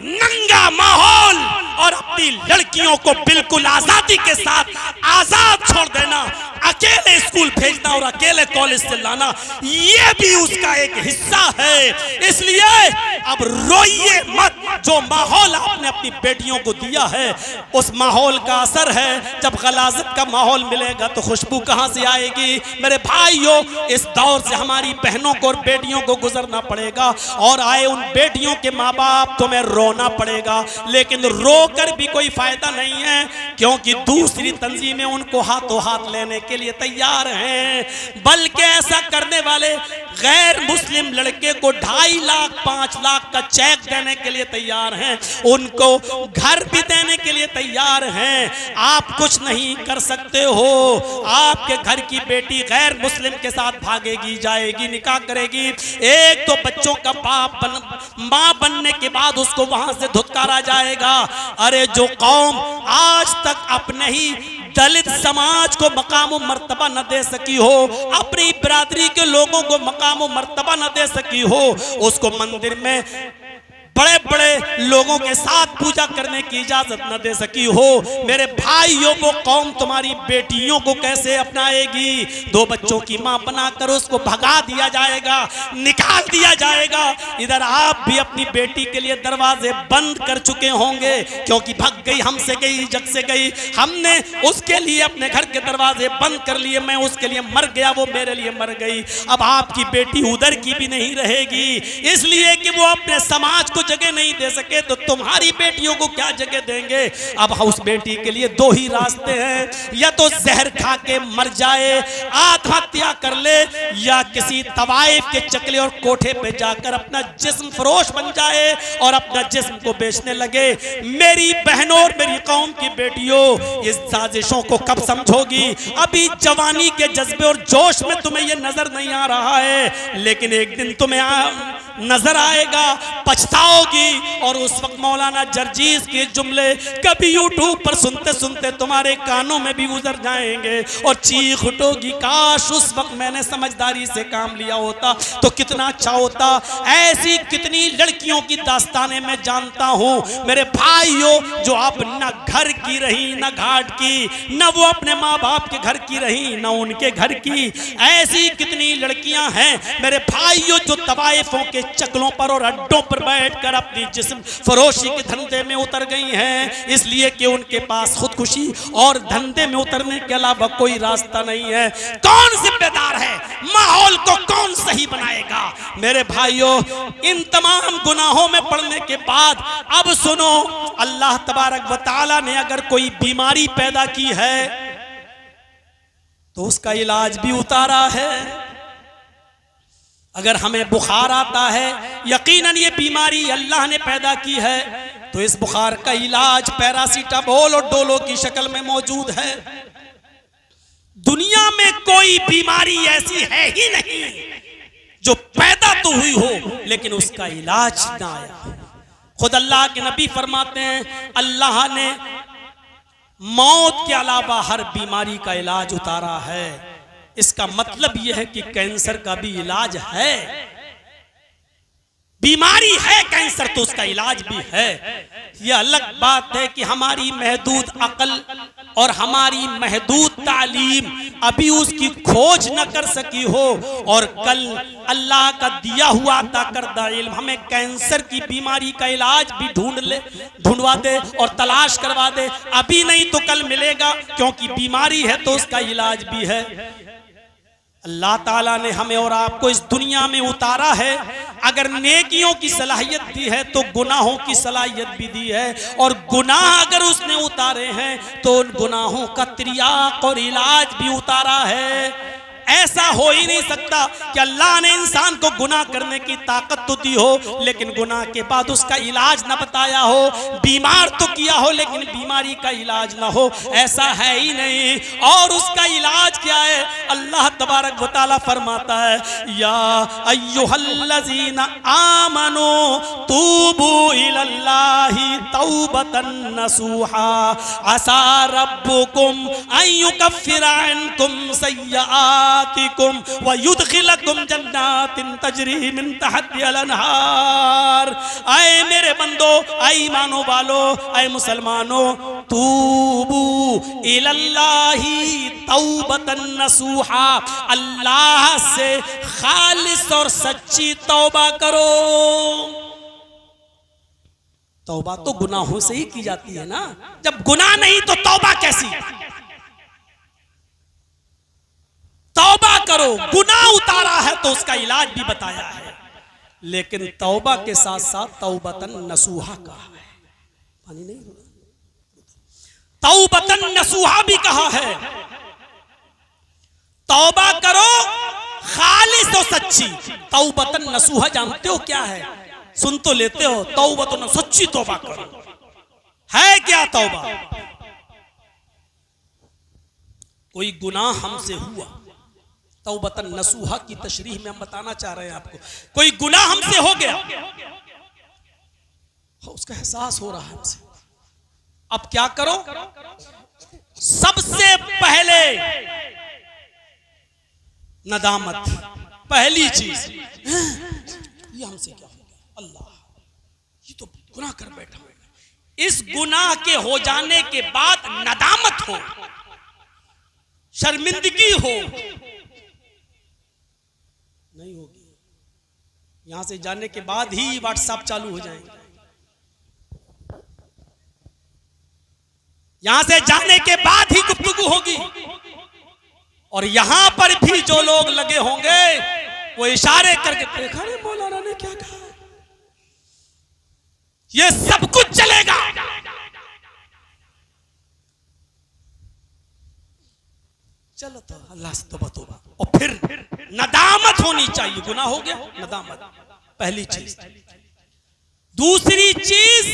नंगा माहौल और अपनी लड़कियों को बिल्कुल आजादी के साथ आजाद छोड़ देना, अकेले स्कूल स्कूल भेजना और अकेले कॉलेज से लाना, ये भी उसका एक हिस्सा है। इसलिए अब रोइए मत। जो माहौल आपने अपनी बेटियों को दिया है उस माहौल का असर है। जब गलाजत का माहौल मिलेगा तो खुशबू कहां से आएगी? मेरे भाइयों, इस दौर से हमारी बहनों को और बेटियों को गुजरना पड़ेगा और आए उन बेटियों के माँ बाप तुम्हें रोना पड़ेगा, लेकिन रोकर भी कोई फायदा नहीं है, क्योंकि दूसरी तंजीमें उनको हाथों हाथ लेने के लिए तैयार हैं। बल्कि ऐसा करने वाले गैर मुस्लिम लड़के को 2.5 लाख 5 लाख का चेक देने के लिए तैयार हैं, उनको घर भी देने के लिए तैयार हैं। आप कुछ नहीं कर सकते हो। आपके घर की बेटी गैर मुस्लिम के साथ भागेगी, जाएगी, निकाह करेगी, एक तो बच्चों का मां बनने के बाद उसको वहां से धुतकारा जाएगा। अरे जो कौम आज तक अपने ही दलित समाज को मकाम और मर्तबा न दे सकी हो, अपनी बिरादरी के लोगों को मकाम और मर्तबा न दे सकी हो, उसको मंदिर में बड़े बड़े लोगों के साथ पूजा करने की इजाजत न दे सकी हो, मेरे भाइयों, वो कौम तुम्हारी बेटियों को कैसे अपनाएगी? 2 बच्चों की मां बनाकर उसको भगा दिया जाएगा, निकाल दिया जाएगा। इधर आप भी अपनी बेटी के लिए दरवाजे बंद कर चुके होंगे, क्योंकि भाग गई, हमसे गई, जग से गई, हमने उसके लिए अपने घर के दरवाजे बंद कर लिए, मैं उसके लिए मर गया, वो मेरे लिए मर गई। अब आपकी बेटी उधर की भी नहीं रहेगी, इसलिए कि वो अपने समाज को जगह नहीं दे सके तो तुम्हारी बेटियों को क्या जगह देंगे? अब उस बेटी के लिए 2 ही रास्ते हैं, या तो जहर खा के मर जाए, आत्महत्या कर ले, या किसी तवाइफ के चकले और कोठे पे जाकर अपना जिस्म फरोश बन जाए और अपना जिस्म को बेचने लगे। मेरी बहनों और मेरी कौम की बेटियों, इस साजिशों को कब समझोगी? अभी जवानी के जज्बे और जोश में तुम्हें यह नजर नहीं आ रहा है, लेकिन एक दिन तुम्हें नजर आएगा, पछताओगी, और उस वक्त मौलाना जर्जीस के जुमले कभी यूट्यूब पर सुनते सुनते तुम्हारे कानों में भी गुजर जाएंगे और चीख उठोगी, काश उस वक्त मैंने समझदारी से काम लिया होता तो कितना अच्छा होता। ऐसी कितनी लड़कियों की दास्तानें मैं जानता हूं मेरे भाइयों, जो अब न घर की रही, न घाट की, न वो अपने माँ बाप के घर की रही, न उनके घर की। ऐसी कितनी लड़कियां हैं मेरे भाइयों जो तवाइफों के चकलों पर और अड्डों पर बैठकर अपनी जिस्म फरोशी के धंधे में उतर गई हैं, इसलिए कि उनके पास खुदकुशी और धंधे में उतरने के अलावा कोई रास्ता नहीं है। कौन जिम्मेदार है? माहौल को कौन सही बनाएगा? मेरे भाइयों, इन तमाम गुनाहों में पड़ने के बाद अब सुनो, अल्लाह तबारक व तआला ने अगर कोई बीमारी पैदा की है तो उसका इलाज भी उतारा है। अगर हमें बुखार आता है, यकीनन ये बीमारी अल्लाह ने पैदा की है, तो इस बुखार का इलाज पैरासीटामोल और डोलो की शक्ल में मौजूद है। दुनिया में कोई बीमारी ऐसी है ही नहीं जो पैदा तो हुई हो लेकिन उसका इलाज ना आया। खुद अल्लाह के नबी फरमाते हैं, अल्लाह ने मौत के अलावा हर बीमारी का इलाज उतारा है। इसका मतलब यह है कि कैंसर का भी इलाज है। बीमारी है कैंसर तो उसका इलाज भी है। यह अलग बात है कि हमारी महदूद अकल और हमारी महदूद तालीम अभी उसकी खोज न कर सकी हो, और कल अल्लाह का दिया हुआ अता करदा इल्म हमें कैंसर की बीमारी का इलाज भी ढूंढवा दे और तलाश करवा दे। अभी नहीं तो कल मिलेगा, क्योंकि बीमारी है तो उसका इलाज भी है। अल्लाह ताला ने हमें और आपको इस दुनिया में उतारा है। अगर नेकियों की सलाहियत दी है तो गुनाहों की सलाहियत भी दी है, और गुनाह अगर उसने उतारे हैं तो उन गुनाहों का तिर्याक और इलाज भी उतारा है। ऐसा हो ही नहीं सकता कि अल्लाह ने इंसान को गुनाह करने की ताकत तो दी हो लेकिन गुनाह के बाद उसका इलाज ना बताया हो, बीमार तो किया हो लेकिन बीमारी का इलाज ना हो, ऐसा है ही नहीं। और उसका इलाज क्या है? अल्लाह तबारक व ताला फरमाता है, या अय्युहल्लज़ीना आमनू तूबू इलल्लाहि तौबतन नसूहा असा रब्बुकुम अन युकफ्फिरा अन्कुम सय्यआतिकुम व युदखिलकुम जन्नातिन तजरी मिन तहतिहा अल-अनहार। आए मेरे बंदो, आए ईमानो वालो, आए मुसलमानो, तूबू इलल्लाहि तौबतन नसूहा, अल्लाह से खालिस और सच्ची तौबा करो। तौबा तो गुनाहों से ही की जाती है ना, जब गुनाह नहीं तो तौबा कैसी? तौबा करो, गुनाह उतारा है तो उसका इलाज भी बताया है, लेकिन तौबा के साथ साथ तौबतन नसूहा कहा है। पानी नहीं होगा, तौबतन नसूहा भी कहा है। तौबा करो खालिस और सच्ची। तौबतन नसूहा जानते हो क्या है? सुन तो लेते हो, तौबतन सच्ची तौबा करो। है क्या तौबा? कोई गुनाह हमसे हुआ, तौबतन नसूहा की तशरीह में हम बताना चाह रहे हैं आपको। कोई गुनाह हमसे हो गया, उसका एहसास हो रहा है हमसे, अब क्या करो? सबसे पहले नदामत, पहली चीज, ये हमसे क्या हो गया, अल्लाह ये तो गुनाह कर बैठा हूं। इस गुनाह के हो जाने के बाद नदामत हो, शर्मिंदगी हो, नहीं होगी। यहां से जाने के बाद ही व्हाट्सएप चालू हो जाएंगे, यहां से जाने के बाद ही गुफ्तगू होगी। और यहां पर भी जो लोग लगे होंगे वो इशारे करके, देखा नहीं मौलाना ने क्या कहा, ये सब कुछ चलेगा। चलो तो अल्लाह से तौबा तौबा, और फिर नदामत होनी चाहिए। गुनाह हो गया, नदामत पहली चीज। दूसरी चीज,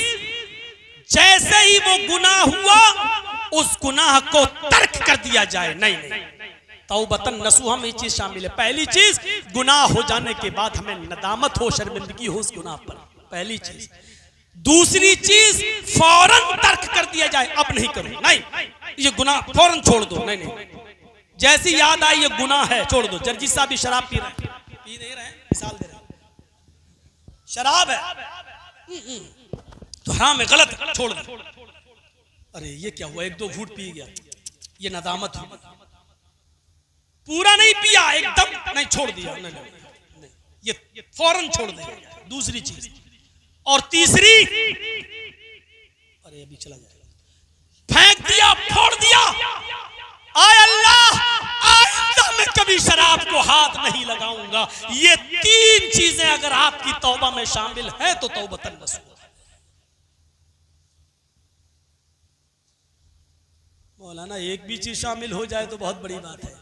जैसे ही वो गुनाह हुआ उस गुनाह को तर्क कर दिया जाए। नहीं नहीं, तौबतन नसूहा में ये चीज शामिल है। पहली चीज, गुनाह हो जाने के बाद हमें नदामत हो, शर्मिंदगी हो उस गुनाह पर, पहली चीज। दूसरी चीज, फौरन तर्क कर दिया जाए, अब नहीं करो, नहीं ये गुनाह फौरन छोड़ दो। नहीं नहीं, जैसी याद आई ये गुनाह है, छोड़ दो। जर्जी साहब भी शराब पी रहे हैं, पी नहीं रहे हैं, मिसाल दे रहे हैं, शराब है तो हराम है, गलत, छोड़ दो। अरे ये क्या हुआ, एक दो घूंट पी गया, ये नदामत हुई। पूरा नहीं पिया, एकदम नहीं, छोड़ दिया, नहीं, नहीं, नहीं, ये फौरन छोड़ दिया। दूसरी चीज। और तीसरी, अरे अभी चला जाएगा, फेंक दिया, फोड़ दिया, आय अल्लाह आइंदा मैं कभी शराब को हाथ नहीं लगाऊंगा। ये तीन चीजें अगर आपकी तौबा में शामिल है तो तौबतन नसूहा। मौलाना एक भी चीज शामिल हो जाए तो बहुत बड़ी बात है।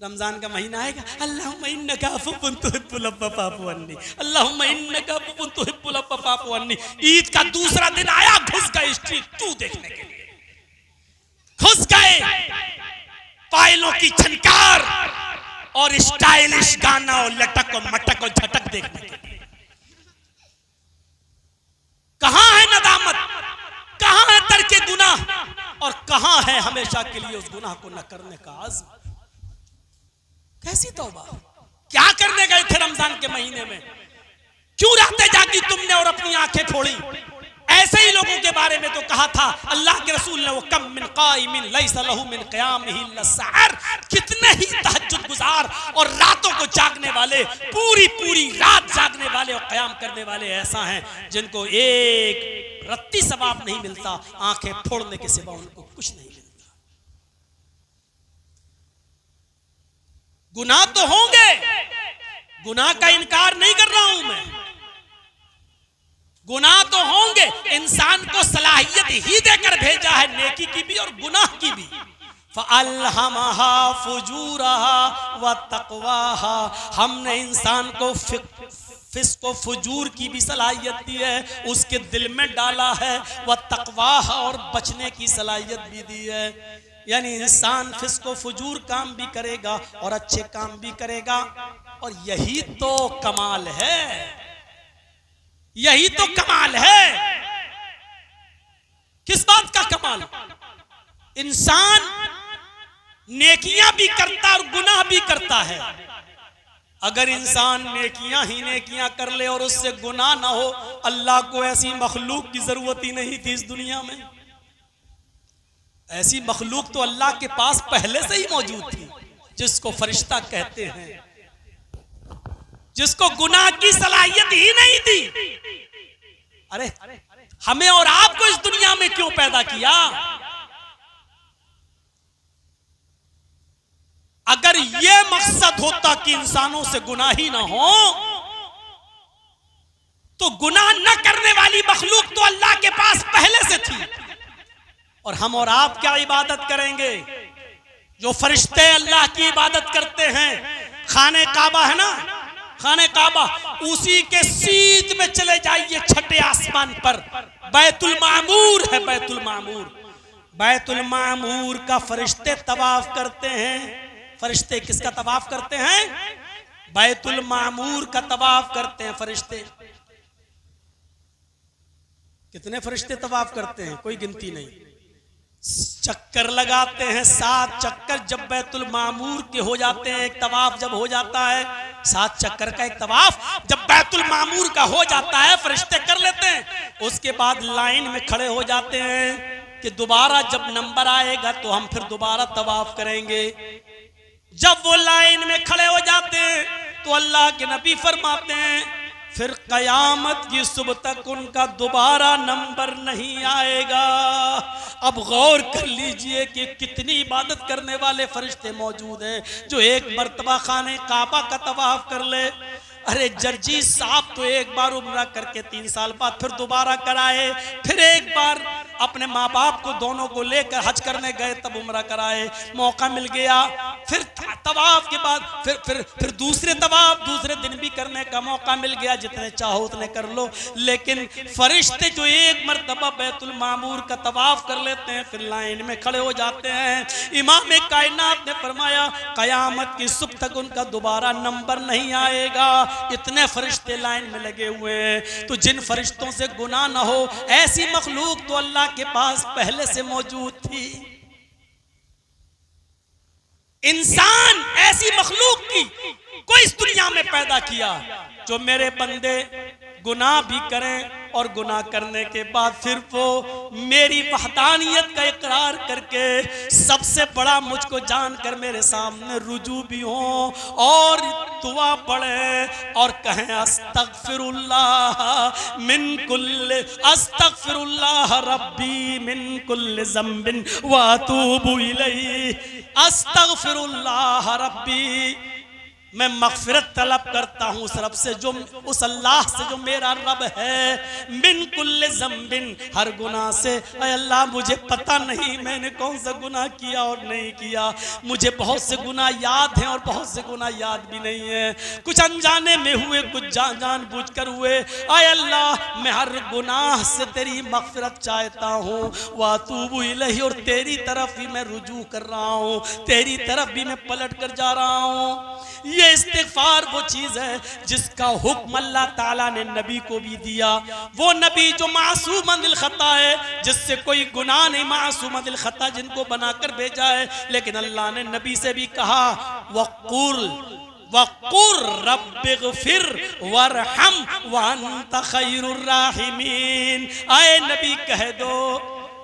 रमजान का महीना आएगा, अल्लाहुम्मा इन्नका अफ़्वुन तुहिब्बुल अफ़्व फ़अफ़ु अन्नी, अल्लाहुम्मा इन्नका अफ़्वुन तुहिब्बुल अफ़्व फ़अफ़ु अन्नी। ईद का दूसरा दिन आया, घुस गए स्ट्रीट टू देखने के लिए, घुस गए पायलों की छनकार और स्टाइलिश गाना और लटक और मटक और झटक देखने के लिए। कहां है नदामत, कहां है तर्के गुनाह, और कहां है हमेशा के लिए उस गुनाह को न करने का आज़्म। कैसी तौबा? क्या करने गए थे रमजान के महीने में? क्यों रातें जागी तुमने और अपनी आंखें फोड़ी? ऐसे ही लोगों के बारे में तो कहा था अल्लाह के रसूल ने, वो कम मिन काइमिन लैसा लहू मिन क़ियामिही इल्ला सहर, कितने ही तहज्जुद गुजार और रातों को जागने वाले, पूरी पूरी रात जागने वाले और क़याम करने वाले ऐसा हैं जिनको एक रत्ती सवाब नहीं मिलता, आंखें फोड़ने के सिवा उनको कुछ नहीं मिलता। गुनाह तो होंगे, गुनाह का इनकार नहीं कर रहा हूं मैं, गुनाह तो होंगे। इंसान को सलाहियत ही देकर भेजा है नेकी की भी और गुनाह की भी। फ़अल्हमहा फुजूरहा व तक़वाहा, हमने इंसान को फिस्क व फुजूर की भी सलाहियत दी है, उसके दिल में डाला है। व तक़वाहा, और बचने की सलाहियत भी दी है। यानी इंसान फिस्को फुजूर काम भी करेगा और अच्छे काम भी करेगा। और यही तो कमाल है, यही तो कमाल है। किस बात का कमाल? इंसान नेकियां भी करता और गुनाह भी करता है। अगर इंसान नेकियां ही नेकियां कर ले और उससे गुनाह ना हो, अल्लाह को ऐसी मखलूक की जरूरत ही नहीं थी इस दुनिया में। ऐसी मखलूक तो अल्लाह के पास पहले से ही मौजूद थी, जिसको फरिश्ता कहते हैं, जिसको गुनाह की सलाहियत ही नहीं थी। अरे हमें और आपको इस दुनिया में क्यों पैदा किया? अगर यह मकसद होता कि इंसानों से गुनाह ही ना हो, तो गुनाह न करने वाली मखलूक तो अल्लाह के पास पहले से थी। और हम और आप क्या इबादत करेंगे? जो फरिश्ते अल्लाह की इबादत करते हैं, खाने काबा है ना, खाने काबा, उसी के सीध में चले जाइए छठे आसमान पर, बैतुल मामूर है, बैतुल मामूर। बैतुल मामूर का फरिश्ते तवाफ करते हैं। फरिश्ते किसका तवाफ करते हैं? बैतुल मामूर का तवाफ करते हैं फरिश्ते। कितने फरिश्ते तवाफ करते हैं? कोई गिनती नहीं। चक्कर लगाते हैं 7 चक्कर। जब बैतुल मामूर के हो जाते हैं, एक तवाफ जब हो जाता है, 7 चक्कर का एक तवाफ जब बैतुल मामूर का हो जाता है, फरिश्ते कर लेते हैं। उसके बाद लाइन में खड़े हो जाते हैं कि दोबारा जब नंबर आएगा तो हम फिर दोबारा तवाफ करेंगे। जब वो लाइन में खड़े हो जाते हैं तो अल्लाह के नबी फरमाते हैं, फिर कयामत की सुबह तक उनका दोबारा नंबर नहीं आएगा। अब गौर कर लीजिए कि कितनी इबादत करने वाले फरिश्ते मौजूद हैं जो एक मर्तबा खाने काबा का तवाफ कर ले। अरे जर्जी साहब तो एक बार उम्रा करके 3 साल बाद फिर दोबारा कराए, फिर एक बार अपने माँ बाप को दोनों को लेकर हज करने गए, तब उम्रा कराए, मौका मिल गया। फिर तवाफ के बाद फिर दूसरे तवाफ दूसरे दिन भी करने का मौका मिल गया, जितने चाहो उतने कर लो। लेकिन फरिश्ते जो एक मर्तबा बैतुल मामूर का तवाफ कर लेते हैं, फिर लाइन में खड़े हो जाते हैं। इमाम कायनात ने फरमाया कयामत की सुबह तक उनका दोबारा नंबर नहीं आएगा। इतने फरिश्ते लाइन में लगे हुए हैं। तो जिन फरिश्तों से गुनाह ना हो, ऐसी मखलूक तो अल्लाह के पास पहले से मौजूद थी। इंसान ऐसी मखलूक की कोई इस दुनिया में पैदा किया जो मेरे बंदे गुनाह भी करें और गुनाह करने के बाद फिर वो मेरी वहदानियत का इकरार करके सबसे बड़ा मुझको जानकर मेरे सामने रुजू भी हो और दुआ पढ़े और कहें अस्तगफिरुल्लाह मिन कुल्ल, अस्तगफिरुल्लाह रब्बी मिन कुल्ल ज़म्बिन व अतूबु इलैहि, अस्तगफिरुल्लाह रब्बी, मैं मगफिरत तलब करता हूँ उस रब से, जो उस अल्लाह से जो मेरा रब है, मिन कुल्ले ज़म्बिन, हर गुनाह से। अय अल्लाह मुझे पता नहीं मैंने कौन सा गुनाह किया और नहीं किया, मुझे बहुत से गुनाह याद हैं और बहुत से गुनाह याद भी नहीं है, कुछ अनजाने में हुए, कुछ जान बूझ कर हुए। अय अल्लाह मैं हर गुनाह से तेरी मगफिरत चाहता हूँ, वातूबु इलैहि, और तेरी तरफ ही मैं रुजू कर रहा हूँ, तेरी तरफ भी मैं पलट कर जा रहा हूँ। ये इस्तिग़फ़ार वो चीज़ है जिसका हुक्म अल्लाह ताला ने नबी को भी दिया। वो नबी जो मासूम अनिल खता है, जिससे कोई गुनाह नहीं, मासूम अनिल खता, जिनको बनाकर भेजा है। लेकिन अल्लाह ने नबी से भी कहा वक़ुर रब्बिग़फ़िर वरहम व अंत खैरुर राहिमीन। आए नबी कह दो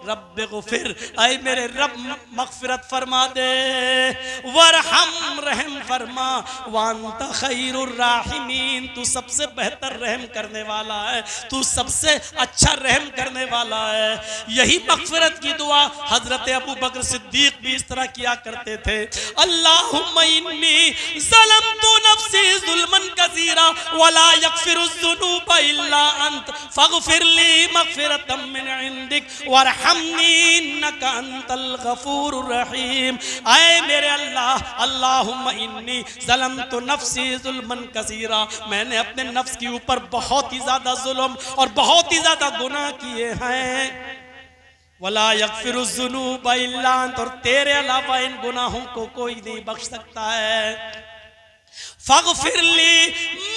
रब्बिग़फ़िर, ऐ मेरे रब मग़फ़िरत फरमा दे, वरहम रहम फरमा, वअन्त खैरुर राहिमीन, तू सबसे बेहतर रहम करने वाला है, तू सबसे अच्छा रहम करने वाला है। यही मग़फ़िरत की दुआ हज़रत अबू बकर सिद्दीक़ भी इस तरह किया करते थे। अल्लाहुम्मा इन्नी ज़लमतु नफ़्सी ज़ुल्मन कसीरा वला यग़फ़िरुज़्ज़ुनूबा इल्ला अंत फ़ग़फ़िर ली मग़फ़िरतम मिन इंदिक वरहम इन्नका अंतल गफूरुर रहीम। आए मेरे अल्लाह, अल्लाहुम्मा इन्नी ज़लमतु नफ़्सी ज़ुल्मन कसीरा, मैंने अपने नफ्स के ऊपर बहुत ही ज़्यादा जुल्म और बहुत ही ज़्यादा गुनाह किए हैं। वला यगफिरुज़्ज़ुनूब इल्ला अंत, और तेरे अलावा इन गुनाहों को कोई नहीं बख्श सकता है। फ़ग़फ़िरली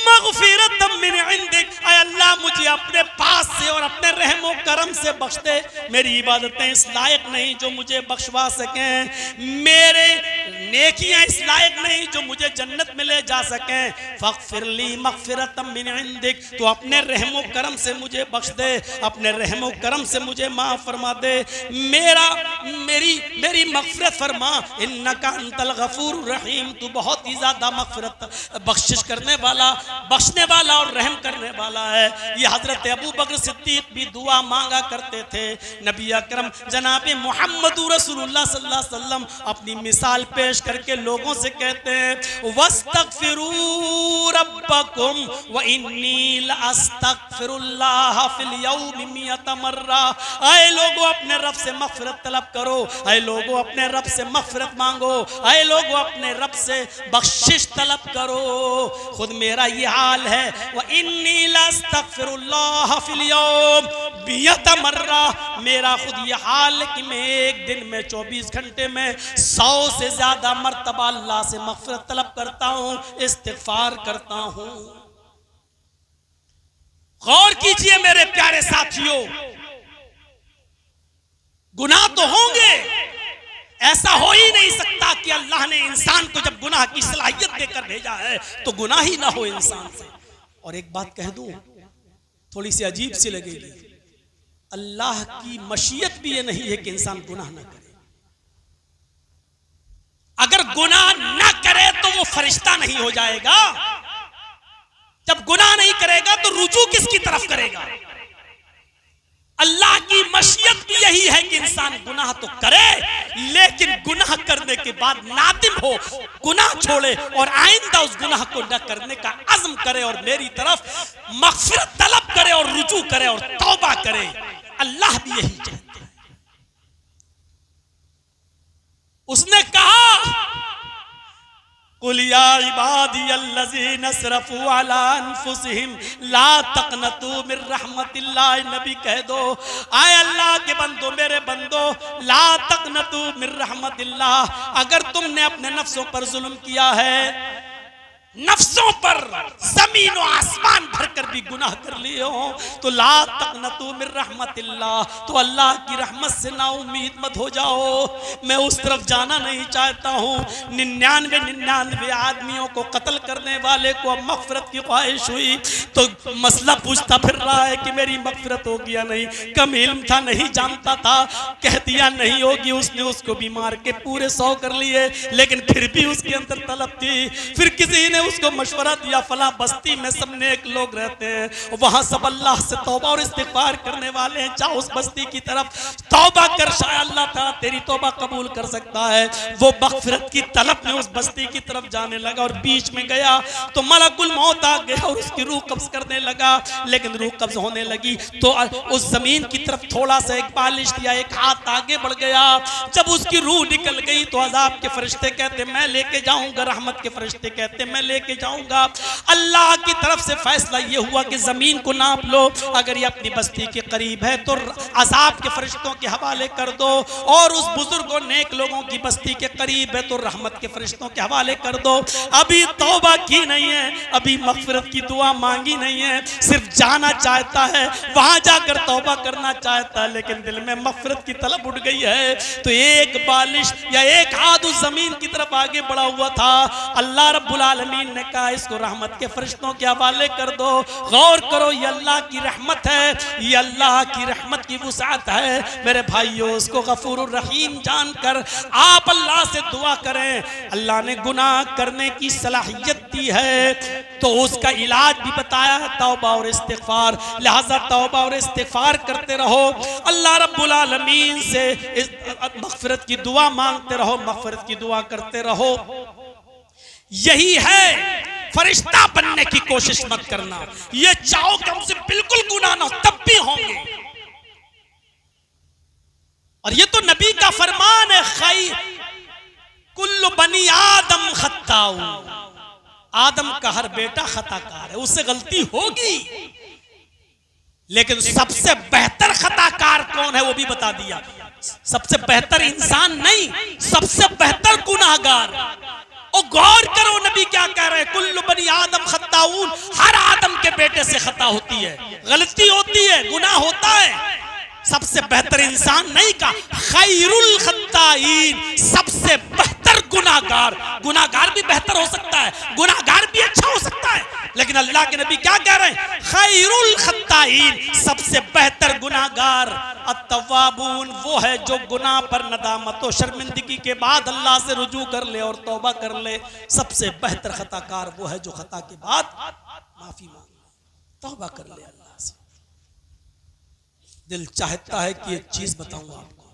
मग़फ़िरतम मिन इंदिक, ऐ अल्लाह मुझे अपने पास से और अपने रहमो करम से बख्श दे। मेरी इबादतें इस लायक नहीं जो मुझे बख्शवा सकें, मेरे नेकियां इस लायक नहीं जो मुझे जन्नत में ले जा सकें। फ़ग़फ़िरली मग़फ़िरतम मिन इंदिक, तो अपने रहमो करम से मुझे बख्श दे, अपने रहमो करम से मुझे माफ़ फरमा दे, मेरी मग़फ़िरत फरमा। इन्नका अंतल गफ़ूरुर रहीम, तू बहुत ही ज़्यादा मग़फ़िरत बख्शिश करने वाला, बख्शने वाला और रहम करने वाला है। ये हजरत अबू बकर सिद्दीक भी दुआ मांगा करते थे। नबी अकरम जनाब मोहम्मद रसूलुल्लाह सल्लल्लाहु अलैहि वसल्लम अपनी मिसाल पेश करके लोगों से कहते हैं, वस्तगफिरू रब्बकुम व इन्नी लअस्तगफिरुल्लाह फिल यौमि मियता मर्रा। आए लोगों अपने रब से मग़फ़िरत तलब करो, आए लोगों अपने रब से मग़फ़िरत मांगो, आए लोगों अपने रब से बख्शिश तलब करो। खुद मेरा ये हाल है, व इन्नी लअस्तगफिरुल्लाह फिल यौम मियता मर्रा, मेरा खुद ये हाल है कि मैं एक दिन में 24 घंटे में 100 से ज्यादा मर्तबा अल्लाह से मग़फ़िरत तलब करता हूँ, इस्तिग़फ़ार करता हूँ। गौर कीजिए मेरे प्यारे साथियों, गुनाह तो होंगे, ऐसा हो ही नहीं सकता कि अल्लाह ने इंसान को जब गुनाह की सलाहियत देकर भेजा है तो गुनाह ही ना हो इंसान से। और एक बात कह दूं, थोड़ी सी अजीब सी लगेगी, अल्लाह की मशीयत भी ये नहीं है कि इंसान गुनाह ना करे। अगर गुनाह ना करे तो वो फरिश्ता नहीं हो जाएगा। जब गुनाह नहीं करेगा तो रुजू किसकी तरफ करेगा? अल्लाह की मशीयत भी यही है कि इंसान गुनाह तो करे, लेकिन गुनाह करने के बाद नादिम हो, गुनाह छोड़े और आइंदा उस गुनाह को न करने का अज़्म करे और मेरी तरफ मग़फ़िरत तलब करे और रुजू करे और तौबा करे। अल्लाह भी यही चाहता है। उसने कहा, कुल या इबादियल्लज़ीना असरफ़ू अला अनफुसिहिम ला तक़नतू मिन रहमतिल्लाह। नबी कह दो, आए अल्लाह के बंदो, मेरे बंदो, ला तक़नतू मिन रहमतिल्लाह, अगर तुमने अपने नफ्सों पर जुल्म किया है, नफ्सों पर जमीन और आसमान भरकर भी गुनाह कर लिए हो, तो ला तक़नतू मिन रहमतिल्लाह, तो अल्लाह की रहमत से ना उम्मीद मत हो जाओ। मैं उस तरफ जाना नहीं चाहता हूँ। 99 आदमियों को कत्ल करने वाले को अब मग़फ़िरत की ख्वाहिश हुई तो मसला पूछता फिर रहा है कि मेरी मग़फ़िरत होगी या नहीं। कम इल्म था, नहीं जानता था, कह दिया नहीं होगी। उसने उसको भी मार के पूरे 100 कर लिए, लेकिन फिर भी उसके अंदर तलब थी। फिर किसी ने उसको मशवरा दिया, फला बस्ती में सब नेक लोग रहते हैं, वहां सब अल्लाह से तौबा और इस्तिग़फ़ार करने वाले हैं, जा उस बस्ती की तरफ तौबा कर, शायद अल्लाह ताला तेरी तौबा कबूल कर सकता है। वो मग़फ़िरत की तलब में उस बस्ती की तरफ जाने लगा और बीच में गया तो मलकुल मौत आ गया और उसकी रूह कब्ज़ करने लगा। लेकिन रूह कब्ज़ होने लगी तो उस जमीन की तरफ थोड़ा सा एक बालिश या एक हाथ आगे बढ़ गया। जब उसकी रूह निकल गई तो अज़ाब के फरिश्ते कहते मैं लेके जाऊंगा, रहमत के फरिश्ते कहते मैं लेके जाऊंगा। अल्लाह की तरफ से फैसला ये हुआ कि जमीन को नाप लो, अगर ये अपनी बस्ती के करीब है तो अज़ाब के फरिश्तों के हवाले कर दो, और उस बुजुर्ग और नेक लोगों की बस्ती के करीब है तो रहमत के फरिश्तों के हवाले कर दो। अभी तौबा की नहीं है, अभी मग़फ़िरत की दुआ मांगी नहीं है, सिर्फ जाना चाहता है, वहां जाकर तौबा करना चाहता है, लेकिन दिल में मग़फ़िरत की तलब उठ गई है। तो एक बालिश या एक हाथ उस जमीन की तरफ आगे बढ़ा हुआ था। अल्लाह रब्बुल आलमीन ने कहा इसको रहमत के फरिश्तों के हवाले कर दो। गौर करो, ये अल्लाह की रहमत है, ये अल्लाह की रहमत की वुसाअत है। मेरे भाइयों, उसको गफूरुर रहीम जानकर आप अल्लाह से दुआ करें। अल्लाह ने गुनाह करने की सलाहियत दी है तो उसका इलाज भी बताया है, तौबा और इस्तिग़फ़ार। लिहाजा तौबा और इस्तिग़फ़ार करते रहो, अल्लाह रब्बुल आलमीन से मग़फ़िरत की दुआ मांगते रहो, मग़फ़िरत की दुआ करते रहो। यही है फरिश्ता बनने की कोशिश मत करना। ये चाहो कि हमसे बिल्कुल गुनाह ना हो, तब भी होंगे। और ये तो नबी का फरमान है, खै कुल्लु बनी आदम खत्ताऊ, आदम का हर बेटा खताकार है, उससे गलती होगी। लेकिन सबसे बेहतर खताकार कौन है वो भी बता दिया। सबसे बेहतर इंसान नहीं, सबसे बेहतर गुनाहगार। और गौर करो नबी क्या कह रहे हैं, कुल्लु बनी आदम खत्ताऊन, हर आदम के बेटे से खता होती है, गलती होती है, गुनाह होता है। सबसे बेहतर इंसान नहीं का, खैरुल खत्ताईन, सबसे बेहतर गुनाहगार। गुनाहगार भी बेहतर हो सकता है, गुनाहगार भी अच्छा हो सकता है, लेकिन अल्लाह के नबी क्या कह रहे हैं, खैरुल खत्ताईन, सबसे बेहतर गुनाहगार। अत्तवाबून, वो है जो गुनाह पर नदामत और शर्मिंदगी के बाद अल्लाह से रुजू कर ले और तौबा कर ले। सबसे बेहतर खताकार वो है जो खता के बाद माफी मांग ले, तौबा कर ले अल्लाह से। दिल चाहता है कि एक चीज बताऊं आपको,